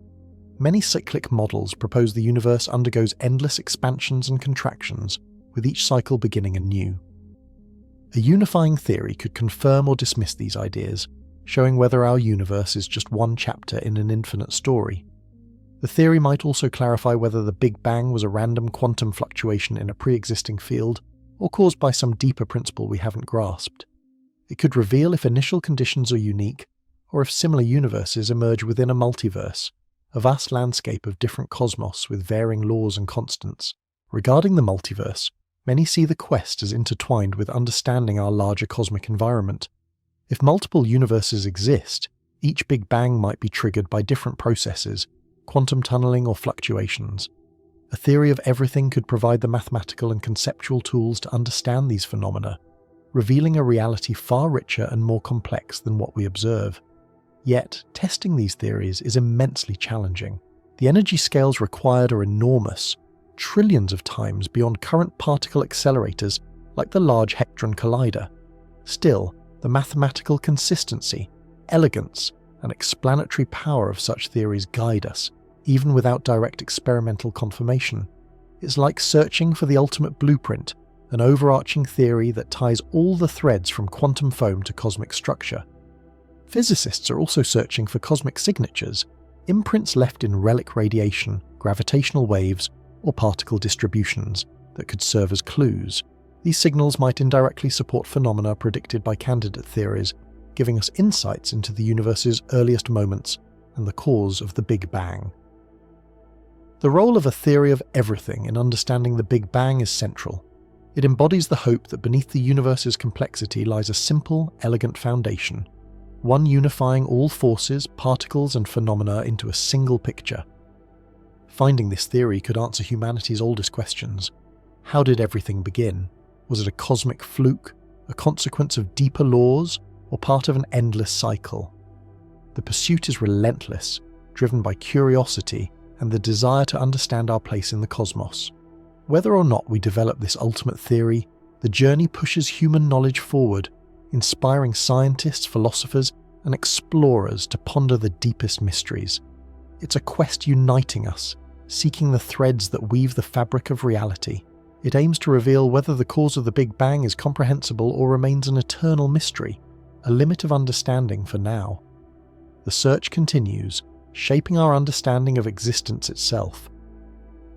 Many cyclic models propose the universe undergoes endless expansions and contractions, with each cycle beginning anew. A unifying theory could confirm or dismiss these ideas, showing whether our universe is just one chapter in an infinite story. The theory might also clarify whether the Big Bang was a random quantum fluctuation in a pre-existing field, or caused by some deeper principle we haven't grasped. It could reveal if initial conditions are unique, or if similar universes emerge within a multiverse, a vast landscape of different cosmos with varying laws and constants. Regarding the multiverse, many see the quest as intertwined with understanding our larger cosmic environment. If multiple universes exist, each Big Bang might be triggered by different processes, quantum tunneling or fluctuations. A theory of everything could provide the mathematical and conceptual tools to understand these phenomena, revealing a reality far richer and more complex than what we observe. Yet, testing these theories is immensely challenging. The energy scales required are enormous, trillions of times beyond current particle accelerators like the Large Hadron Collider. Still, the mathematical consistency, elegance, and explanatory power of such theories guide us, even without direct experimental confirmation. It's like searching for the ultimate blueprint, an overarching theory that ties all the threads from quantum foam to cosmic structure. Physicists are also searching for cosmic signatures, imprints left in relic radiation, gravitational waves, or particle distributions that could serve as clues. These signals might indirectly support phenomena predicted by candidate theories, giving us insights into the universe's earliest moments and the cause of the Big Bang. The role of a theory of everything in understanding the Big Bang is central. It embodies the hope that beneath the universe's complexity lies a simple, elegant foundation, one unifying all forces, particles, and phenomena into a single picture. Finding this theory could answer humanity's oldest questions. How did everything begin? Was it a cosmic fluke, a consequence of deeper laws, or part of an endless cycle? The pursuit is relentless, driven by curiosity and the desire to understand our place in the cosmos. Whether or not we develop this ultimate theory, the journey pushes human knowledge forward, inspiring scientists, philosophers, and explorers to ponder the deepest mysteries. It's a quest uniting us, seeking the threads that weave the fabric of reality. It aims to reveal whether the cause of the Big Bang is comprehensible or remains an eternal mystery, a limit of understanding for now. The search continues, shaping our understanding of existence itself.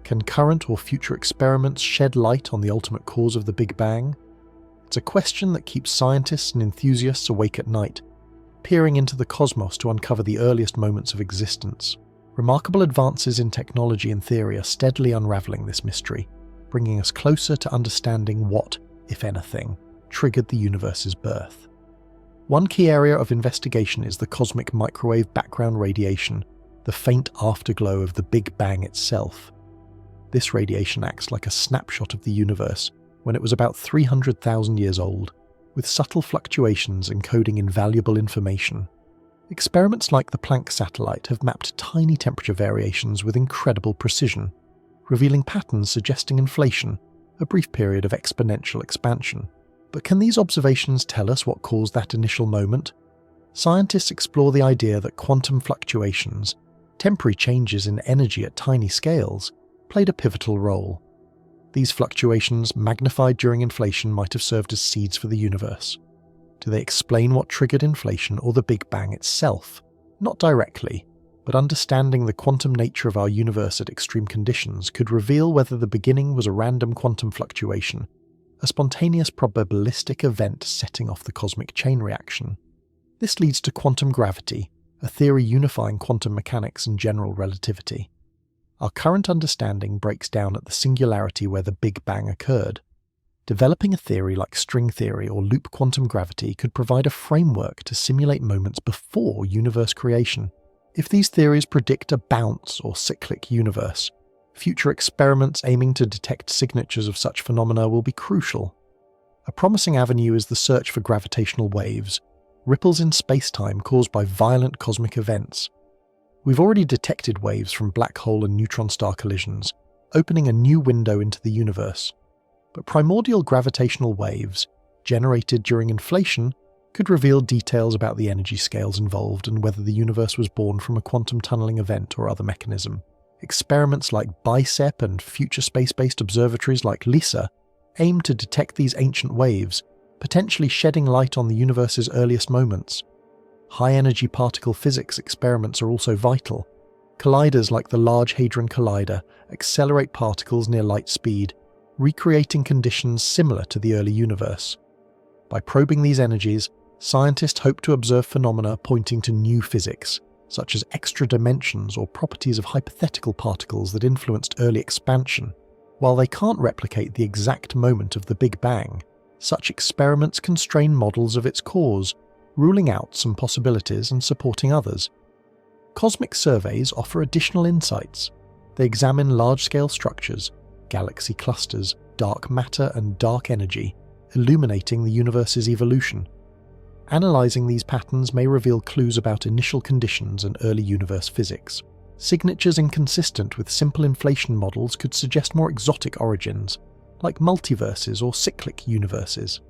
Can current or future experiments shed light on the ultimate cause of the Big Bang? It's a question that keeps scientists and enthusiasts awake at night, peering into the cosmos to uncover the earliest moments of existence. Remarkable advances in technology and theory are steadily unraveling this mystery, bringing us closer to understanding what, if anything, triggered the universe's birth. One key area of investigation is the cosmic microwave background radiation, the faint afterglow of the Big Bang itself. This radiation acts like a snapshot of the universe when it was about 300,000 years old, with subtle fluctuations encoding invaluable information. Experiments like the Planck satellite have mapped tiny temperature variations with incredible precision, revealing patterns suggesting inflation, a brief period of exponential expansion. But can these observations tell us what caused that initial moment? Scientists explore the idea that quantum fluctuations, temporary changes in energy at tiny scales, played a pivotal role. These fluctuations, magnified during inflation, might have served as seeds for the universe. Do they explain what triggered inflation or the Big Bang itself? Not directly, but understanding the quantum nature of our universe at extreme conditions could reveal whether the beginning was a random quantum fluctuation, a spontaneous probabilistic event setting off the cosmic chain reaction. This leads to quantum gravity, a theory unifying quantum mechanics and general relativity. Our current understanding breaks down at the singularity where the Big Bang occurred. Developing a theory like string theory or loop quantum gravity could provide a framework to simulate moments before universe creation. If these theories predict a bounce or cyclic universe, future experiments aiming to detect signatures of such phenomena will be crucial. A promising avenue is the search for gravitational waves, ripples in spacetime caused by violent cosmic events. We've already detected waves from black hole and neutron star collisions, opening a new window into the universe. But primordial gravitational waves, generated during inflation, could reveal details about the energy scales involved and whether the universe was born from a quantum tunneling event or other mechanism. Experiments like BICEP and future space-based observatories like LISA aim to detect these ancient waves, potentially shedding light on the universe's earliest moments. High-energy particle physics experiments are also vital. Colliders like the Large Hadron Collider accelerate particles near light speed, recreating conditions similar to the early universe. By probing these energies, scientists hope to observe phenomena pointing to new physics, such as extra dimensions or properties of hypothetical particles that influenced early expansion. While they can't replicate the exact moment of the Big Bang, such experiments constrain models of its cause, ruling out some possibilities and supporting others. Cosmic surveys offer additional insights. They examine large-scale structures, galaxy clusters, dark matter and dark energy, illuminating the universe's evolution. Analyzing these patterns may reveal clues about initial conditions and early universe physics. Signatures inconsistent with simple inflation models could suggest more exotic origins, like multiverses or cyclic universes.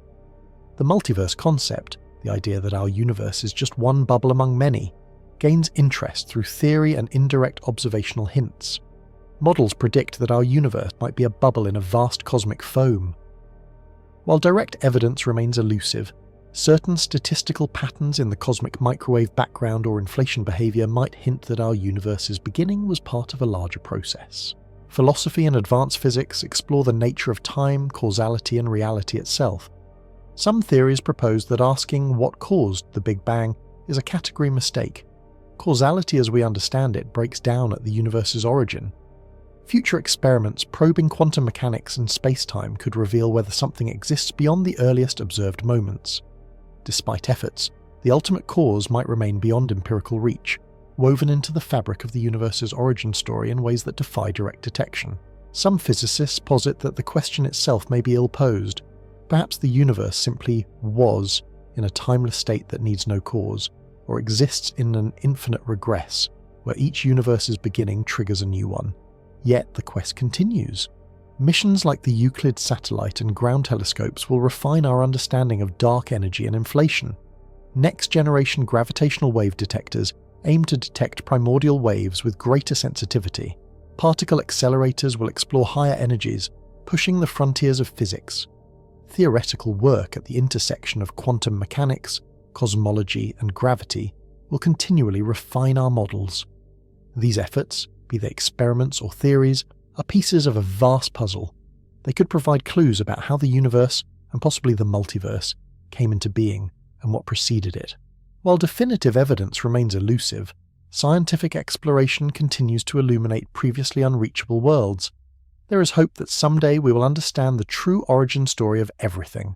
The multiverse concept, the idea that our universe is just one bubble among many, gains interest through theory and indirect observational hints. Models predict that our universe might be a bubble in a vast cosmic foam. While direct evidence remains elusive, certain statistical patterns in the cosmic microwave background or inflation behavior might hint that our universe's beginning was part of a larger process. Philosophy and advanced physics explore the nature of time, causality, and reality itself. Some theories propose that asking what caused the Big Bang is a category mistake. Causality as we understand it breaks down at the universe's origin. Future experiments probing quantum mechanics and spacetime could reveal whether something exists beyond the earliest observed moments. Despite efforts, the ultimate cause might remain beyond empirical reach, woven into the fabric of the universe's origin story in ways that defy direct detection. Some physicists posit that the question itself may be ill-posed. Perhaps the universe simply was in a timeless state that needs no cause, or exists in an infinite regress, where each universe's beginning triggers a new one. Yet the quest continues. Missions like the Euclid satellite and ground telescopes will refine our understanding of dark energy and inflation. Next-generation gravitational wave detectors aim to detect primordial waves with greater sensitivity. Particle accelerators will explore higher energies, pushing the frontiers of physics. Theoretical work at the intersection of quantum mechanics, cosmology, and gravity will continually refine our models. These efforts, be they experiments or theories, are pieces of a vast puzzle. They could provide clues about how the universe, and possibly the multiverse, came into being and what preceded it. While definitive evidence remains elusive, scientific exploration continues to illuminate previously unreachable worlds. There is hope that someday we will understand the true origin story of everything.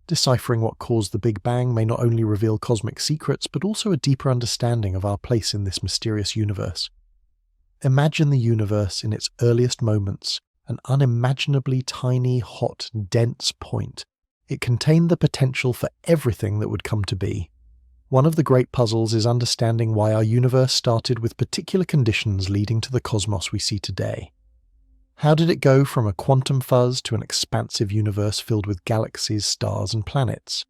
Deciphering what caused the Big Bang may not only reveal cosmic secrets, but also a deeper understanding of our place in this mysterious universe. Imagine the universe in its earliest moments, an unimaginably tiny, hot, dense point. It contained the potential for everything that would come to be. One of the great puzzles is understanding why our universe started with particular conditions leading to the cosmos we see today. How did it go from a quantum fuzz to an expansive universe filled with galaxies, stars, and planets?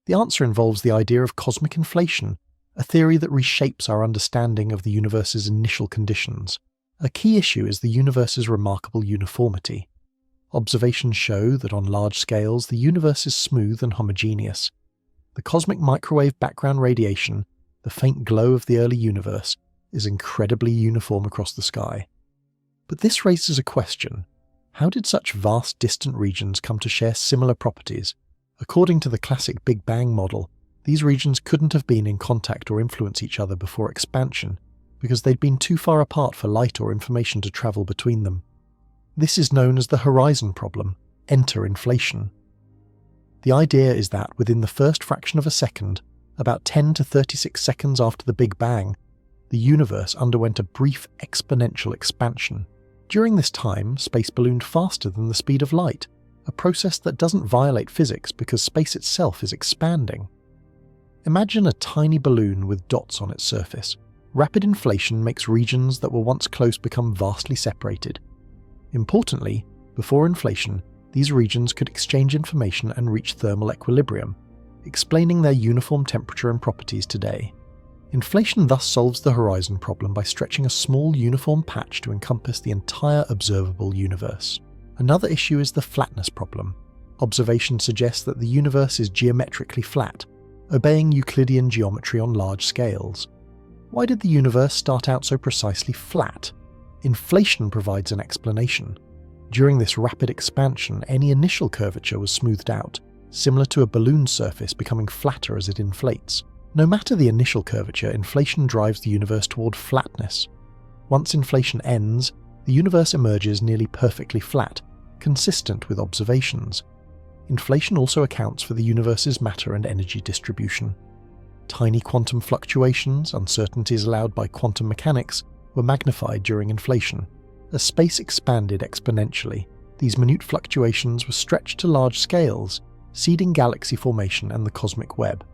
The answer involves the idea of cosmic inflation, a theory that reshapes our understanding of the universe's initial conditions. A key issue is the universe's remarkable uniformity. Observations show that on large scales the universe is smooth and homogeneous. The cosmic microwave background radiation, the faint glow of the early universe, is incredibly uniform across the sky. But this raises a question. How did such vast distant regions come to share similar properties? According to the classic Big Bang model, these regions couldn't have been in contact or influence each other before expansion, because they'd been too far apart for light or information to travel between them. This is known as the horizon problem, enter inflation. The idea is that within the first fraction of a second, about 10 to 36 seconds after the Big Bang, the universe underwent a brief exponential expansion. During this time, space ballooned faster than the speed of light, a process that doesn't violate physics because space itself is expanding. Imagine a tiny balloon with dots on its surface. Rapid inflation makes regions that were once close become vastly separated. Importantly, before inflation, these regions could exchange information and reach thermal equilibrium, explaining their uniform temperature and properties today. Inflation thus solves the horizon problem by stretching a small uniform patch to encompass the entire observable universe. Another issue is the flatness problem. Observation suggests that the universe is geometrically flat, obeying Euclidean geometry on large scales. Why did the universe start out so precisely flat? Inflation provides an explanation. During this rapid expansion, any initial curvature was smoothed out, similar to a balloon surface becoming flatter as it inflates. No matter the initial curvature, inflation drives the universe toward flatness. Once inflation ends, the universe emerges nearly perfectly flat, consistent with observations. Inflation also accounts for the universe's matter and energy distribution. Tiny quantum fluctuations, uncertainties allowed by quantum mechanics, were magnified during inflation. As space expanded exponentially, these minute fluctuations were stretched to large scales, seeding galaxy formation and the cosmic web.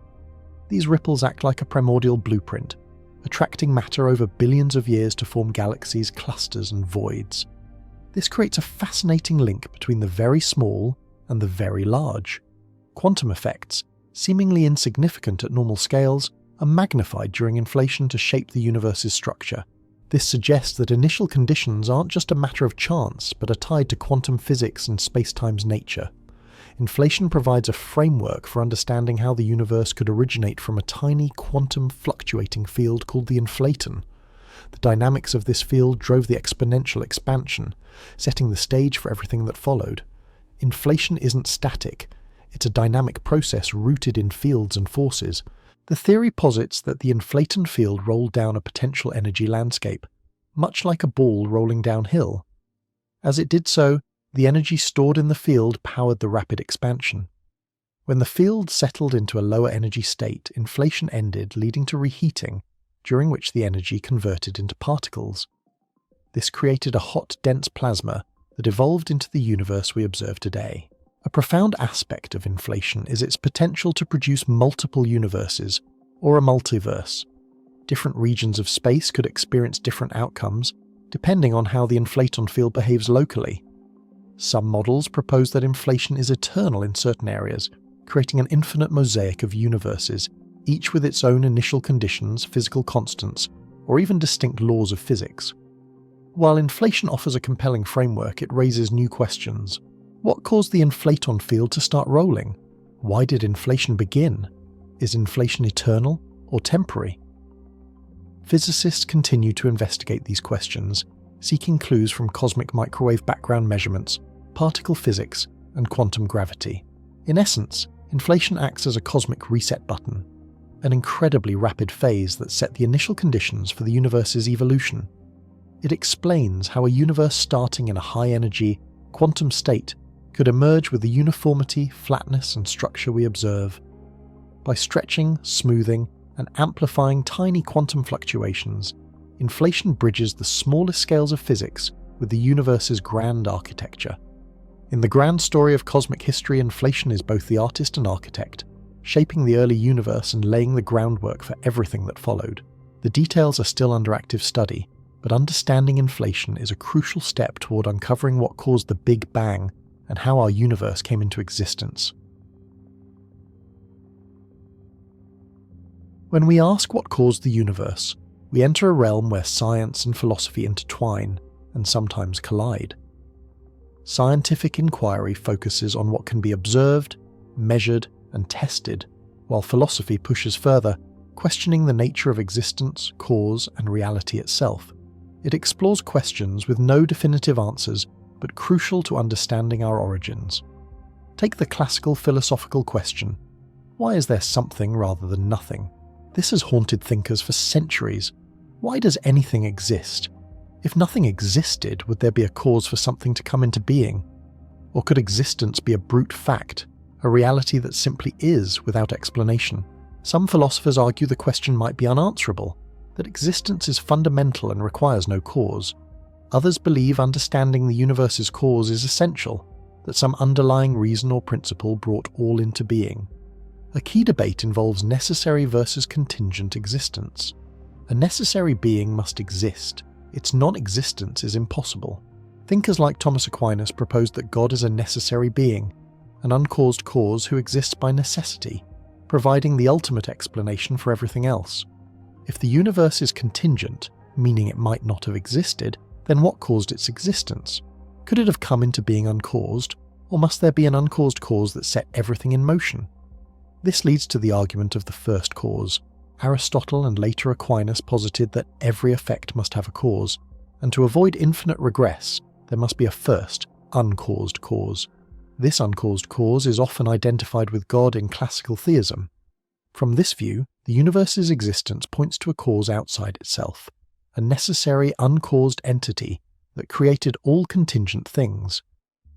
These ripples act like a primordial blueprint, attracting matter over billions of years to form galaxies, clusters, and voids. This creates a fascinating link between the very small and the very large. Quantum effects, seemingly insignificant at normal scales, are magnified during inflation to shape the universe's structure. This suggests that initial conditions aren't just a matter of chance, but are tied to quantum physics and spacetime's nature. Inflation provides a framework for understanding how the universe could originate from a tiny quantum fluctuating field called the inflaton. The dynamics of this field drove the exponential expansion, setting the stage for everything that followed. Inflation isn't static, it's a dynamic process rooted in fields and forces. The theory posits that the inflaton field rolled down a potential energy landscape, much like a ball rolling downhill. As it did so, the energy stored in the field powered the rapid expansion. When the field settled into a lower energy state, inflation ended, leading to reheating, during which the energy converted into particles. This created a hot, dense plasma that evolved into the universe we observe today. A profound aspect of inflation is its potential to produce multiple universes, or a multiverse. Different regions of space could experience different outcomes, depending on how the inflaton field behaves locally. Some models propose that inflation is eternal in certain areas, creating an infinite mosaic of universes, each with its own initial conditions, physical constants, or even distinct laws of physics. While inflation offers a compelling framework, it raises new questions. What caused the inflaton field to start rolling? Why did inflation begin? Is inflation eternal or temporary? Physicists continue to investigate these questions, seeking clues from cosmic microwave background measurements, particle physics, and quantum gravity. In essence, inflation acts as a cosmic reset button, an incredibly rapid phase that set the initial conditions for the universe's evolution. It explains how a universe starting in a high-energy, quantum state could emerge with the uniformity, flatness, and structure we observe. By stretching, smoothing, and amplifying tiny quantum fluctuations, inflation bridges the smallest scales of physics with the universe's grand architecture. In the grand story of cosmic history, inflation is both the artist and architect, shaping the early universe and laying the groundwork for everything that followed. The details are still under active study, but understanding inflation is a crucial step toward uncovering what caused the Big Bang and how our universe came into existence. When we ask what caused the universe, we enter a realm where science and philosophy intertwine and sometimes collide. Scientific inquiry focuses on what can be observed, measured, and tested, while philosophy pushes further, questioning the nature of existence, cause, and reality itself. It explores questions with no definitive answers, but crucial to understanding our origins. Take the classical philosophical question: why is there something rather than nothing? This has haunted thinkers for centuries. Why does anything exist? If nothing existed, would there be a cause for something to come into being? Or could existence be a brute fact, a reality that simply is without explanation? Some philosophers argue the question might be unanswerable, that existence is fundamental and requires no cause. Others believe understanding the universe's cause is essential, that some underlying reason or principle brought all into being. A key debate involves necessary versus contingent existence. A necessary being must exist. Its non-existence is impossible. Thinkers like Thomas Aquinas proposed that God is a necessary being, an uncaused cause who exists by necessity, providing the ultimate explanation for everything else. If the universe is contingent, meaning it might not have existed, then what caused its existence? Could it have come into being uncaused, or must there be an uncaused cause that set everything in motion? This leads to the argument of the first cause. Aristotle and later Aquinas posited that every effect must have a cause, and to avoid infinite regress, there must be a first, uncaused cause. This uncaused cause is often identified with God in classical theism. From this view, the universe's existence points to a cause outside itself, a necessary uncaused entity that created all contingent things.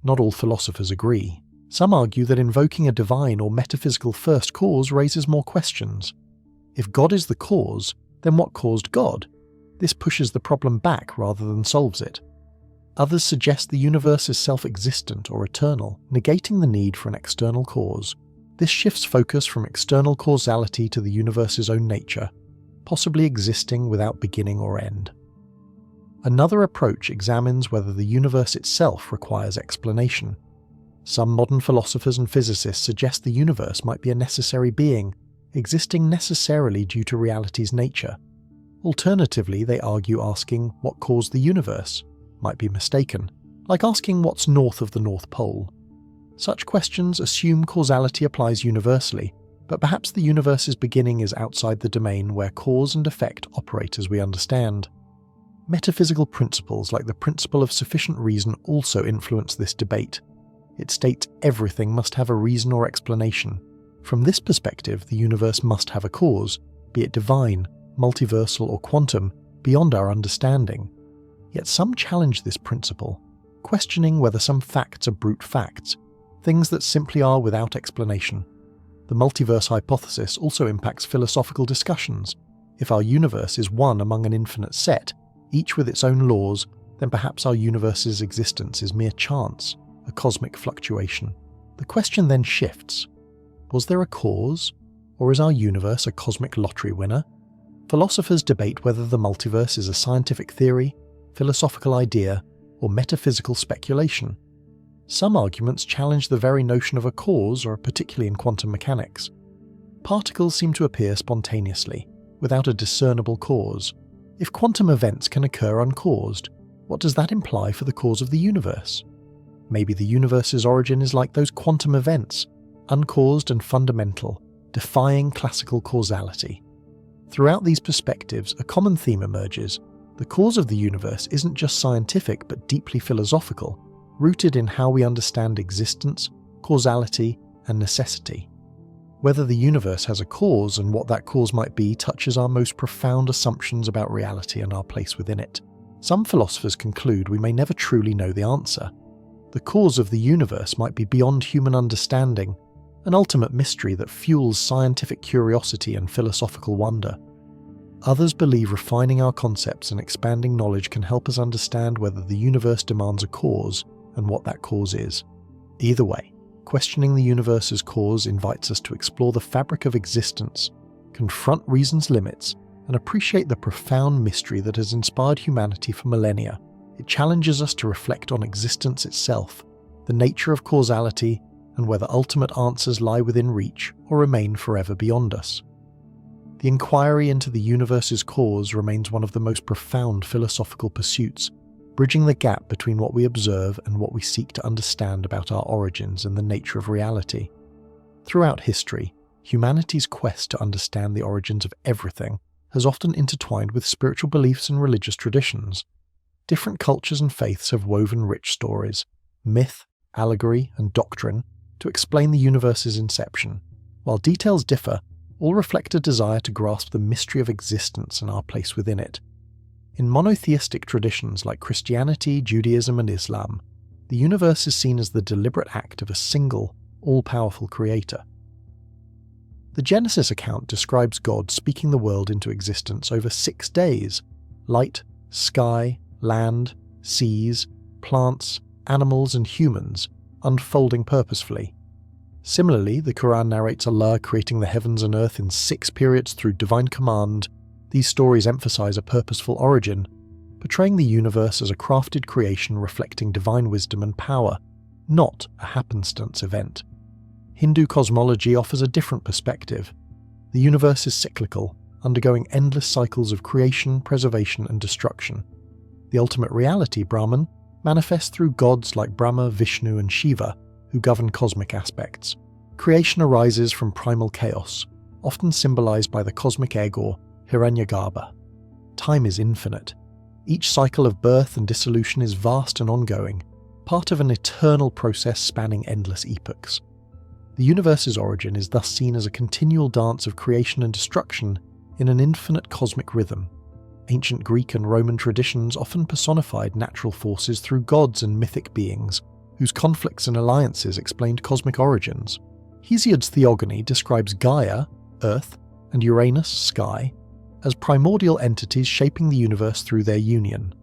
Not all philosophers agree. Some argue that invoking a divine or metaphysical first cause raises more questions. If God is the cause, then what caused God? This pushes the problem back rather than solves it. Others suggest the universe is self-existent or eternal, negating the need for an external cause. This shifts focus from external causality to the universe's own nature, possibly existing without beginning or end. Another approach examines whether the universe itself requires explanation. Some modern philosophers and physicists suggest the universe might be a necessary being, existing necessarily due to reality's nature. Alternatively, they argue asking what caused the universe might be mistaken, like asking what's north of the North Pole. Such questions assume causality applies universally, but perhaps the universe's beginning is outside the domain where cause and effect operate as we understand. Metaphysical principles like the principle of sufficient reason also influence this debate. It states everything must have a reason or explanation. From this perspective, the universe must have a cause, be it divine, multiversal or quantum, beyond our understanding. Yet some challenge this principle, questioning whether some facts are brute facts, things that simply are without explanation. The multiverse hypothesis also impacts philosophical discussions. If our universe is one among an infinite set, each with its own laws, then perhaps our universe's existence is mere chance, a cosmic fluctuation. The question then shifts. Was there a cause, or is our universe a cosmic lottery winner? Philosophers debate whether the multiverse is a scientific theory, philosophical idea, or metaphysical speculation. Some arguments challenge the very notion of a cause, or particularly in quantum mechanics. Particles seem to appear spontaneously, without a discernible cause. If quantum events can occur uncaused, what does that imply for the cause of the universe? Maybe the universe's origin is like those quantum events, uncaused and fundamental, defying classical causality. Throughout these perspectives, a common theme emerges. The cause of the universe isn't just scientific but deeply philosophical, rooted in how we understand existence, causality, and necessity. Whether the universe has a cause and what that cause might be touches our most profound assumptions about reality and our place within it. Some philosophers conclude we may never truly know the answer. The cause of the universe might be beyond human understanding, an ultimate mystery that fuels scientific curiosity and philosophical wonder. Others believe refining our concepts and expanding knowledge can help us understand whether the universe demands a cause and what that cause is. Either way, questioning the universe's cause invites us to explore the fabric of existence, confront reason's limits, and appreciate the profound mystery that has inspired humanity for millennia. It challenges us to reflect on existence itself, the nature of causality, and whether ultimate answers lie within reach or remain forever beyond us. The inquiry into the universe's cause remains one of the most profound philosophical pursuits, bridging the gap between what we observe and what we seek to understand about our origins and the nature of reality. Throughout history, humanity's quest to understand the origins of everything has often intertwined with spiritual beliefs and religious traditions. Different cultures and faiths have woven rich stories, myth, allegory, and doctrine to explain the universe's inception. While details differ, all reflect a desire to grasp the mystery of existence and our place within it. In monotheistic traditions like Christianity, Judaism, and Islam, the universe is seen as the deliberate act of a single, all-powerful creator. The Genesis account describes God speaking the world into existence over 6 days. Light, sky, land, seas, plants, animals, and humans unfolding purposefully. Similarly, the Quran narrates Allah creating the heavens and earth in 6 periods through divine command. These stories emphasize a purposeful origin, portraying the universe as a crafted creation reflecting divine wisdom and power, not a happenstance event. Hindu cosmology offers a different perspective. The universe is cyclical, undergoing endless cycles of creation, preservation, and destruction. The ultimate reality, Brahman, manifests through gods like Brahma, Vishnu, and Shiva, who govern cosmic aspects. Creation arises from primal chaos, often symbolized by the cosmic egg or Hiranyagarbha. Time is infinite. Each cycle of birth and dissolution is vast and ongoing, part of an eternal process spanning endless epochs. The universe's origin is thus seen as a continual dance of creation and destruction in an infinite cosmic rhythm. Ancient Greek and Roman traditions often personified natural forces through gods and mythic beings, whose conflicts and alliances explained cosmic origins. Hesiod's theogony describes Gaia, Earth, and Uranus, Sky, as primordial entities shaping the universe through their union.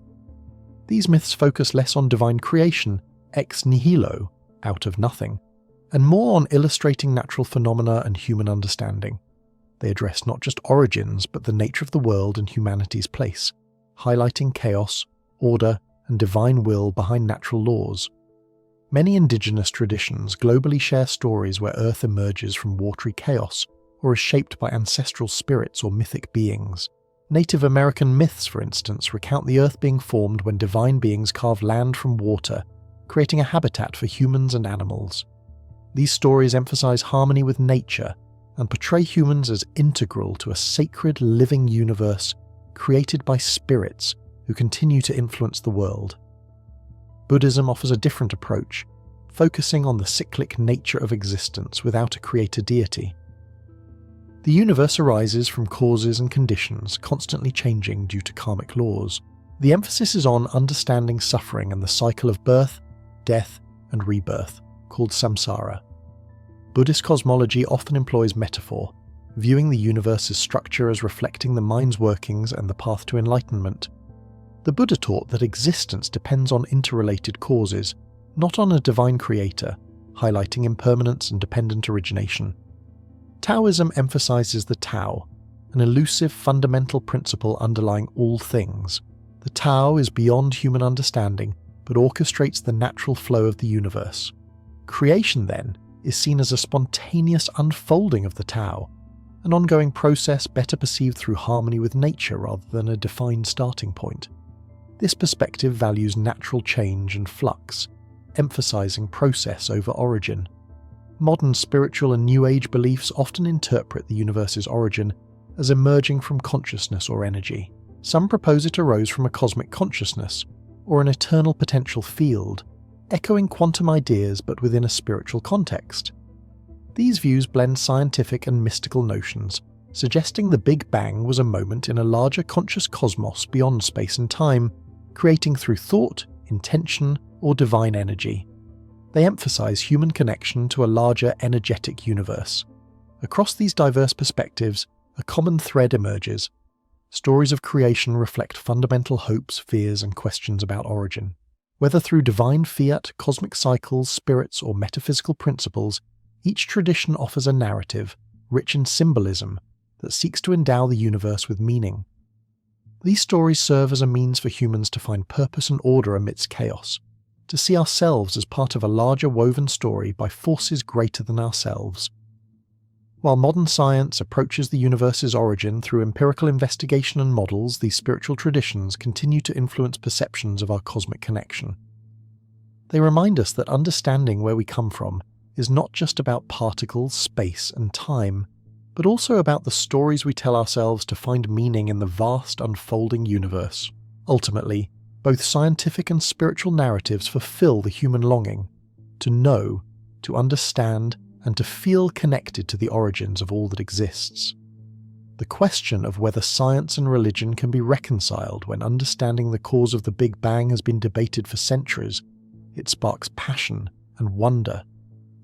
These myths focus less on divine creation, ex nihilo, out of nothing, and more on illustrating natural phenomena and human understanding. They address not just origins, but the nature of the world and humanity's place, highlighting chaos, order, and divine will behind natural laws. Many indigenous traditions globally share stories where Earth emerges from watery chaos or is shaped by ancestral spirits or mythic beings. Native American myths, for instance, recount the Earth being formed when divine beings carved land from water, creating a habitat for humans and animals. These stories emphasize harmony with nature and portray humans as integral to a sacred living universe created by spirits who continue to influence the world. Buddhism offers a different approach, focusing on the cyclic nature of existence without a creator deity. The universe arises from causes and conditions constantly changing due to karmic laws. The emphasis is on understanding suffering and the cycle of birth, death, and rebirth, called samsara. Buddhist cosmology often employs metaphor, viewing the universe's structure as reflecting the mind's workings and the path to enlightenment. The Buddha taught that existence depends on interrelated causes, not on a divine creator, highlighting impermanence and dependent origination. Taoism emphasizes the Tao, an elusive fundamental principle underlying all things. The Tao is beyond human understanding, but orchestrates the natural flow of the universe. Creation, then, is seen as a spontaneous unfolding of the Tao, an ongoing process better perceived through harmony with nature rather than a defined starting point. This perspective values natural change and flux, emphasizing process over origin. Modern spiritual and New Age beliefs often interpret the universe's origin as emerging from consciousness or energy. Some propose it arose from a cosmic consciousness, or an eternal potential field, echoing quantum ideas but within a spiritual context. These views blend scientific and mystical notions, suggesting the Big Bang was a moment in a larger conscious cosmos beyond space and time, creating through thought, intention, or divine energy. They emphasize human connection to a larger energetic universe. Across these diverse perspectives, a common thread emerges. Stories of creation reflect fundamental hopes, fears, and questions about origin. Whether through divine fiat, cosmic cycles, spirits, or metaphysical principles, each tradition offers a narrative, rich in symbolism, that seeks to endow the universe with meaning. These stories serve as a means for humans to find purpose and order amidst chaos, to see ourselves as part of a larger woven story by forces greater than ourselves. While modern science approaches the universe's origin through empirical investigation and models, these spiritual traditions continue to influence perceptions of our cosmic connection. They remind us that understanding where we come from is not just about particles, space, and time, but also about the stories we tell ourselves to find meaning in the vast unfolding universe. Ultimately, both scientific and spiritual narratives fulfill the human longing to know, to understand, and to feel connected to the origins of all that exists. The question of whether science and religion can be reconciled when understanding the cause of the Big Bang has been debated for centuries. It sparks passion and wonder.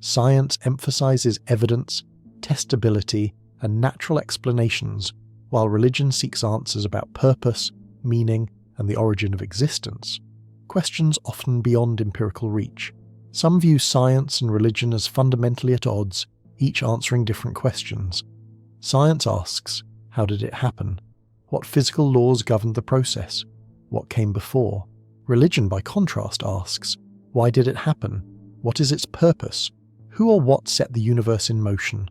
Science emphasizes evidence, testability, and natural explanations, while religion seeks answers about purpose, meaning, and the origin of existence, questions often beyond empirical reach. Some view science and religion as fundamentally at odds, each answering different questions. Science asks, how did it happen? What physical laws governed the process? What came before? Religion, by contrast, asks, why did it happen? What is its purpose? Who or what set the universe in motion?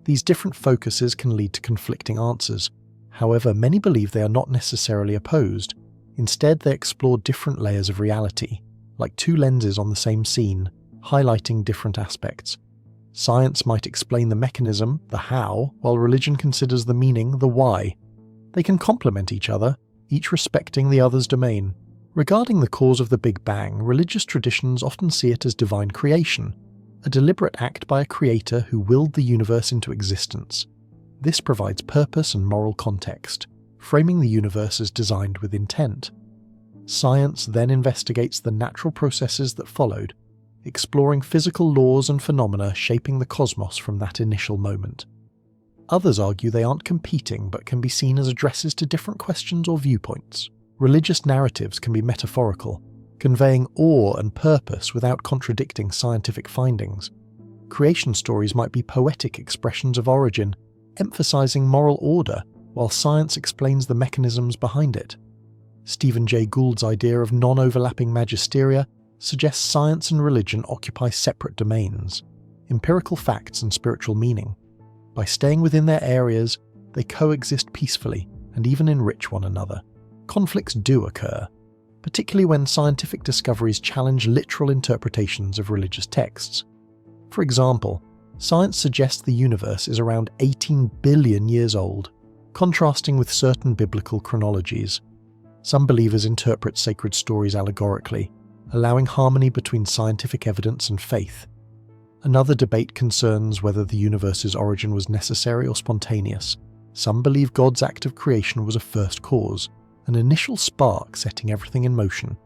These different focuses can lead to conflicting answers. However, many believe they are not necessarily opposed. Instead, they explore different layers of reality, like two lenses on the same scene, highlighting different aspects. Science might explain the mechanism, the how, while religion considers the meaning, the why. They can complement each other, each respecting the other's domain. Regarding the cause of the Big Bang, religious traditions often see it as divine creation, a deliberate act by a creator who willed the universe into existence. This provides purpose and moral context, framing the universe as designed with intent. Science then investigates the natural processes that followed, exploring physical laws and phenomena shaping the cosmos from that initial moment. Others argue they aren't competing but can be seen as addresses to different questions or viewpoints. Religious narratives can be metaphorical, conveying awe and purpose without contradicting scientific findings. Creation stories might be poetic expressions of origin, emphasizing moral order, while science explains the mechanisms behind it. Stephen Jay Gould's idea of non-overlapping magisteria suggests science and religion occupy separate domains, empirical facts and spiritual meaning. By staying within their areas, they coexist peacefully and even enrich one another. Conflicts do occur, particularly when scientific discoveries challenge literal interpretations of religious texts. For example, science suggests the universe is around 18 billion years old, contrasting with certain biblical chronologies. Some believers interpret sacred stories allegorically, allowing harmony between scientific evidence and faith. Another debate concerns whether the universe's origin was necessary or spontaneous. Some believe God's act of creation was a first cause, an initial spark setting everything in motion.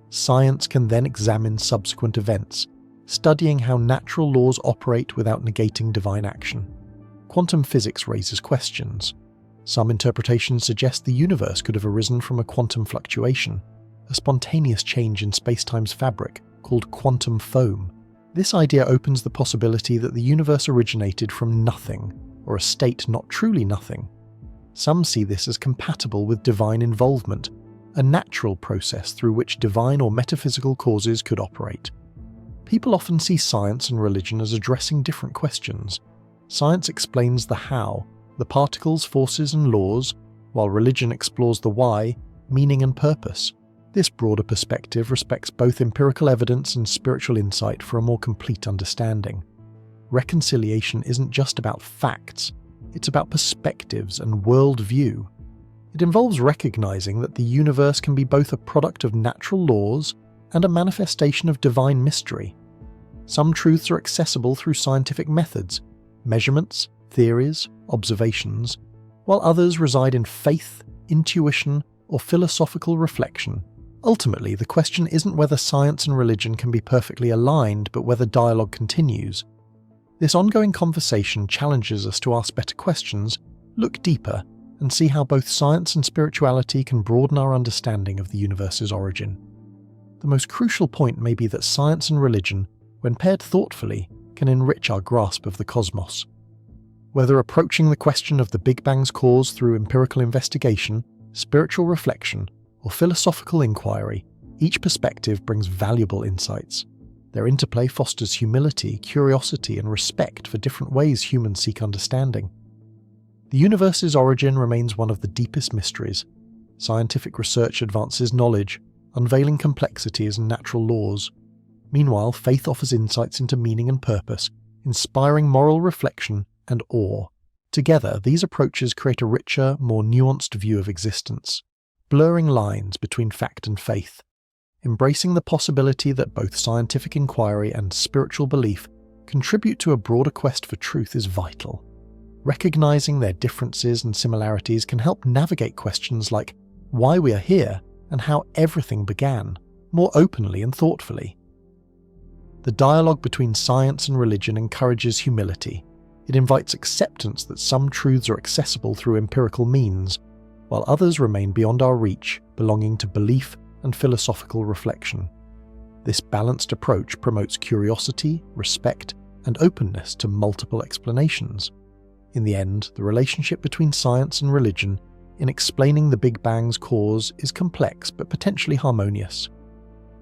Science can then examine subsequent events, studying how natural laws operate without negating divine action. Quantum physics raises questions. Some interpretations suggest the universe could have arisen from a quantum fluctuation, a spontaneous change in spacetime's fabric called quantum foam. This idea opens the possibility that the universe originated from nothing, or a state not truly nothing. Some see this as compatible with divine involvement, a natural process through which divine or metaphysical causes could operate. People often see science and religion as addressing different questions. Science explains the how, the particles, forces and laws, while religion explores the why, meaning and purpose. This broader perspective respects both empirical evidence and spiritual insight for a more complete understanding. Reconciliation isn't just about facts, it's about perspectives and worldview. It involves recognizing that the universe can be both a product of natural laws and a manifestation of divine mystery. Some truths are accessible through scientific methods, measurements, theories, observations, while others reside in faith, intuition, or philosophical reflection. Ultimately, the question isn't whether science and religion can be perfectly aligned, but whether dialogue continues. This ongoing conversation challenges us to ask better questions, look deeper, and see how both science and spirituality can broaden our understanding of the universe's origin. The most crucial point may be that science and religion, when paired thoughtfully, can enrich our grasp of the cosmos. Whether approaching the question of the Big Bang's cause through empirical investigation, spiritual reflection, or philosophical inquiry, each perspective brings valuable insights. Their interplay fosters humility, curiosity, and respect for different ways humans seek understanding. The universe's origin remains one of the deepest mysteries. Scientific research advances knowledge, unveiling complexities and natural laws. Meanwhile, faith offers insights into meaning and purpose, inspiring moral reflection and awe. Together, these approaches create a richer, more nuanced view of existence, blurring lines between fact and faith. Embracing the possibility that both scientific inquiry and spiritual belief contribute to a broader quest for truth is vital. Recognizing their differences and similarities can help navigate questions like why we are here and how everything began, more openly and thoughtfully. The dialogue between science and religion encourages humility. It invites acceptance that some truths are accessible through empirical means, while others remain beyond our reach, belonging to belief and philosophical reflection. This balanced approach promotes curiosity, respect, and openness to multiple explanations. In the end, the relationship between science and religion in explaining the Big Bang's cause is complex but potentially harmonious.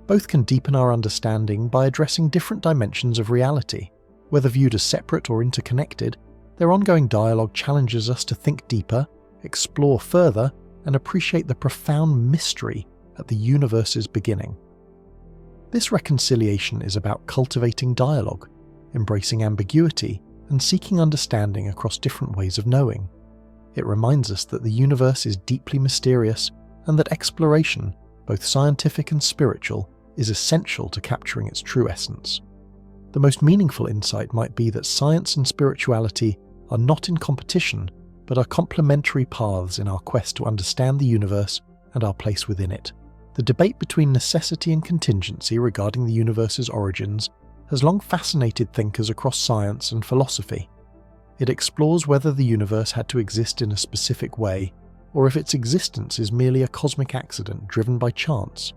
Both can deepen our understanding by addressing different dimensions of reality. Whether viewed as separate or interconnected, their ongoing dialogue challenges us to think deeper, explore further, and appreciate the profound mystery at the universe's beginning. This reconciliation is about cultivating dialogue, embracing ambiguity, and seeking understanding across different ways of knowing. It reminds us that the universe is deeply mysterious and that exploration, both scientific and spiritual, is essential to capturing its true essence. The most meaningful insight might be that science and spirituality are not in competition, but are complementary paths in our quest to understand the universe and our place within it. The debate between necessity and contingency regarding the universe's origins has long fascinated thinkers across science and philosophy. It explores whether the universe had to exist in a specific way, or if its existence is merely a cosmic accident driven by chance.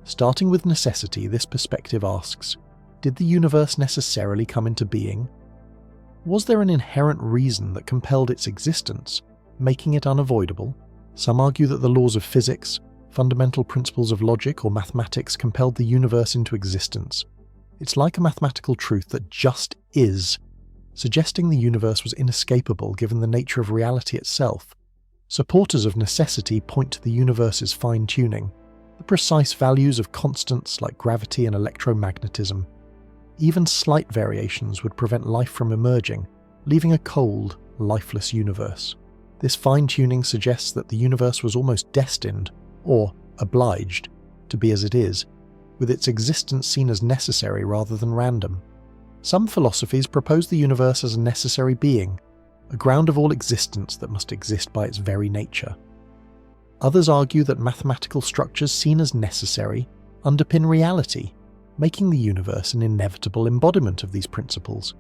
Starting with necessity, this perspective asks, did the universe necessarily come into being? Was there an inherent reason that compelled its existence, making it unavoidable? Some argue that the laws of physics, fundamental principles of logic or mathematics compelled the universe into existence. It's like a mathematical truth that just is, suggesting the universe was inescapable given the nature of reality itself. Supporters of necessity point to the universe's fine-tuning, the precise values of constants like gravity and electromagnetism. Even slight variations would prevent life from emerging, leaving a cold, lifeless universe. This fine-tuning suggests that the universe was almost destined, or obliged, to be as it is, with its existence seen as necessary rather than random. Some philosophies propose the universe as a necessary being, a ground of all existence that must exist by its very nature. Others argue that mathematical structures seen as necessary underpin reality, making the universe an inevitable embodiment of these principles.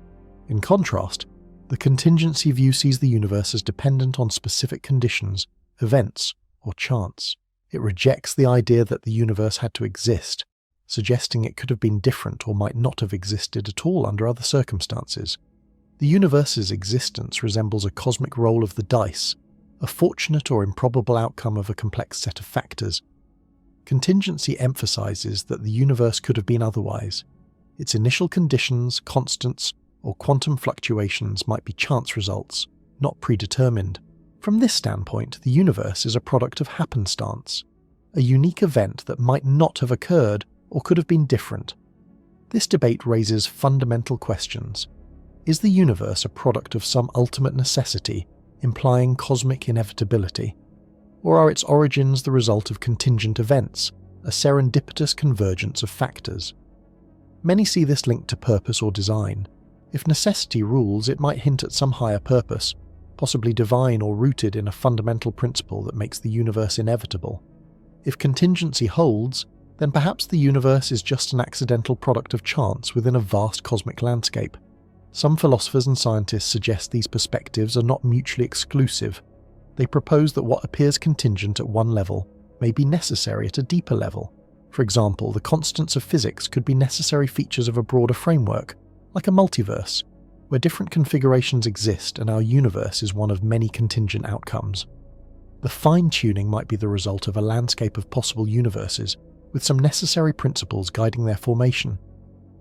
In contrast, the contingency view sees the universe as dependent on specific conditions, events, or chance. It rejects the idea that the universe had to exist, suggesting it could have been different or might not have existed at all under other circumstances. The universe's existence resembles a cosmic roll of the dice, a fortunate or improbable outcome of a complex set of factors. Contingency emphasizes that the universe could have been otherwise. Its initial conditions, constants, or quantum fluctuations might be chance results, not predetermined. From this standpoint, the universe is a product of happenstance, a unique event that might not have occurred or could have been different. This debate raises fundamental questions. Is the universe a product of some ultimate necessity, implying cosmic inevitability? Or are its origins the result of contingent events, a serendipitous convergence of factors? Many see this linked to purpose or design. If necessity rules, it might hint at some higher purpose, possibly divine or rooted in a fundamental principle that makes the universe inevitable. If contingency holds, then perhaps the universe is just an accidental product of chance within a vast cosmic landscape. Some philosophers and scientists suggest these perspectives are not mutually exclusive. They propose that what appears contingent at one level may be necessary at a deeper level. For example, the constants of physics could be necessary features of a broader framework, like a multiverse, where different configurations exist and our universe is one of many contingent outcomes. The fine-tuning might be the result of a landscape of possible universes, with some necessary principles guiding their formation.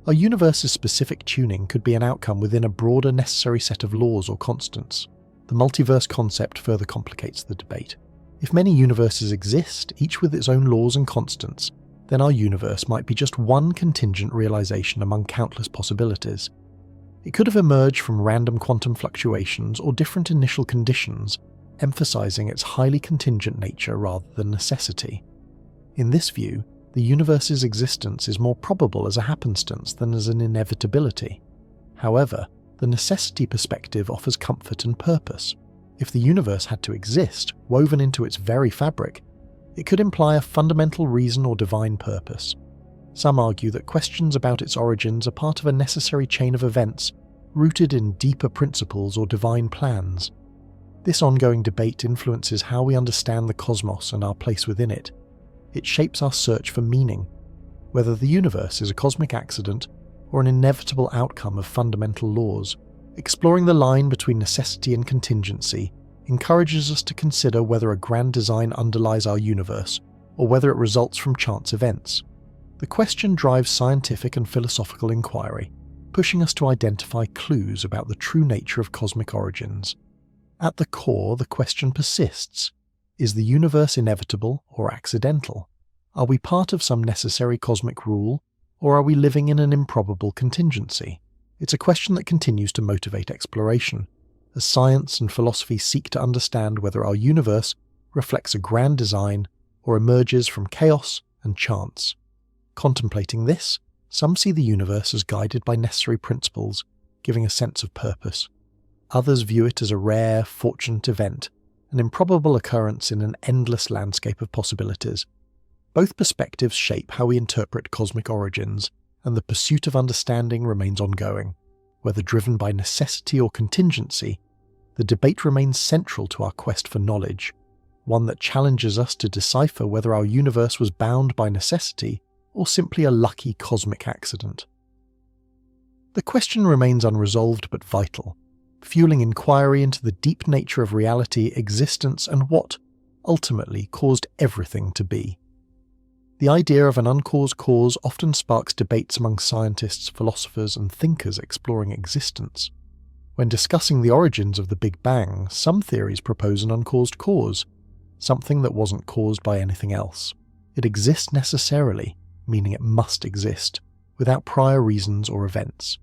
Our universe's specific tuning could be an outcome within a broader necessary set of laws or constants. The multiverse concept further complicates the debate. If many universes exist, each with its own laws and constants, then our universe might be just one contingent realization among countless possibilities. It could have emerged from random quantum fluctuations or different initial conditions, emphasizing its highly contingent nature rather than necessity. In this view, the universe's existence is more probable as a happenstance than as an inevitability. However, the necessity perspective offers comfort and purpose. If the universe had to exist, woven into its very fabric, it could imply a fundamental reason or divine purpose. Some argue that questions about its origins are part of a necessary chain of events rooted in deeper principles or divine plans. This ongoing debate influences how we understand the cosmos and our place within it. It shapes our search for meaning. whether the universe is a cosmic accident or an inevitable outcome of fundamental laws. Exploring the line between necessity and contingency encourages us to consider whether a grand design underlies our universe or whether it results from chance events. The question drives scientific and philosophical inquiry, pushing us to identify clues about the true nature of cosmic origins. At the core, the question persists: is the universe inevitable or accidental? Are we part of some necessary cosmic rule, or are we living in an improbable contingency? It's a question that continues to motivate exploration, as science and philosophy seek to understand whether our universe reflects a grand design or emerges from chaos and chance. Contemplating this, some see the universe as guided by necessary principles, giving a sense of purpose. Others view it as a rare, fortunate event, an improbable occurrence in an endless landscape of possibilities. Both perspectives shape how we interpret cosmic origins, and the pursuit of understanding remains ongoing. Whether driven by necessity or contingency, the debate remains central to our quest for knowledge, one that challenges us to decipher whether our universe was bound by necessity or simply a lucky cosmic accident. The question remains unresolved but vital, fueling inquiry into the deep nature of reality, existence, and what, ultimately, caused everything to be. The idea of an uncaused cause often sparks debates among scientists, philosophers, and thinkers exploring existence. When discussing the origins of the Big Bang, some theories propose an uncaused cause, something that wasn't caused by anything else. It exists necessarily, meaning it must exist, without prior reasons or events.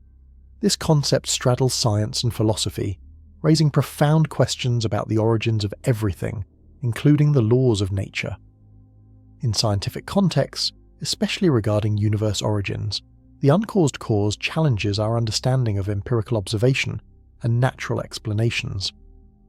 This concept straddles science and philosophy, raising profound questions about the origins of everything, including the laws of nature. In scientific contexts, especially regarding universe origins, the uncaused cause challenges our understanding of empirical observation and natural explanations.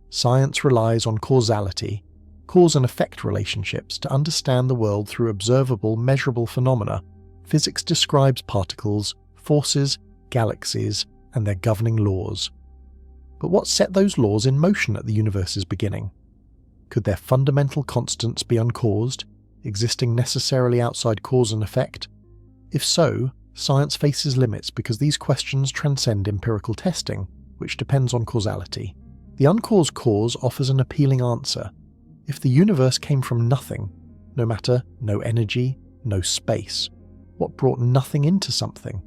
Science relies on causality, cause and effect relationships, to understand the world through observable, measurable phenomena. Physics describes particles, forces, galaxies, and their governing laws. But what set those laws in motion at the universe's beginning? Could their fundamental constants be uncaused, existing necessarily outside cause and effect? If so, science faces limits because these questions transcend empirical testing, which depends on causality. The uncaused cause offers an appealing answer. If the universe came from nothing, no matter, no energy, no space, what brought nothing into something?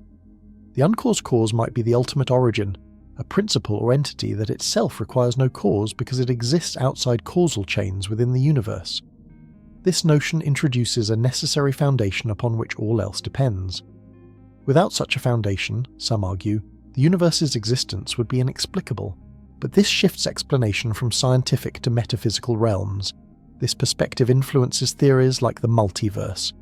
The uncaused cause might be the ultimate origin, a principle or entity that itself requires no cause because it exists outside causal chains within the universe. This notion introduces a necessary foundation upon which all else depends. Without such a foundation, some argue, the universe's existence would be inexplicable. But this shifts explanation from scientific to metaphysical realms. This perspective influences theories like the multiverse.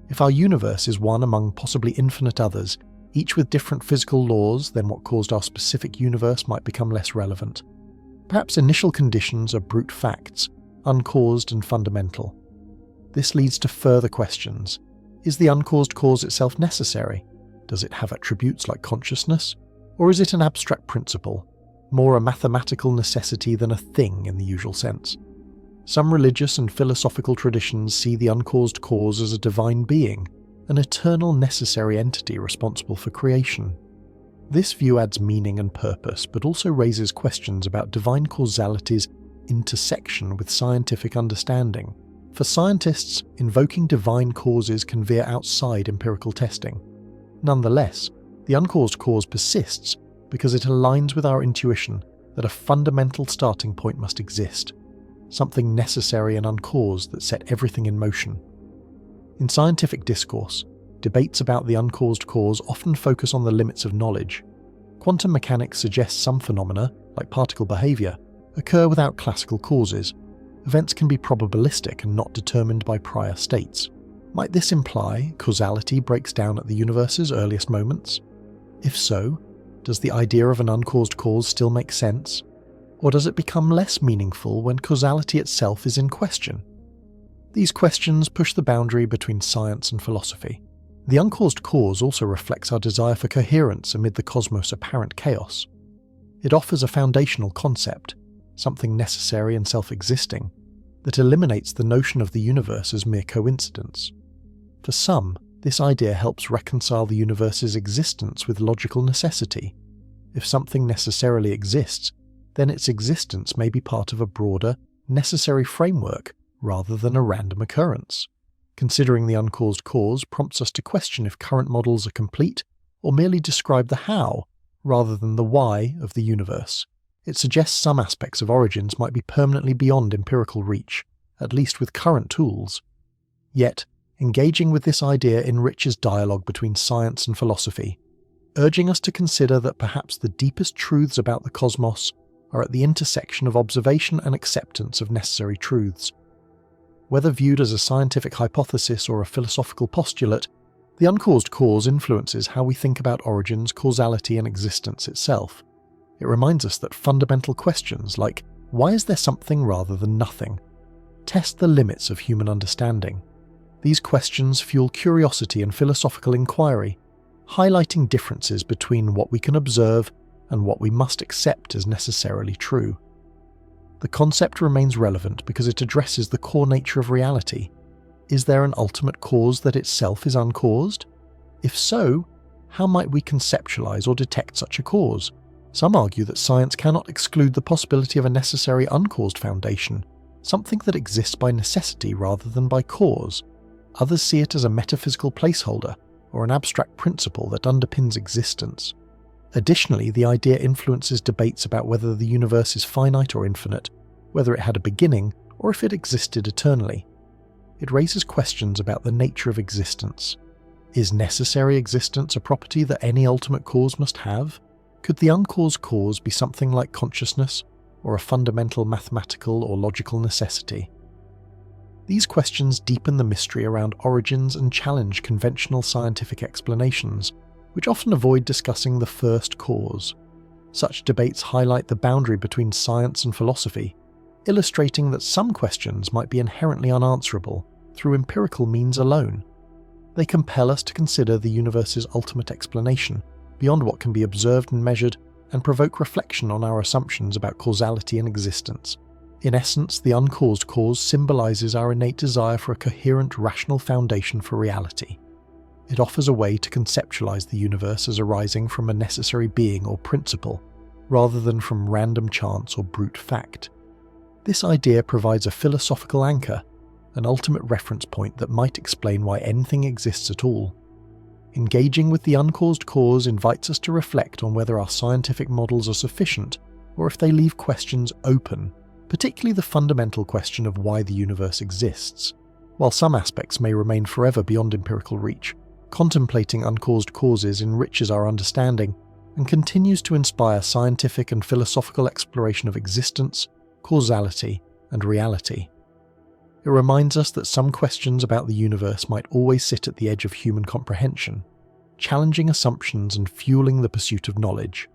If our universe is one among possibly infinite others, each with different physical laws, then what caused our specific universe might become less relevant. Perhaps initial conditions are brute facts, uncaused and fundamental. This leads to further questions. Is the uncaused cause itself necessary? Does it have attributes like consciousness? Or is it an abstract principle, more a mathematical necessity than a thing in the usual sense? Some religious and philosophical traditions see the uncaused cause as a divine being, an eternal necessary entity responsible for creation. This view adds meaning and purpose, but also raises questions about divine causality's intersection with scientific understanding. For scientists, invoking divine causes can veer outside empirical testing. Nonetheless, the uncaused cause persists because it aligns with our intuition that a fundamental starting point must exist, something necessary and uncaused that set everything in motion. In scientific discourse, debates about the uncaused cause often focus on the limits of knowledge. Quantum mechanics suggests some phenomena, like particle behavior, occur without classical causes. Events can be probabilistic and not determined by prior states. Might this imply causality breaks down at the universe's earliest moments? If so, does the idea of an uncaused cause still make sense? Or does it become less meaningful when causality itself is in question? These questions push the boundary between science and philosophy. The uncaused cause also reflects our desire for coherence amid the cosmos' apparent chaos. It offers a foundational concept, something necessary and self-existing, that eliminates the notion of the universe as mere coincidence. For some, This idea helps reconcile the universe's existence with logical necessity. If something necessarily exists, then its existence may be part of a broader, necessary framework rather than a random occurrence. Considering the uncaused cause prompts us to question if current models are complete or merely describe the how rather than the why of the universe. It suggests some aspects of origins might be permanently beyond empirical reach, at least with current tools. Yet, engaging with this idea enriches dialogue between science and philosophy, urging us to consider that perhaps the deepest truths about the cosmos are at the intersection of observation and acceptance of necessary truths. Whether viewed as a scientific hypothesis or a philosophical postulate, the uncaused cause influences how we think about origins, causality, and existence itself. It reminds us that fundamental questions like, why is there something rather than nothing, test the limits of human understanding. These questions fuel curiosity and philosophical inquiry, highlighting differences between what we can observe and what we must accept as necessarily true. The concept remains relevant because it addresses the core nature of reality. Is there an ultimate cause that itself is uncaused? If so, how might we conceptualize or detect such a cause? Some argue that science cannot exclude the possibility of a necessary uncaused foundation, something that exists by necessity rather than by cause. Others see it as a metaphysical placeholder or an abstract principle that underpins existence. Additionally, the idea influences debates about whether the universe is finite or infinite, whether it had a beginning or if it existed eternally. It raises questions about the nature of existence. Is necessary existence a property that any ultimate cause must have? Could the uncaused cause be something like consciousness or a fundamental mathematical or logical necessity? These questions deepen the mystery around origins and challenge conventional scientific explanations, which often avoid discussing the first cause. Such debates highlight the boundary between science and philosophy, illustrating that some questions might be inherently unanswerable through empirical means alone. They compel us to consider the universe's ultimate explanation beyond what can be observed and measured, and provoke reflection on our assumptions about causality and existence. In essence, the uncaused cause symbolizes our innate desire for a coherent, rational foundation for reality. It offers a way to conceptualize the universe as arising from a necessary being or principle, rather than from random chance or brute fact. This idea provides a philosophical anchor, an ultimate reference point that might explain why anything exists at all. Engaging with the uncaused cause invites us to reflect on whether our scientific models are sufficient, or if they leave questions open, particularly the fundamental question of why the universe exists. While some aspects may remain forever beyond empirical reach, contemplating uncaused causes enriches our understanding and continues to inspire scientific and philosophical exploration of existence, causality, and reality. It reminds us that some questions about the universe might always sit at the edge of human comprehension, challenging assumptions and fueling the pursuit of knowledge.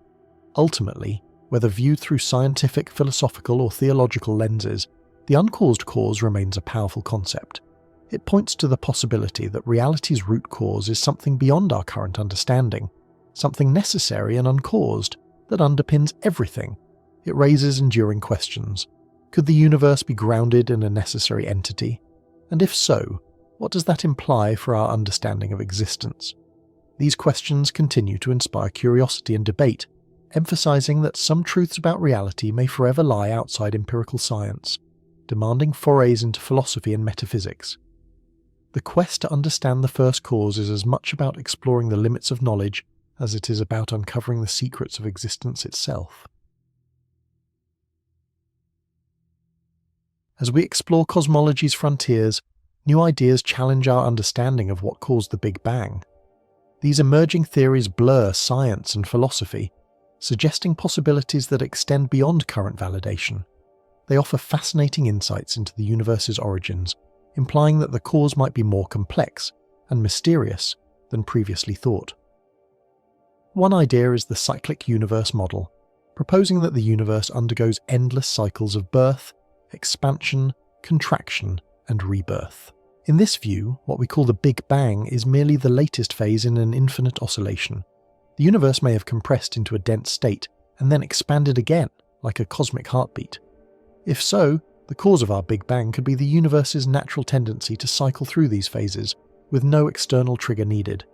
Ultimately, whether viewed through scientific, philosophical, or theological lenses, the uncaused cause remains a powerful concept. It points to the possibility that reality's root cause is something beyond our current understanding, something necessary and uncaused that underpins everything. It raises enduring questions. Could the universe be grounded in a necessary entity? And if so, what does that imply for our understanding of existence? These questions continue to inspire curiosity and debate, emphasizing that some truths about reality may forever lie outside empirical science, demanding forays into philosophy and metaphysics. The quest to understand the first cause is as much about exploring the limits of knowledge as it is about uncovering the secrets of existence itself. As we explore cosmology's frontiers, new ideas challenge our understanding of what caused the Big Bang. These emerging theories blur science and philosophy, suggesting possibilities that extend beyond current validation. They offer fascinating insights into the universe's origins, implying that the cause might be more complex and mysterious than previously thought. One idea is the cyclic universe model, proposing that the universe undergoes endless cycles of birth, expansion, contraction, and rebirth. In this view, what we call the Big Bang is merely the latest phase in an infinite oscillation. The universe may have compressed into a dense state and then expanded again, like a cosmic heartbeat. If so, the cause of our Big Bang could be the universe's natural tendency to cycle through these phases, with no external trigger needed.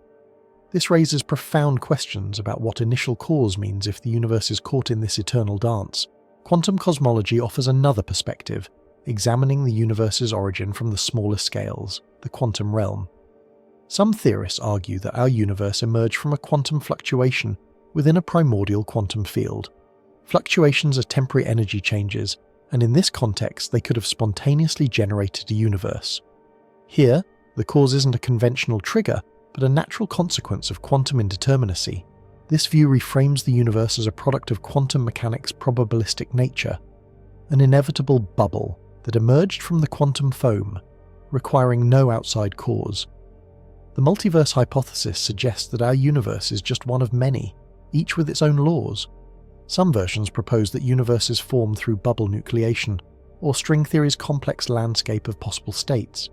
This raises profound questions about what initial cause means if the universe is caught in this eternal dance. Quantum cosmology offers another perspective, examining the universe's origin from the smaller scales, the quantum realm. Some theorists argue that our universe emerged from a quantum fluctuation within a primordial quantum field. Fluctuations are temporary energy changes, and in this context they could have spontaneously generated a universe. Here, the cause isn't a conventional trigger, but a natural consequence of quantum indeterminacy. This view reframes the universe as a product of quantum mechanics' probabilistic nature, an inevitable bubble that emerged from the quantum foam, requiring no outside cause. The multiverse hypothesis suggests that our universe is just one of many, each with its own laws. Some versions propose that universes form through bubble nucleation, or string theory's complex landscape of possible states.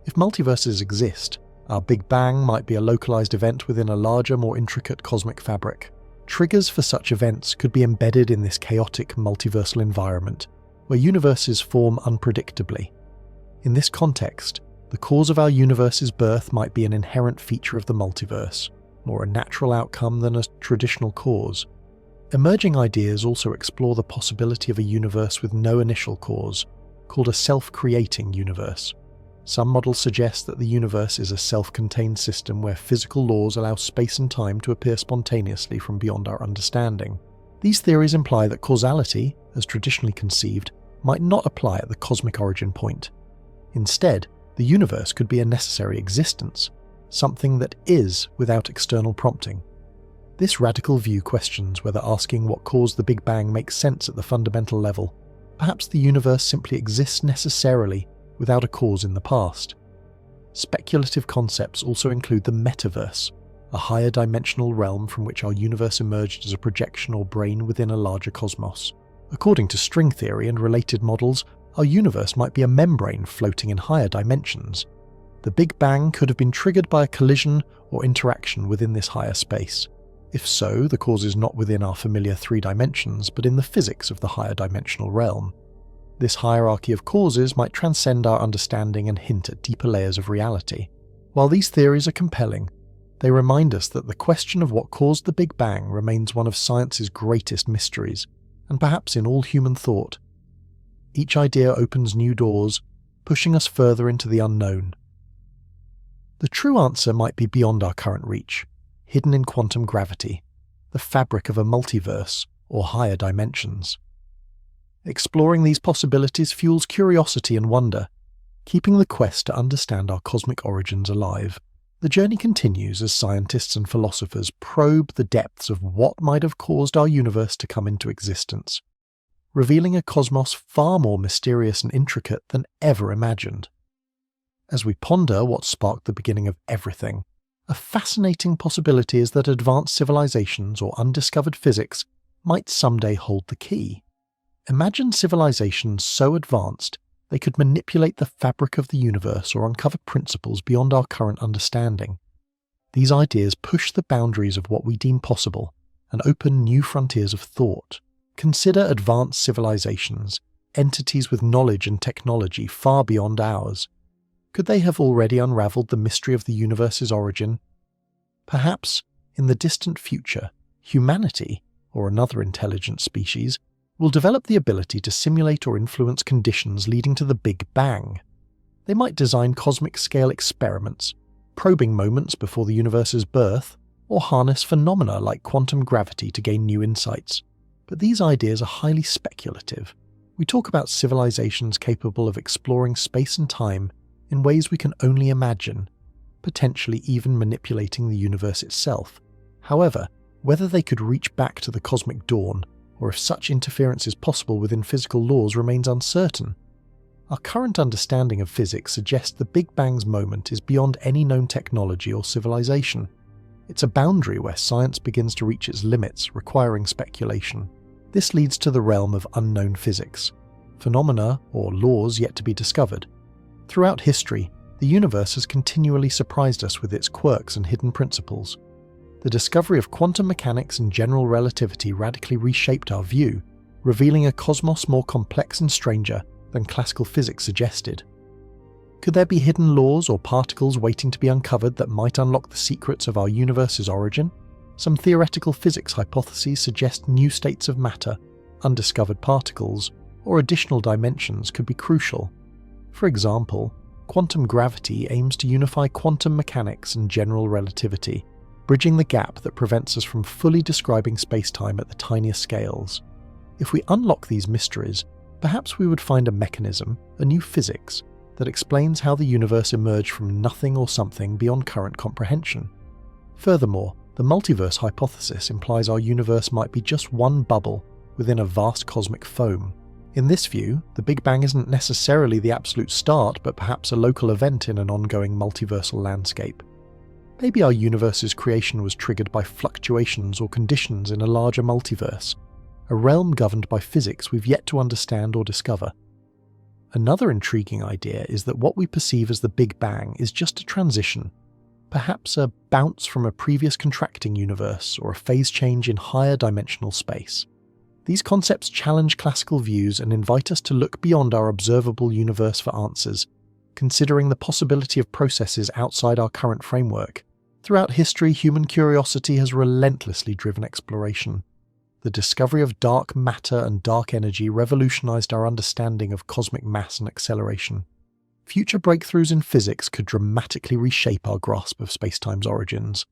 If multiverses exist, our Big Bang might be a localized event within a larger, more intricate cosmic fabric. Triggers for such events could be embedded in this chaotic multiversal environment, where universes form unpredictably. In this context, the cause of our universe's birth might be an inherent feature of the multiverse, more a natural outcome than a traditional cause. Emerging ideas also explore the possibility of a universe with no initial cause, called a self-creating universe. Some models suggest that the universe is a self-contained system where physical laws allow space and time to appear spontaneously from beyond our understanding. These theories imply that causality, as traditionally conceived, might not apply at the cosmic origin point. Instead, the universe could be a necessary existence, something that is without external prompting. This radical view questions whether asking what caused the Big Bang makes sense at the fundamental level. Perhaps the universe simply exists necessarily without a cause in the past. Speculative concepts also include the metaverse, a higher dimensional realm from which our universe emerged as a projection or brain within a larger cosmos. According to string theory and related models, our universe might be a membrane floating in higher dimensions. The Big Bang could have been triggered by a collision or interaction within this higher space. If so, the cause is not within our familiar 3 dimensions, but in the physics of the higher dimensional realm. This hierarchy of causes might transcend our understanding and hint at deeper layers of reality. While these theories are compelling, they remind us that the question of what caused the Big Bang remains one of science's greatest mysteries, and perhaps in all human thought. Each idea opens new doors, pushing us further into the unknown. The true answer might be beyond our current reach, hidden in quantum gravity, the fabric of a multiverse or higher dimensions. Exploring these possibilities fuels curiosity and wonder, keeping the quest to understand our cosmic origins alive. The journey continues as scientists and philosophers probe the depths of what might have caused our universe to come into existence, revealing a cosmos far more mysterious and intricate than ever imagined. As we ponder what sparked the beginning of everything, a fascinating possibility is that advanced civilizations or undiscovered physics might someday hold the key. Imagine civilizations so advanced they could manipulate the fabric of the universe or uncover principles beyond our current understanding. These ideas push the boundaries of what we deem possible and open new frontiers of thought. Consider advanced civilizations, entities with knowledge and technology far beyond ours. Could they have already unraveled the mystery of the universe's origin? Perhaps, in the distant future, humanity, or another intelligent species, will develop the ability to simulate or influence conditions leading to the Big Bang. They might design cosmic-scale experiments, probing moments before the universe's birth, or harness phenomena like quantum gravity to gain new insights. But these ideas are highly speculative. We talk about civilizations capable of exploring space and time in ways we can only imagine, potentially even manipulating the universe itself. However, whether they could reach back to the cosmic dawn, or if such interference is possible within physical laws, remains uncertain. Our current understanding of physics suggests the Big Bang's moment is beyond any known technology or civilization. It's a boundary where science begins to reach its limits, requiring speculation. This leads to the realm of unknown physics, phenomena or laws yet to be discovered. Throughout history, the universe has continually surprised us with its quirks and hidden principles. The discovery of quantum mechanics and general relativity radically reshaped our view, revealing a cosmos more complex and stranger than classical physics suggested. Could there be hidden laws or particles waiting to be uncovered that might unlock the secrets of our universe's origin? Some theoretical physics hypotheses suggest new states of matter, undiscovered particles, or additional dimensions could be crucial. For example, quantum gravity aims to unify quantum mechanics and general relativity, bridging the gap that prevents us from fully describing space-time at the tiniest scales. If we unlock these mysteries, perhaps we would find a mechanism, a new physics, that explains how the universe emerged from nothing or something beyond current comprehension. Furthermore, the multiverse hypothesis implies our universe might be just one bubble within a vast cosmic foam. In this view, the Big Bang isn't necessarily the absolute start, but perhaps a local event in an ongoing multiversal landscape. Maybe our universe's creation was triggered by fluctuations or conditions in a larger multiverse, a realm governed by physics we've yet to understand or discover. Another intriguing idea is that what we perceive as the Big Bang is just a transition, perhaps a bounce from a previous contracting universe or a phase change in higher dimensional space. These concepts challenge classical views and invite us to look beyond our observable universe for answers, considering the possibility of processes outside our current framework. Throughout history, human curiosity has relentlessly driven exploration. The discovery of dark matter and dark energy revolutionized our understanding of cosmic mass and acceleration. Future breakthroughs in physics could dramatically reshape our grasp of spacetime's origins.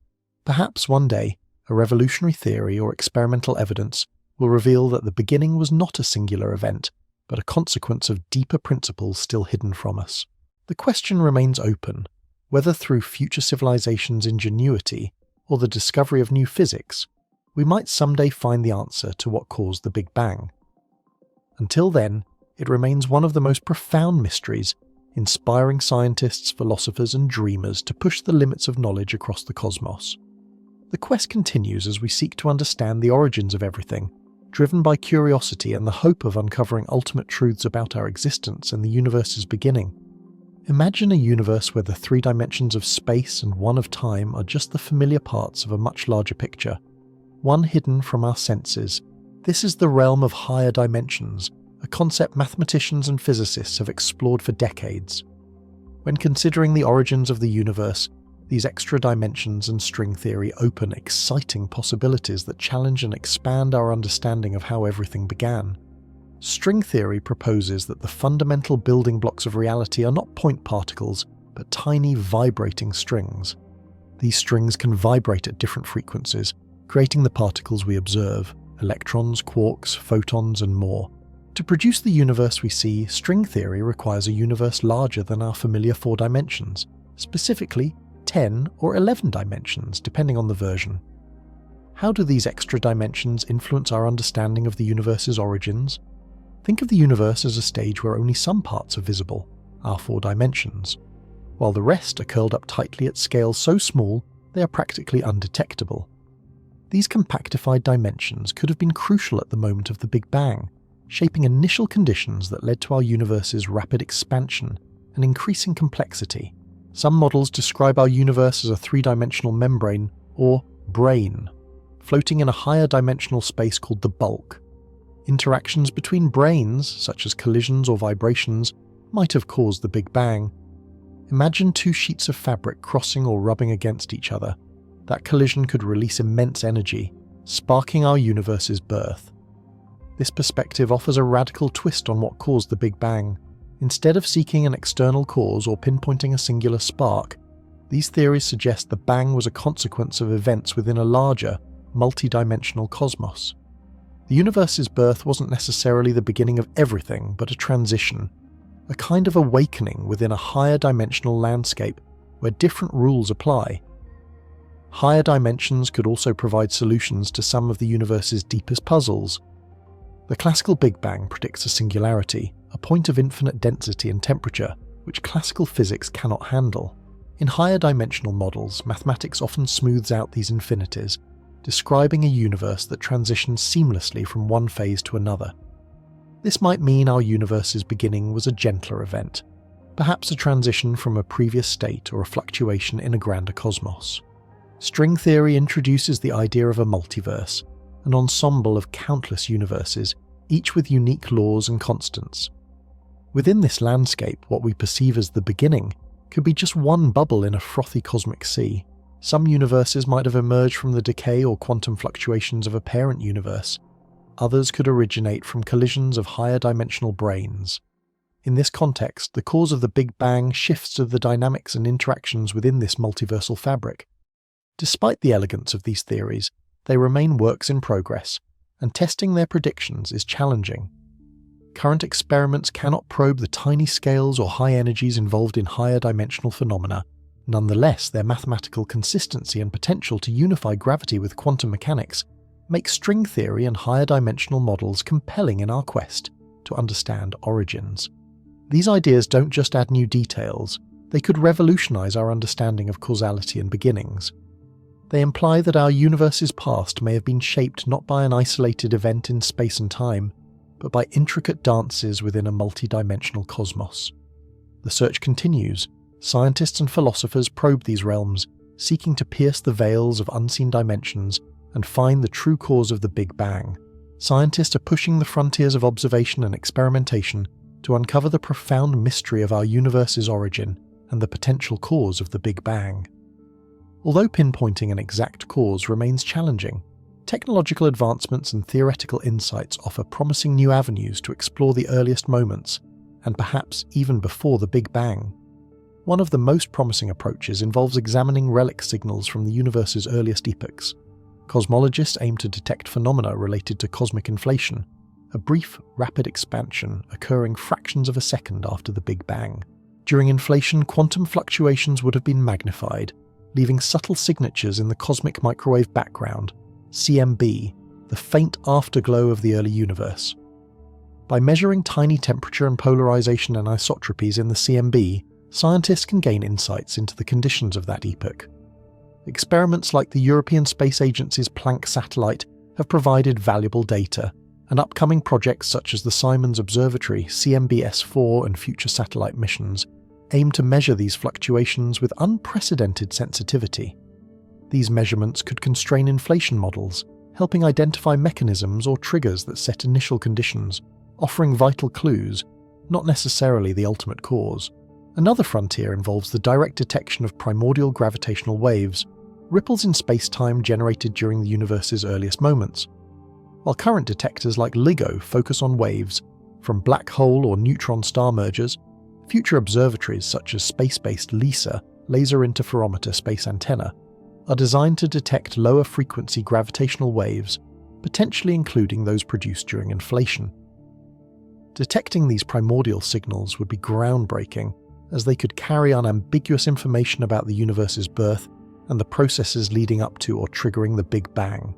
Perhaps one day, a revolutionary theory or experimental evidence will reveal that the beginning was not a singular event, but a consequence of deeper principles still hidden from us. The question remains open, whether through future civilizations' ingenuity or the discovery of new physics, we might someday find the answer to what caused the Big Bang. Until then, it remains one of the most profound mysteries, inspiring scientists, philosophers, and dreamers to push the limits of knowledge across the cosmos. The quest continues as we seek to understand the origins of everything, driven by curiosity and the hope of uncovering ultimate truths about our existence and the universe's beginning. Imagine a universe where the 3 dimensions of space and 1 of time are just the familiar parts of a much larger picture, one hidden from our senses. This is the realm of higher dimensions, a concept mathematicians and physicists have explored for decades. When considering the origins of the universe, these extra dimensions and string theory open exciting possibilities that challenge and expand our understanding of how everything began. String theory proposes that the fundamental building blocks of reality are not point particles, but tiny vibrating strings. These strings can vibrate at different frequencies, creating the particles we observe, electrons, quarks, photons, and more. To produce the universe we see, string theory requires a universe larger than our familiar 4 dimensions, specifically 10 or 11 dimensions, depending on the version. How do these extra dimensions influence our understanding of the universe's origins? Think of the universe as a stage where only some parts are visible, our 4 dimensions, while the rest are curled up tightly at scales so small they are practically undetectable. These compactified dimensions could have been crucial at the moment of the Big Bang, shaping initial conditions that led to our universe's rapid expansion and increasing complexity. Some models describe our universe as a 3-dimensional membrane, or brane, floating in a higher dimensional space called the bulk. Interactions between branes, such as collisions or vibrations, might have caused the Big Bang. Imagine 2 sheets of fabric crossing or rubbing against each other. That collision could release immense energy, sparking our universe's birth. This perspective offers a radical twist on what caused the Big Bang. Instead of seeking an external cause or pinpointing a singular spark, these theories suggest the Bang was a consequence of events within a larger, multi-dimensional cosmos. The universe's birth wasn't necessarily the beginning of everything, but a transition, a kind of awakening within a higher dimensional landscape where different rules apply. Higher dimensions could also provide solutions to some of the universe's deepest puzzles. The classical Big Bang predicts a singularity, a point of infinite density and temperature, which classical physics cannot handle. In higher dimensional models, mathematics often smooths out these infinities, describing a universe that transitions seamlessly from one phase to another. This might mean our universe's beginning was a gentler event, perhaps a transition from a previous state or a fluctuation in a grander cosmos. String theory introduces the idea of a multiverse, an ensemble of countless universes, each with unique laws and constants. Within this landscape, what we perceive as the beginning could be just one bubble in a frothy cosmic sea. Some universes might have emerged from the decay or quantum fluctuations of a parent universe. Others could originate from collisions of higher dimensional branes. In this context, the cause of the Big Bang shifts to the dynamics and interactions within this multiversal fabric. Despite the elegance of these theories, they remain works in progress, and testing their predictions is challenging. Current experiments cannot probe the tiny scales or high energies involved in higher dimensional phenomena. Nonetheless, their mathematical consistency and potential to unify gravity with quantum mechanics make string theory and higher dimensional models compelling in our quest to understand origins. These ideas don't just add new details, they could revolutionize our understanding of causality and beginnings. They imply that our universe's past may have been shaped not by an isolated event in space and time, but by intricate dances within a multidimensional cosmos. The search continues. Scientists and philosophers probe these realms, seeking to pierce the veils of unseen dimensions and find the true cause of the Big Bang. Scientists are pushing the frontiers of observation and experimentation to uncover the profound mystery of our universe's origin and the potential cause of the Big Bang. Although pinpointing an exact cause remains challenging, technological advancements and theoretical insights offer promising new avenues to explore the earliest moments, and perhaps even before the Big Bang. One of the most promising approaches involves examining relic signals from the universe's earliest epochs. Cosmologists aim to detect phenomena related to cosmic inflation, a brief, rapid expansion occurring fractions of a second after the Big Bang. During inflation, quantum fluctuations would have been magnified, leaving subtle signatures in the cosmic microwave background, CMB, the faint afterglow of the early universe. By measuring tiny temperature and polarization anisotropies in the CMB, scientists can gain insights into the conditions of that epoch. Experiments like the European Space Agency's Planck satellite have provided valuable data, and upcoming projects such as the Simons Observatory, CMB-S4 and future satellite missions aim to measure these fluctuations with unprecedented sensitivity. These measurements could constrain inflation models, helping identify mechanisms or triggers that set initial conditions, offering vital clues, not necessarily the ultimate cause. Another frontier involves the direct detection of primordial gravitational waves, ripples in space-time generated during the universe's earliest moments. While current detectors like LIGO focus on waves from black hole or neutron star mergers, future observatories such as space-based LISA, Laser Interferometer Space Antenna, are designed to detect lower-frequency gravitational waves, potentially including those produced during inflation. Detecting these primordial signals would be groundbreaking, as they could carry unambiguous information about the universe's birth and the processes leading up to or triggering the Big Bang.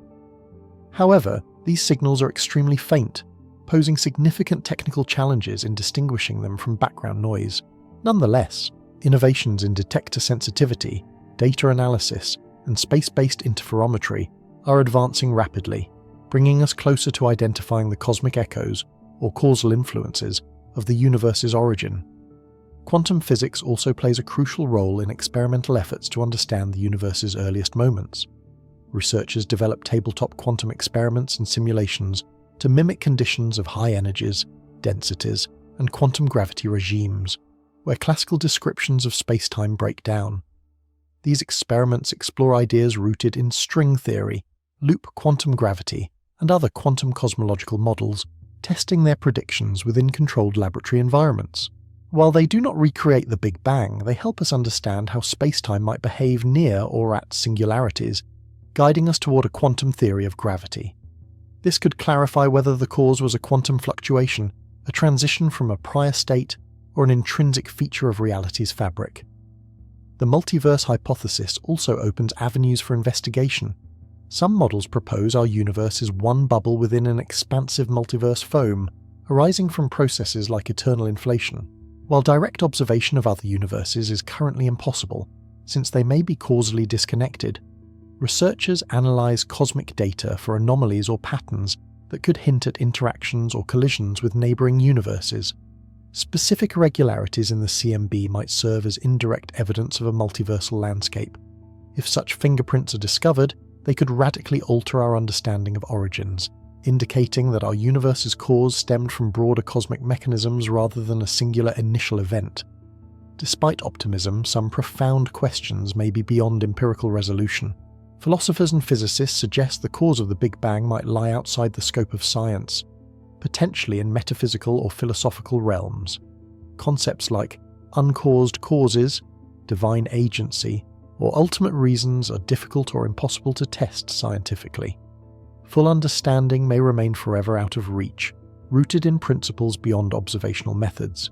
However, these signals are extremely faint, posing significant technical challenges in distinguishing them from background noise. Nonetheless, innovations in detector sensitivity, data analysis, and space-based interferometry are advancing rapidly, bringing us closer to identifying the cosmic echoes, or causal influences, of the universe's origin. Quantum physics also plays a crucial role in experimental efforts to understand the universe's earliest moments. Researchers develop tabletop quantum experiments and simulations to mimic conditions of high energies, densities, and quantum gravity regimes, where classical descriptions of spacetime break down. These experiments explore ideas rooted in string theory, loop quantum gravity, and other quantum cosmological models, testing their predictions within controlled laboratory environments. While they do not recreate the Big Bang, they help us understand how spacetime might behave near or at singularities, guiding us toward a quantum theory of gravity. This could clarify whether the cause was a quantum fluctuation, a transition from a prior state, or an intrinsic feature of reality's fabric. The multiverse hypothesis also opens avenues for investigation. Some models propose our universe is one bubble within an expansive multiverse foam, arising from processes like eternal inflation. While direct observation of other universes is currently impossible, since they may be causally disconnected, researchers analyze cosmic data for anomalies or patterns that could hint at interactions or collisions with neighboring universes. Specific irregularities in the CMB might serve as indirect evidence of a multiversal landscape. If such fingerprints are discovered, they could radically alter our understanding of origins, indicating that our universe's cause stemmed from broader cosmic mechanisms rather than a singular initial event. Despite optimism, some profound questions may be beyond empirical resolution. Philosophers and physicists suggest the cause of the Big Bang might lie outside the scope of science, potentially in metaphysical or philosophical realms. Concepts like uncaused causes, divine agency, or ultimate reasons are difficult or impossible to test scientifically. Full understanding may remain forever out of reach, rooted in principles beyond observational methods.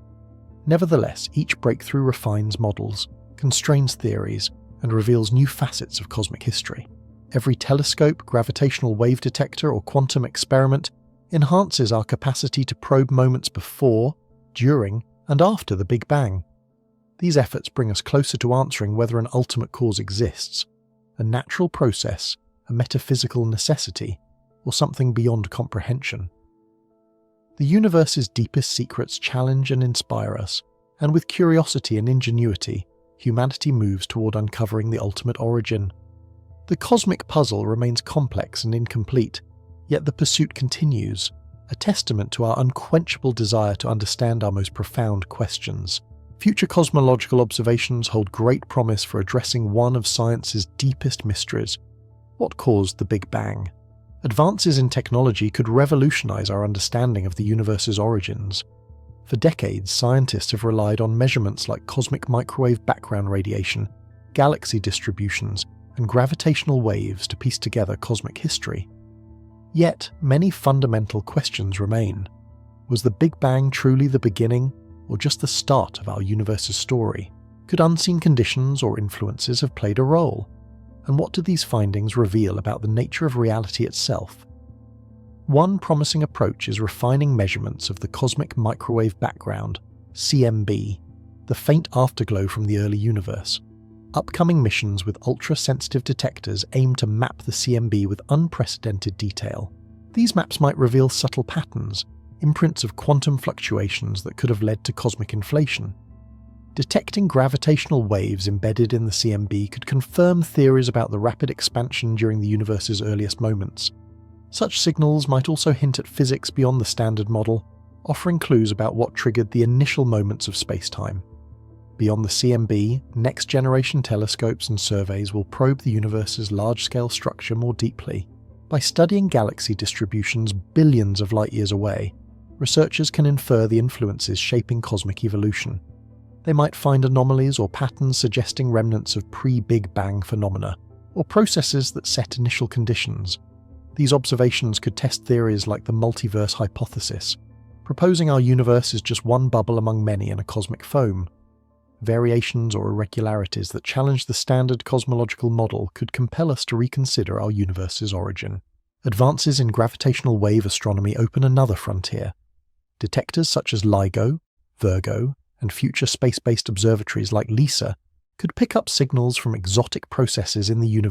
Nevertheless, each breakthrough refines models, constrains theories, and reveals new facets of cosmic history. Every telescope, gravitational wave detector, or quantum experiment enhances our capacity to probe moments before, during, and after the Big Bang. These efforts bring us closer to answering whether an ultimate cause exists, a natural process, a metaphysical necessity, or something beyond comprehension. The universe's deepest secrets challenge and inspire us, and with curiosity and ingenuity, humanity moves toward uncovering the ultimate origin. The cosmic puzzle remains complex and incomplete, yet the pursuit continues, a testament to our unquenchable desire to understand our most profound questions. Future cosmological observations hold great promise for addressing one of science's deepest mysteries: what caused the Big Bang? Advances in technology could revolutionize our understanding of the universe's origins. For decades, scientists have relied on measurements like cosmic microwave background radiation, galaxy distributions, and gravitational waves to piece together cosmic history. Yet, many fundamental questions remain. Was the Big Bang truly the beginning, or just the start of our universe's story? Could unseen conditions or influences have played a role? And what do these findings reveal about the nature of reality itself? One promising approach is refining measurements of the cosmic microwave background, CMB, the faint afterglow from the early universe. Upcoming missions with ultra-sensitive detectors aim to map the CMB with unprecedented detail. These maps might reveal subtle patterns, imprints of quantum fluctuations that could have led to cosmic inflation. Detecting gravitational waves embedded in the CMB could confirm theories about the rapid expansion during the universe's earliest moments. Such signals might also hint at physics beyond the standard model, offering clues about what triggered the initial moments of spacetime. Beyond the CMB, next-generation telescopes and surveys will probe the universe's large-scale structure more deeply. By studying galaxy distributions billions of light-years away, researchers can infer the influences shaping cosmic evolution. They might find anomalies or patterns suggesting remnants of pre-Big Bang phenomena, or processes that set initial conditions. These observations could test theories like the Multiverse hypothesis, proposing our universe is just one bubble among many in a cosmic foam. Variations or irregularities that challenge the standard cosmological model could compel us to reconsider our universe's origin. Advances in gravitational wave astronomy open another frontier. Detectors such as LIGO, Virgo, and future space-based observatories like LISA could pick up signals from exotic processes in the universe